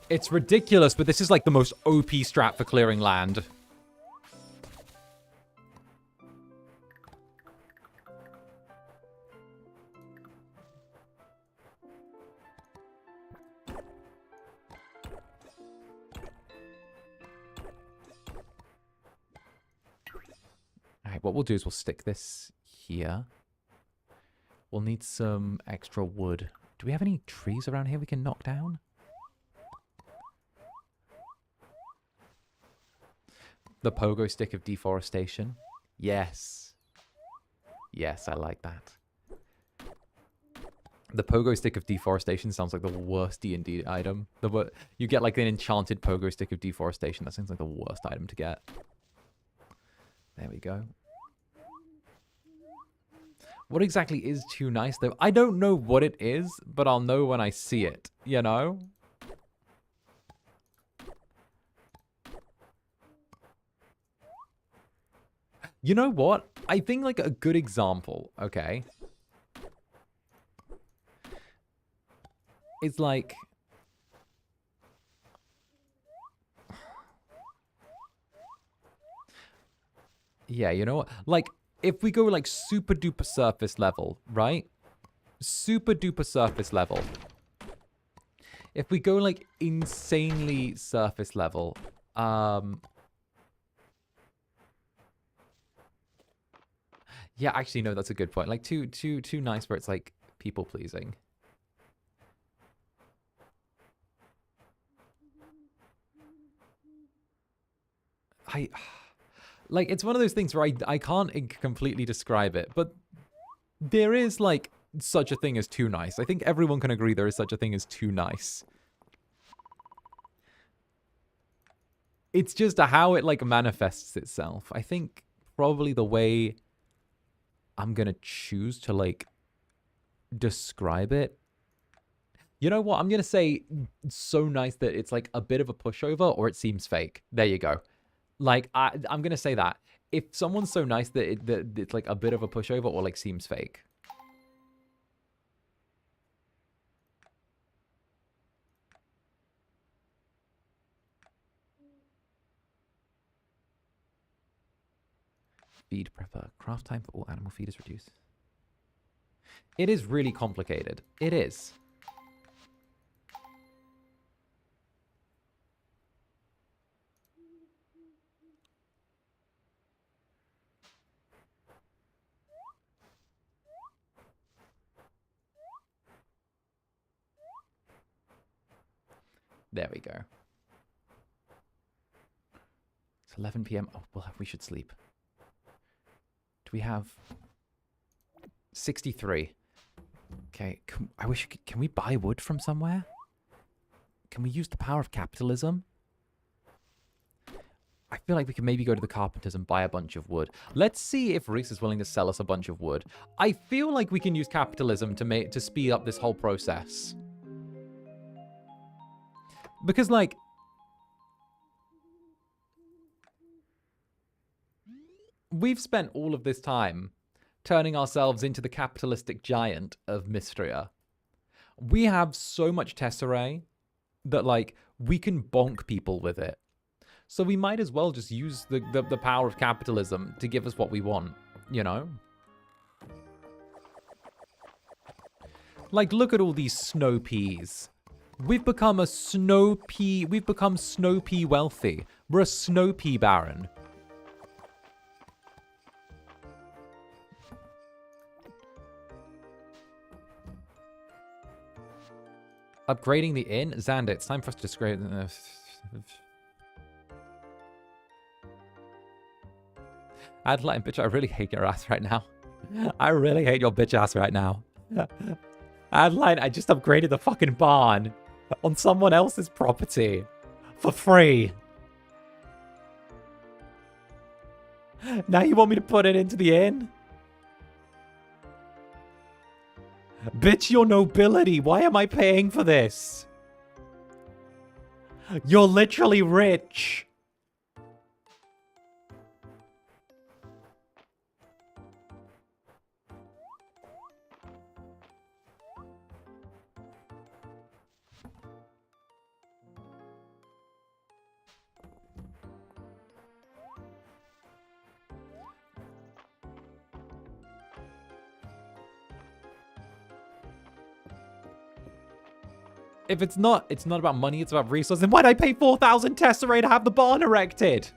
It's ridiculous, but this is like the most OP strat for clearing land. Alright, what we'll do is we'll stick this here. We'll need some extra wood. Do we have any trees around here we can knock down? The pogo stick of deforestation. Yes. Yes, I like that. The pogo stick of deforestation sounds like the worst D&D item. You get like an enchanted pogo stick of deforestation. That sounds like the worst item to get. There we go. What exactly is too nice though? I don't know what it is, but I'll know when I see it, you know? You know what? I think like a good example, okay, is like, yeah, you know what? Like, if we go like super duper surface level, right? Super duper surface level. If we go like insanely surface level, yeah, actually, no, that's a good point. Like too nice where it's like people pleasing. Like, it's one of those things where I can't completely describe it, but there is like such a thing as too nice. I think everyone can agree there is such a thing as too nice. It's just how it, like, manifests itself. I think probably the way I'm gonna choose to, like, describe it. You know what? I'm gonna say so nice that it's, like, a bit of a pushover or it seems fake. There you go. Like, I'm gonna say that. If someone's so nice that it's, like, a bit of a pushover or, like, seems fake. Feed prepper. Craft time for all animal feed is reduced. It is really complicated. It is. There we go. It's 11 p.m. Oh, well, we should sleep. Do we have 63? Okay, I wish can we buy wood from somewhere? Can we use the power of capitalism? I feel like we can maybe go to the carpenters and buy a bunch of wood. Let's see if Reese is willing to sell us a bunch of wood. I feel like we can use capitalism to speed up this whole process. Because, like, we've spent all of this time turning ourselves into the capitalistic giant of Mistria. We have so much tesserae that, like, we can bonk people with it. So we might as well just use the power of capitalism to give us what we want, you know? Like, look at all these snow peas. We've become a snow pea. We've become snow pea wealthy. We're a snow pea baron. Upgrading the inn? Zander, it's time for us to describe... Adeline, bitch, I really hate your ass right now. I really hate your bitch ass right now. Adeline, I just upgraded the fucking barn on someone else's property for free. Now you want me to put it into the inn? Bitch, your nobility. Why am I paying for this? You're literally rich. If it's not about money, it's about resources. Then why'd I pay 4,000 tesserae to have the barn erected?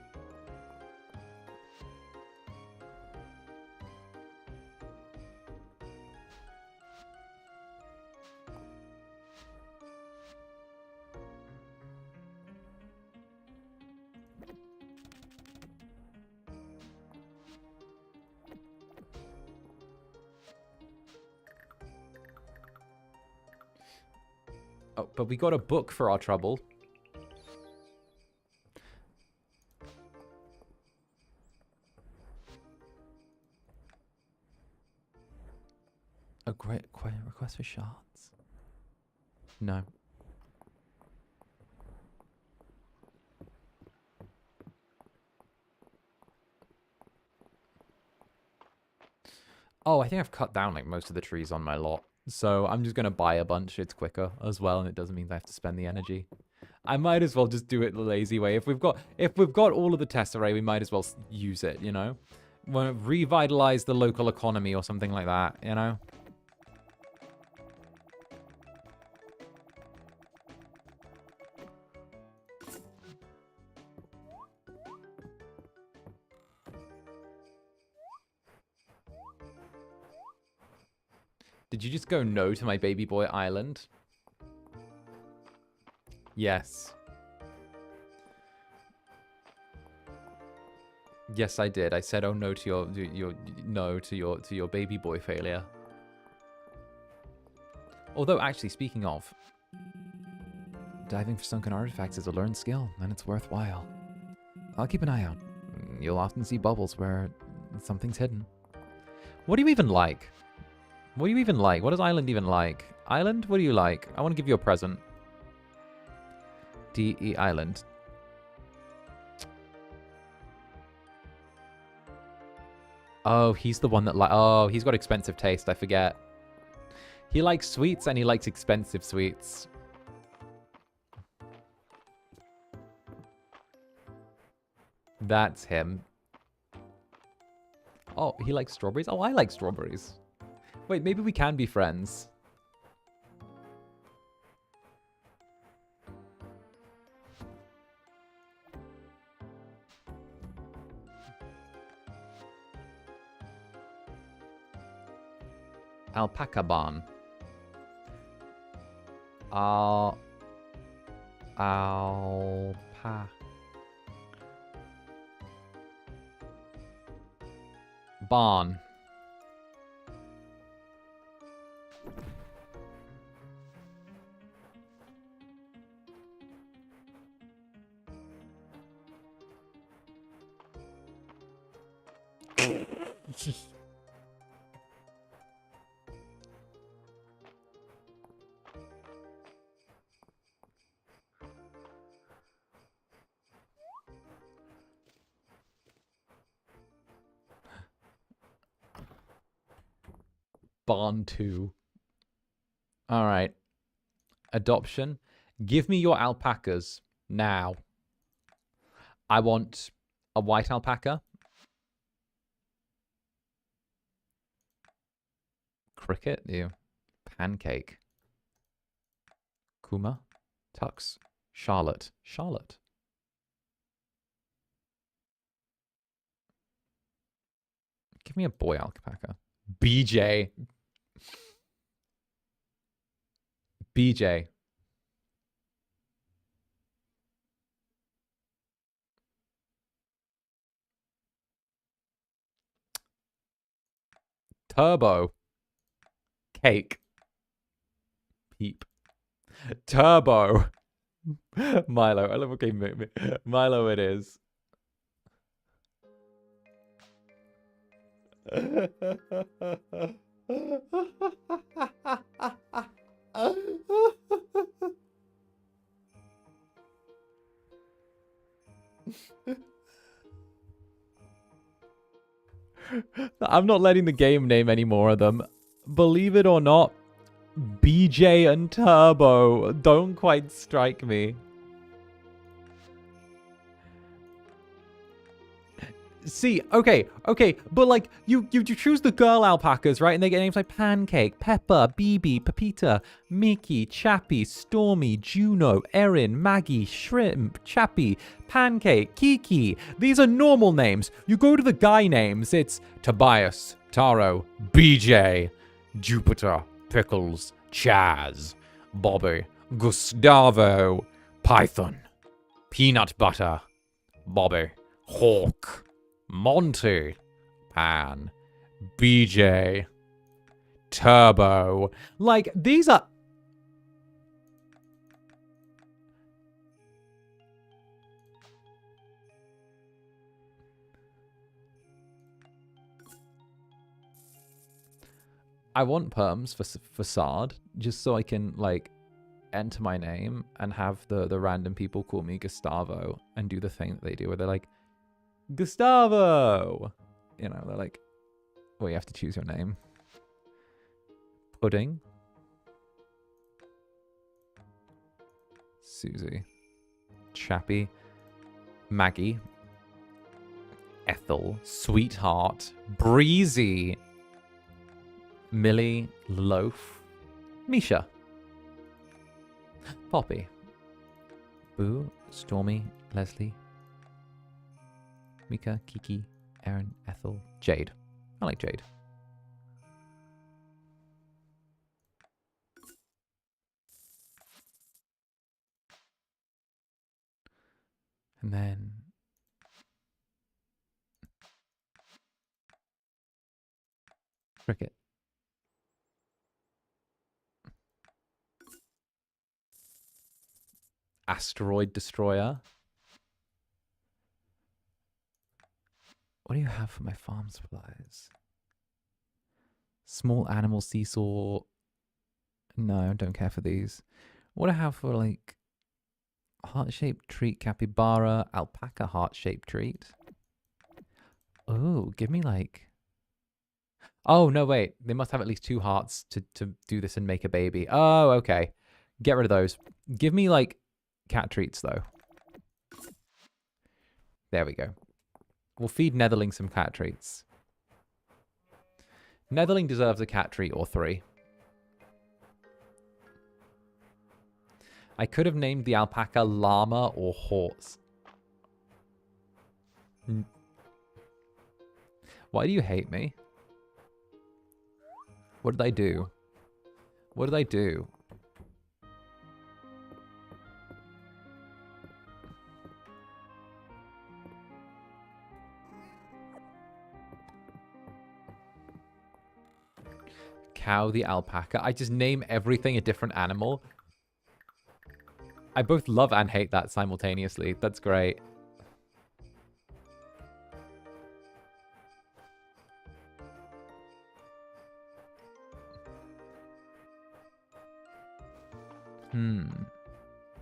Oh, but we got a book for our trouble. A great request for shards? No. Oh, I think I've cut down like most of the trees on my lot. So I'm just going to buy a bunch. It's quicker as well, and it doesn't mean I have to spend the energy. I might as well just do it the lazy way. If we've got all of the tesserae, we might as well use it, you know? We'll revitalize the local economy or something like that, you know? Did you just go no to my baby boy island? Yes. Yes, I did. I said oh no to your baby boy failure. Although actually, speaking of, diving for sunken artifacts is a learned skill, and it's worthwhile. I'll keep an eye out. You'll often see bubbles where something's hidden. What do you even like? What do you even like? What does Island even like? Island, what do you like? I want to give you a present. D.E. Island. Oh, he's the one that like... Oh, he's got expensive taste. I forget. He likes sweets and he likes expensive sweets. That's him. Oh, he likes strawberries? Oh, I like strawberries. Wait, maybe we can be friends. Alpaca barn. Alpaca. Barn. Barn 2. All right. Adoption. Give me your alpacas now. I want a white alpaca. Cricket, you. Pancake. Kuma. Tux. Charlotte. Charlotte. Give me a boy alpaca. BJ. BJ. Turbo. Cake. Peep. Turbo. Milo. I love okay, Milo it is. I'm not letting the game name any more of them. Believe it or not, BJ and Turbo don't quite strike me. See, okay, but like, you choose the girl alpacas, right? And they get names like Pancake, Pepper, BB, Pepita, Mickey, Chappie, Stormy, Juno, Erin, Maggie, Shrimp, Chappie, Pancake, Kiki. These are normal names. You go to the guy names, it's Tobias, Taro, BJ, Jupiter, Pickles, Chaz, Bobby, Gustavo, Python, Peanut Butter, Bobby, Hawk, Monty, Pan, BJ, Turbo. Like, these are... I want perms for facade, just so I can, like, enter my name and have the random people call me Gustavo and do the thing that they do where they're like, Gustavo! You know, they're like, well, you have to choose your name. Pudding. Susie. Chappie. Maggie. Ethel. Sweetheart. Breezy. Millie. Loaf. Misha. Poppy. Boo. Stormy. Leslie. Mika, Kiki, Erin, Ethel, Jade. I like Jade. And then... Cricket. Asteroid Destroyer. What do you have for my farm supplies? Small animal seesaw. No, I don't care for these. What do I have for like heart-shaped treat, capybara, alpaca heart-shaped treat? Oh, give me like... Oh, no, wait. They must have at least 2 hearts to do this and make a baby. Oh, okay. Get rid of those. Give me like cat treats though. There we go. We'll feed Netherling some cat treats. Netherling deserves a cat treat or 3. I could have named the alpaca llama or horse. Why do you hate me? What did I do? What did I do? Cow the alpaca. I just name everything a different animal. I both love and hate that simultaneously. That's great.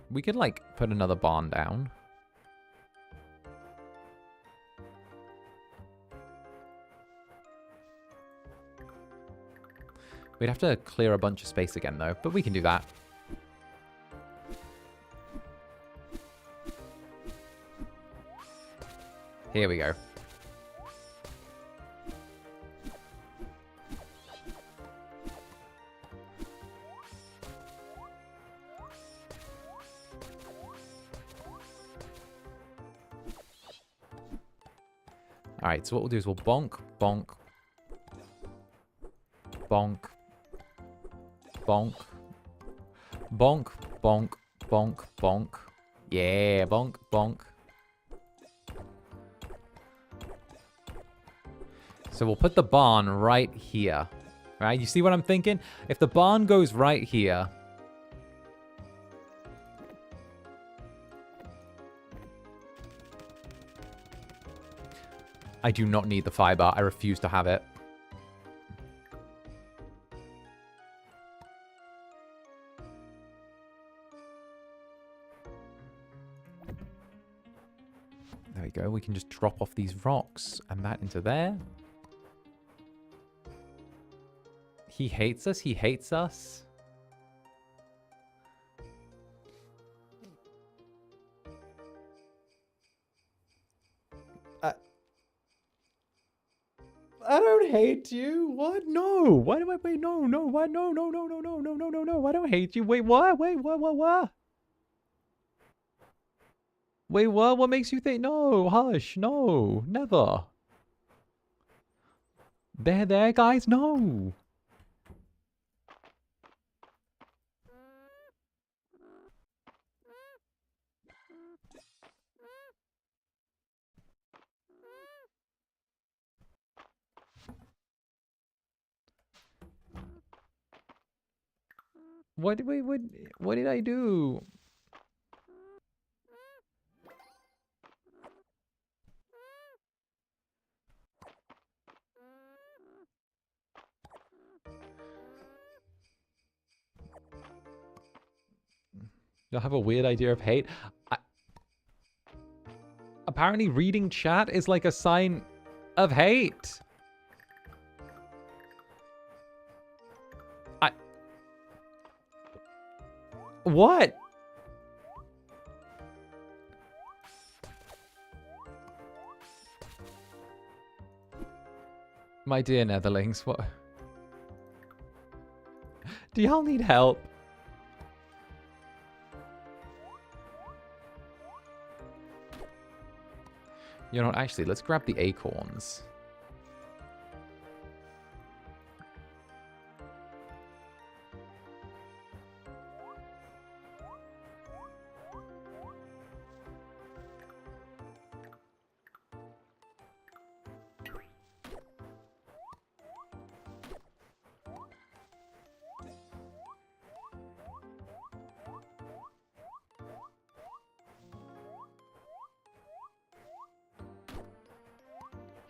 We could, like, put another barn down. We'd have to clear a bunch of space again, though, but we can do that. Here we go. Alright, so what we'll do is we'll bonk, bonk, bonk, bonk, bonk, bonk, bonk, bonk. Yeah, bonk, bonk. So we'll put the barn right here. Right? You see what I'm thinking? If the barn goes right here... I do not need the fiber. I refuse to have it. There we go. We can just drop off these rocks and that into there. He hates us. He hates us. I don't hate you. What? No. Why do I wait? No, no. Why? No, no, no, no, no, no, no, no, no. I don't hate you. Wait, what? Wait, what? Wait, what? What makes you think? No, hush. No, never. There, guys. No. What did I do? You'll have a weird idea of hate. Apparently reading chat is like a sign of hate. What? My dear Netherlings, what? Do y'all need help? You know, actually, let's grab the acorns.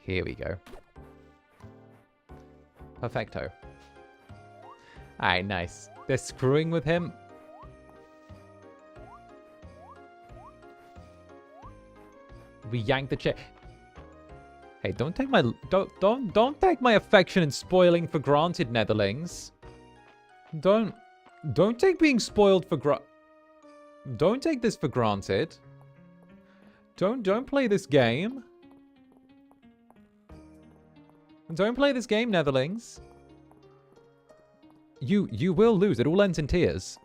Here we go. Perfecto. Alright, nice. They're screwing with him. We yank the chair. Hey, don't take my don't take my affection and spoiling for granted, Netherlings. Don't take being spoiled for don't take this for granted. Don't play this game. Don't play this game, Netherlings. You will lose. It all ends in tears.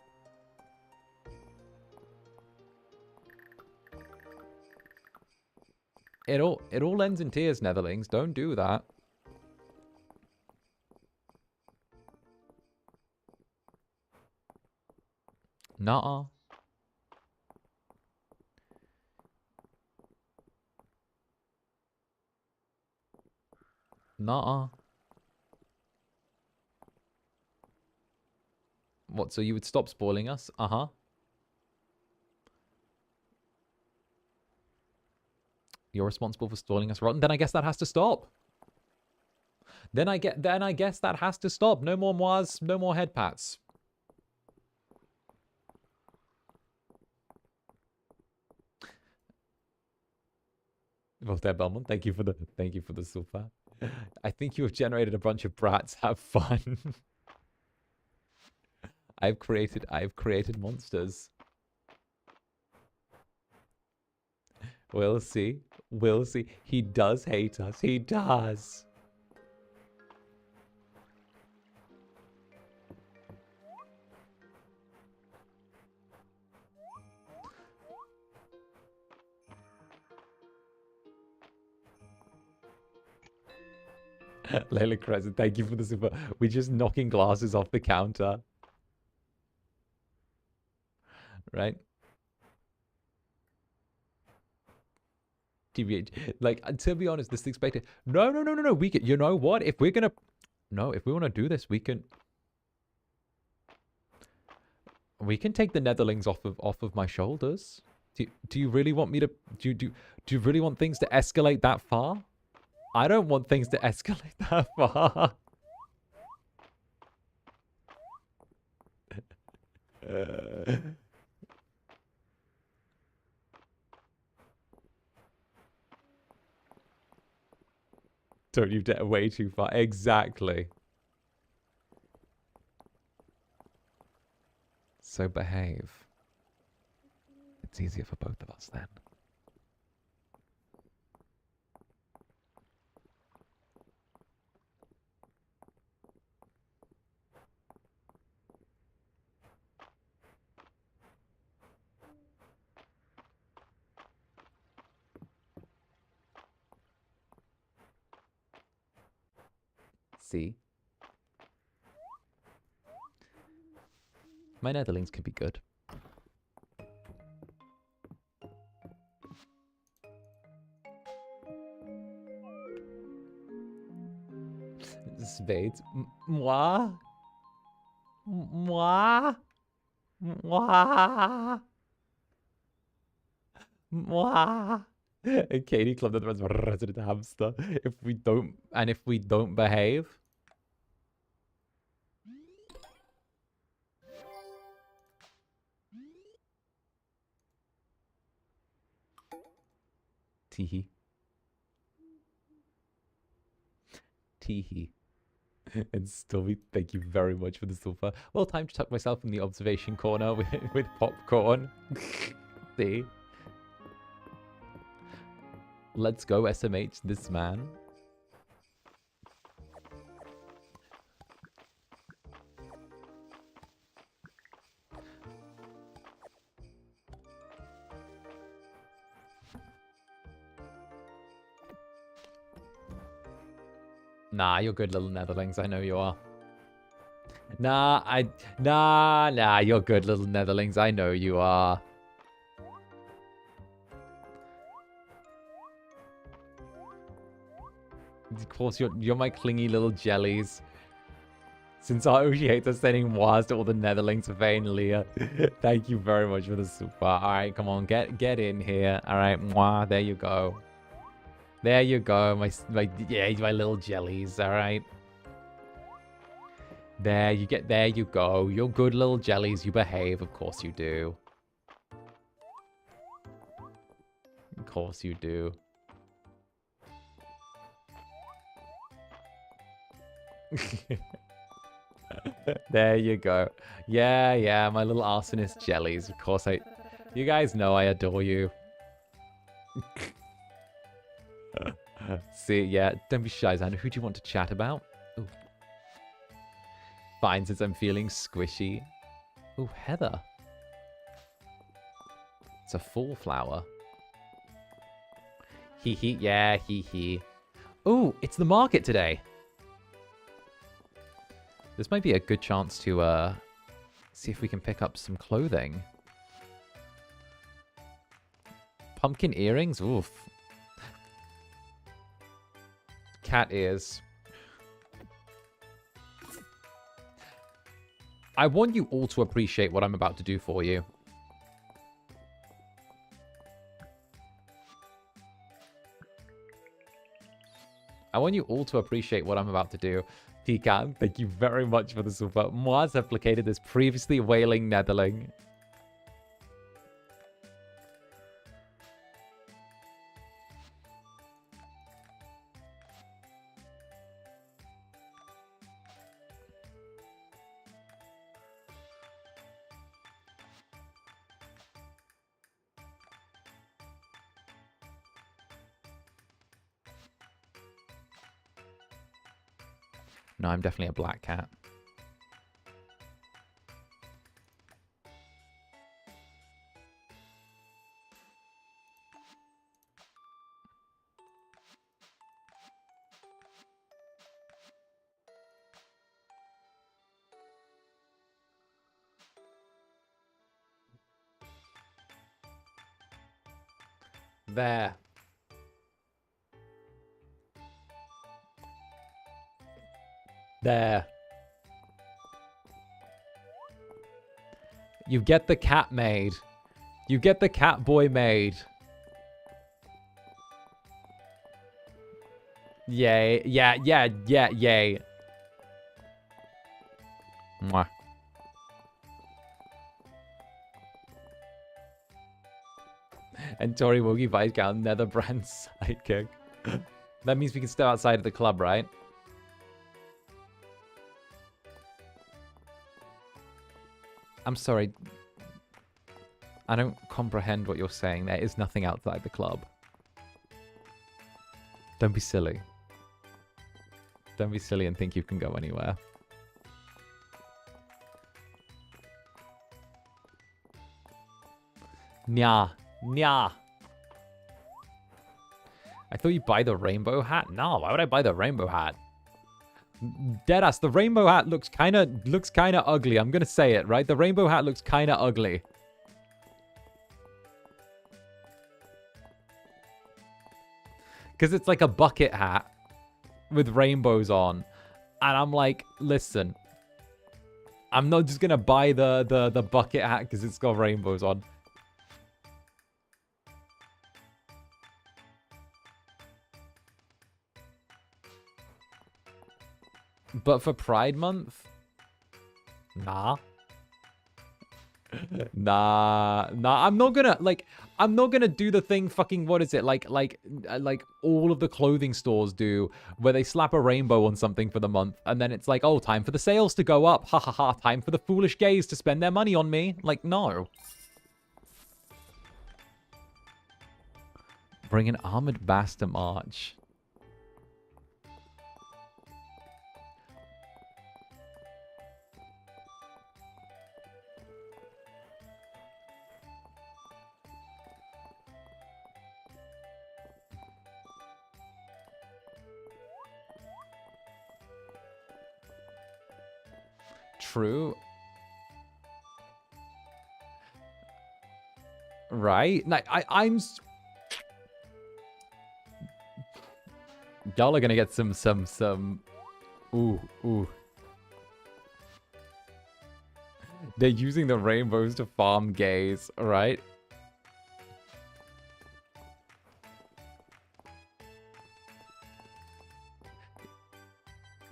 It all ends in tears, Netherlings. Don't do that. Nuh-uh. Nuh-uh. What, so you would stop spoiling us? Uh-huh. You're responsible for spoiling us, Rotten. Then I guess that has to stop. Then I guess that has to stop. No more mois, no more head pats. Voltaire Belmont, thank you for the super. I think you have generated a bunch of brats. Have fun. I've created monsters. We'll see. We'll see. He does hate us. He does. Layla Crescent, thank you for the super. We're just knocking glasses off the counter. Right? TBH. Like, to be honest, this expected. No. We can. You know what? If we're gonna. No, if we want to do this, we can. We can take the Netherlings off of my shoulders. Do you really want me to? Do you really want things to escalate that far? I don't want things to escalate that far. Don't you dare way too far. Exactly. So behave. It's easier for both of us then. See? My Netherlings can be good. Spades. Moi? Moi? Moi? Moi? And Katie Club that was resident hamster. If we don't behave. Teehee. Teehee. And Stormy, thank you very much for the silver. Well, time to tuck myself in the observation corner with popcorn. See? Let's go SMH this man. Nah, you're good, little Netherlings. I know you are. Nah, you're good, little Netherlings. I know you are. Of course, you're my clingy little jellies. Since Oshi hates us sending wars to all the Netherlings of Vane Leah. Thank you very much for the super. Alright, come on, get in here. Alright, mwah, there you go. There you go, my little jellies, alright? There you go. You're good little jellies, you behave, of course you do. Of course you do. There you go. Yeah, my little arsonist jellies. Of course you guys know I adore you. See, yeah, don't be shy, Zander. Who do you want to chat about? Ooh. Fine, since I'm feeling squishy. Ooh, Heather. It's a fall flower. Hee, yeah, hee. Ooh, it's the market today. This might be a good chance to see if we can pick up some clothing. Pumpkin earrings? Oof. Cat ears. I want you all to appreciate what I'm about to do for you. I want you all to appreciate what I'm about to do. Pecan, thank you very much for the support. Moi has applicated this previously wailing netherling. No, I'm definitely a black cat. There. There. You get the cat made. You get the cat boy made. Yay. Yeah, yay. Mwah. And Tori Woogie Viscount Netherbrand sidekick. That means we can step outside of the club, right? I'm sorry. I don't comprehend what you're saying. There is nothing outside the club. Don't be silly. Don't be silly and think you can go anywhere. Nya. I thought you'd buy the rainbow hat? No, why would I buy the rainbow hat? Deadass, the rainbow hat looks kind of ugly. I'm gonna say it, right? The rainbow hat looks kind of ugly. Because it's like a bucket hat with rainbows on. And I'm like, listen, I'm not just gonna buy the bucket hat because it's got rainbows on. But for Pride Month? Nah. Nah. I'm not gonna do the thing fucking, what is it? Like all of the clothing stores do, where they slap a rainbow on something for the month, and then it's like, oh, time for the sales to go up. Ha ha ha, time for the foolish gays to spend their money on me. Like, no. Bring an armored bastard march. True. Right? Like, I'm... Y'all are gonna get some... Ooh. They're using the rainbows to farm gays, right?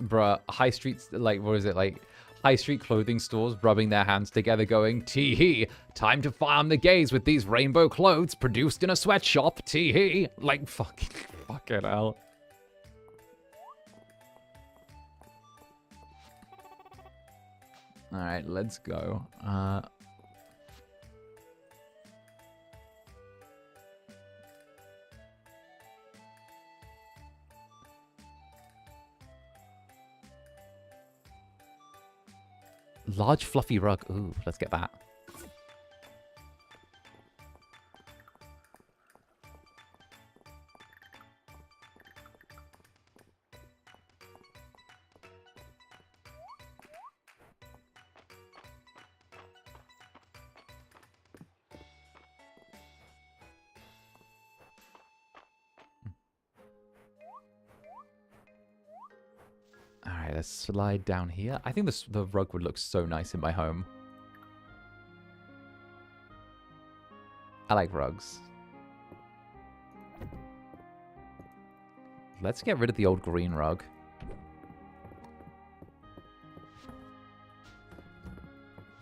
bruh, high streets, like, what is it, like, high street clothing stores rubbing their hands together going, tee-hee, time to farm the gays with these rainbow clothes produced in a sweatshop, tee-hee. Like, fucking hell. Alright, let's go. Large fluffy rug. Ooh, let's get that. Alright, let's slide down here. I think the rug would look so nice in my home. I like rugs. Let's get rid of the old green rug.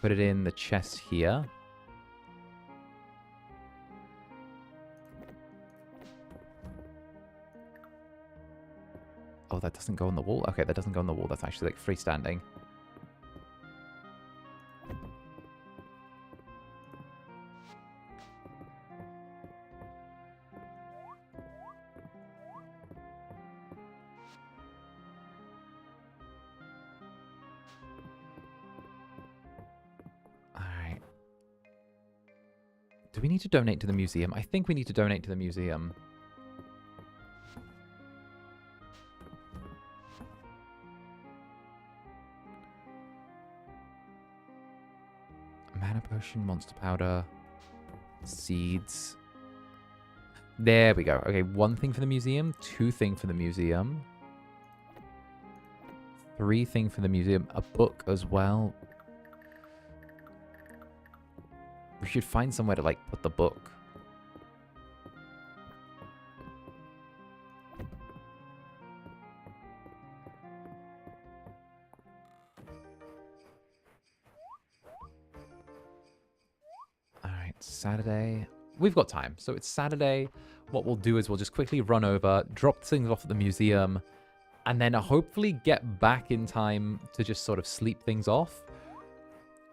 Put it in the chest here. Oh, that doesn't go on the wall? Okay, that doesn't go on the wall. That's actually, like, freestanding. Alright. Do we need to donate to the museum? I think we need to donate to the museum. Mana potion, monster powder, seeds. There we go. Okay, 1 thing for the museum, 2 thing for the museum, 3 thing for the museum, a book as well. We should find somewhere to, like, put the book. Saturday. We've got time. So it's Saturday. What we'll do is we'll just quickly run over, drop things off at the museum, and then hopefully get back in time to just sort of sleep things off.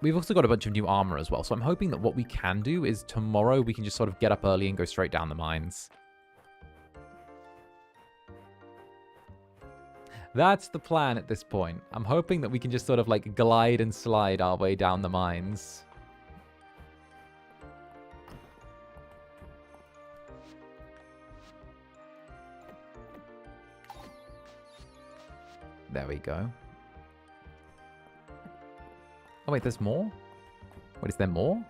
We've also got a bunch of new armor as well. So I'm hoping that what we can do is tomorrow we can just sort of get up early and go straight down the mines. That's the plan at this point. I'm hoping that we can just sort of like glide and slide our way down the mines. There we go. Oh, wait, there's more? Wait, is there more?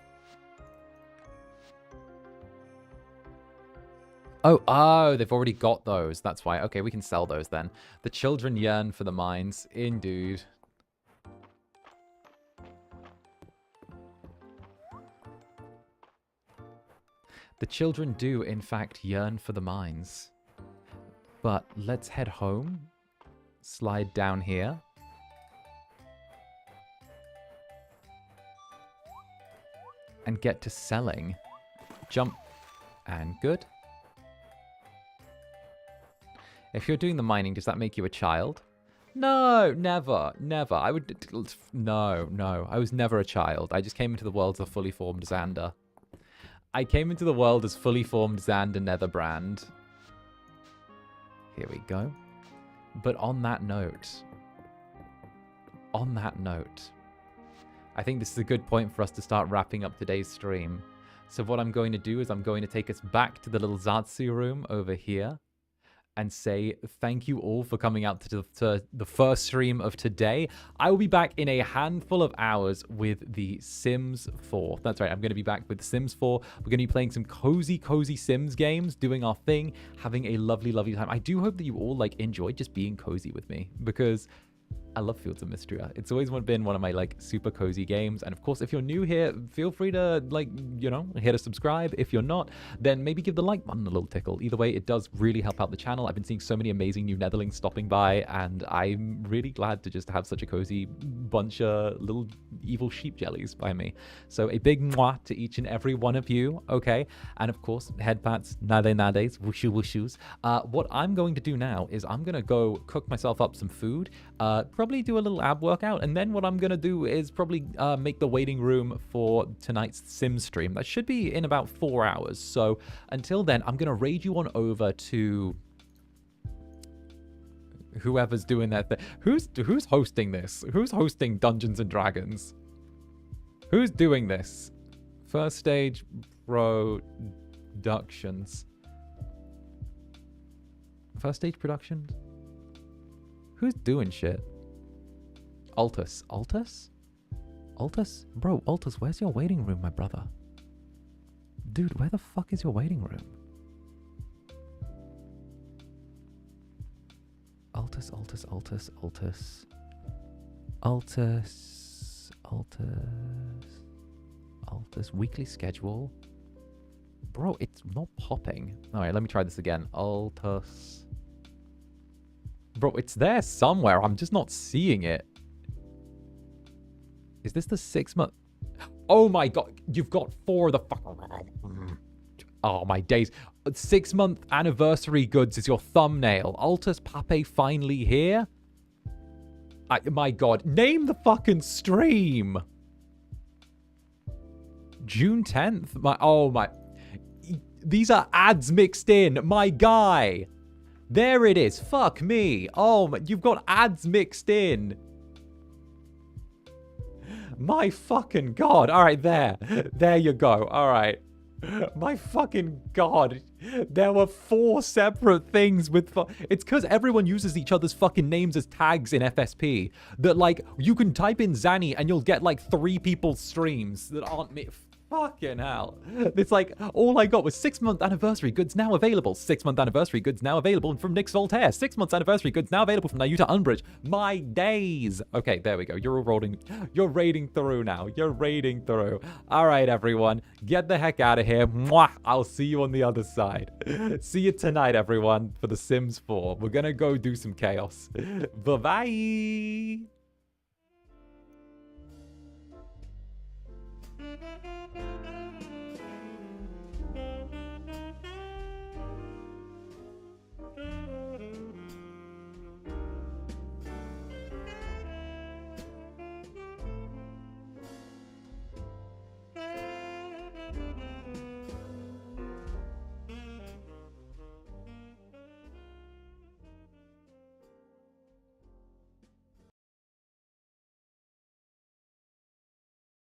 Oh, they've already got those. That's why. Okay, we can sell those then. The children yearn for the mines. Indeed. The children do, in fact, yearn for the mines. But let's head home. Slide down here. And get to selling. Jump. And good. If you're doing the mining, does that make you a child? No, never, never. I would... No. I was never a child. I just came into the world as a fully formed Zander. I came into the world as fully formed Zander Netherbrand. Here we go. But on that note, I think this is a good point for us to start wrapping up today's stream. So what I'm going to do is I'm going to take us back to the little Zatsu room over here and say thank you all for coming out to the first stream of today. I will be back in a handful of hours with The Sims 4. That's right, I'm going to be back with The Sims 4. We're going to be playing some cozy Sims games, doing our thing, having a lovely time. I do hope that you all like enjoyed just being cozy with me, because I love Fields of Mistria. It's always been one of my like super cozy games. And of course, if you're new here, feel free to like, you know, hit a subscribe. If you're not, then maybe give the like button a little tickle. Either way, it does really help out the channel. I've been seeing so many amazing new Netherlings stopping by, and I'm really glad to just have such a cozy bunch of little evil sheep jellies by me. So a big mwah to each and every one of you, okay? And of course, head pats, nade nades, wushu wushus. What I'm going to do now is I'm going to go cook myself up some food, probably do a little ab workout, and then what I'm going to do is probably make the waiting room for tonight's sim stream. That should be in about 4 hours. So until then, I'm going to raid you on over to whoever's doing that thing. Who's hosting this? Who's hosting Dungeons and Dragons? Who's doing this? First Stage Productions. First Stage Productions? Who's doing shit? Altus. Altus? Altus? Bro, Altus, where's your waiting room, my brother? Dude, where the fuck is your waiting room? Altus, Altus, Altus, Altus. Altus. Altus. Altus. Weekly schedule. Bro, it's not popping. Alright, let me try this again. Altus. Bro, it's there somewhere. I'm just not seeing it. Is this the 6 month? Oh my god, you've got 4 of the fuck. Oh my days. 6 month anniversary goods is your thumbnail. Altus Pape finally here? My god, name the fucking stream. June 10th? Oh my. These are ads mixed in. My guy. There it is. Fuck me. Oh, you've got ads mixed in. My fucking god. All right, there. There you go. All right. My fucking god. There were 4 separate things with... It's because everyone uses each other's fucking names as tags in FSP. That, like, you can type in Zanny and you'll get, like, 3 people's streams that aren't me. Fucking hell. It's like, all I got was 6 month anniversary goods now available. 6 month anniversary goods now available from Nyx Voltaire. 6 months anniversary goods now available from Nayuta Unbridge. My days. Okay, there we go. You're all rolling. You're raiding through now. You're raiding through. All right, everyone. Get the heck out of here. Mwah. I'll see you on the other side. See you tonight, everyone, for The Sims 4. We're gonna go do some chaos. Bye-bye.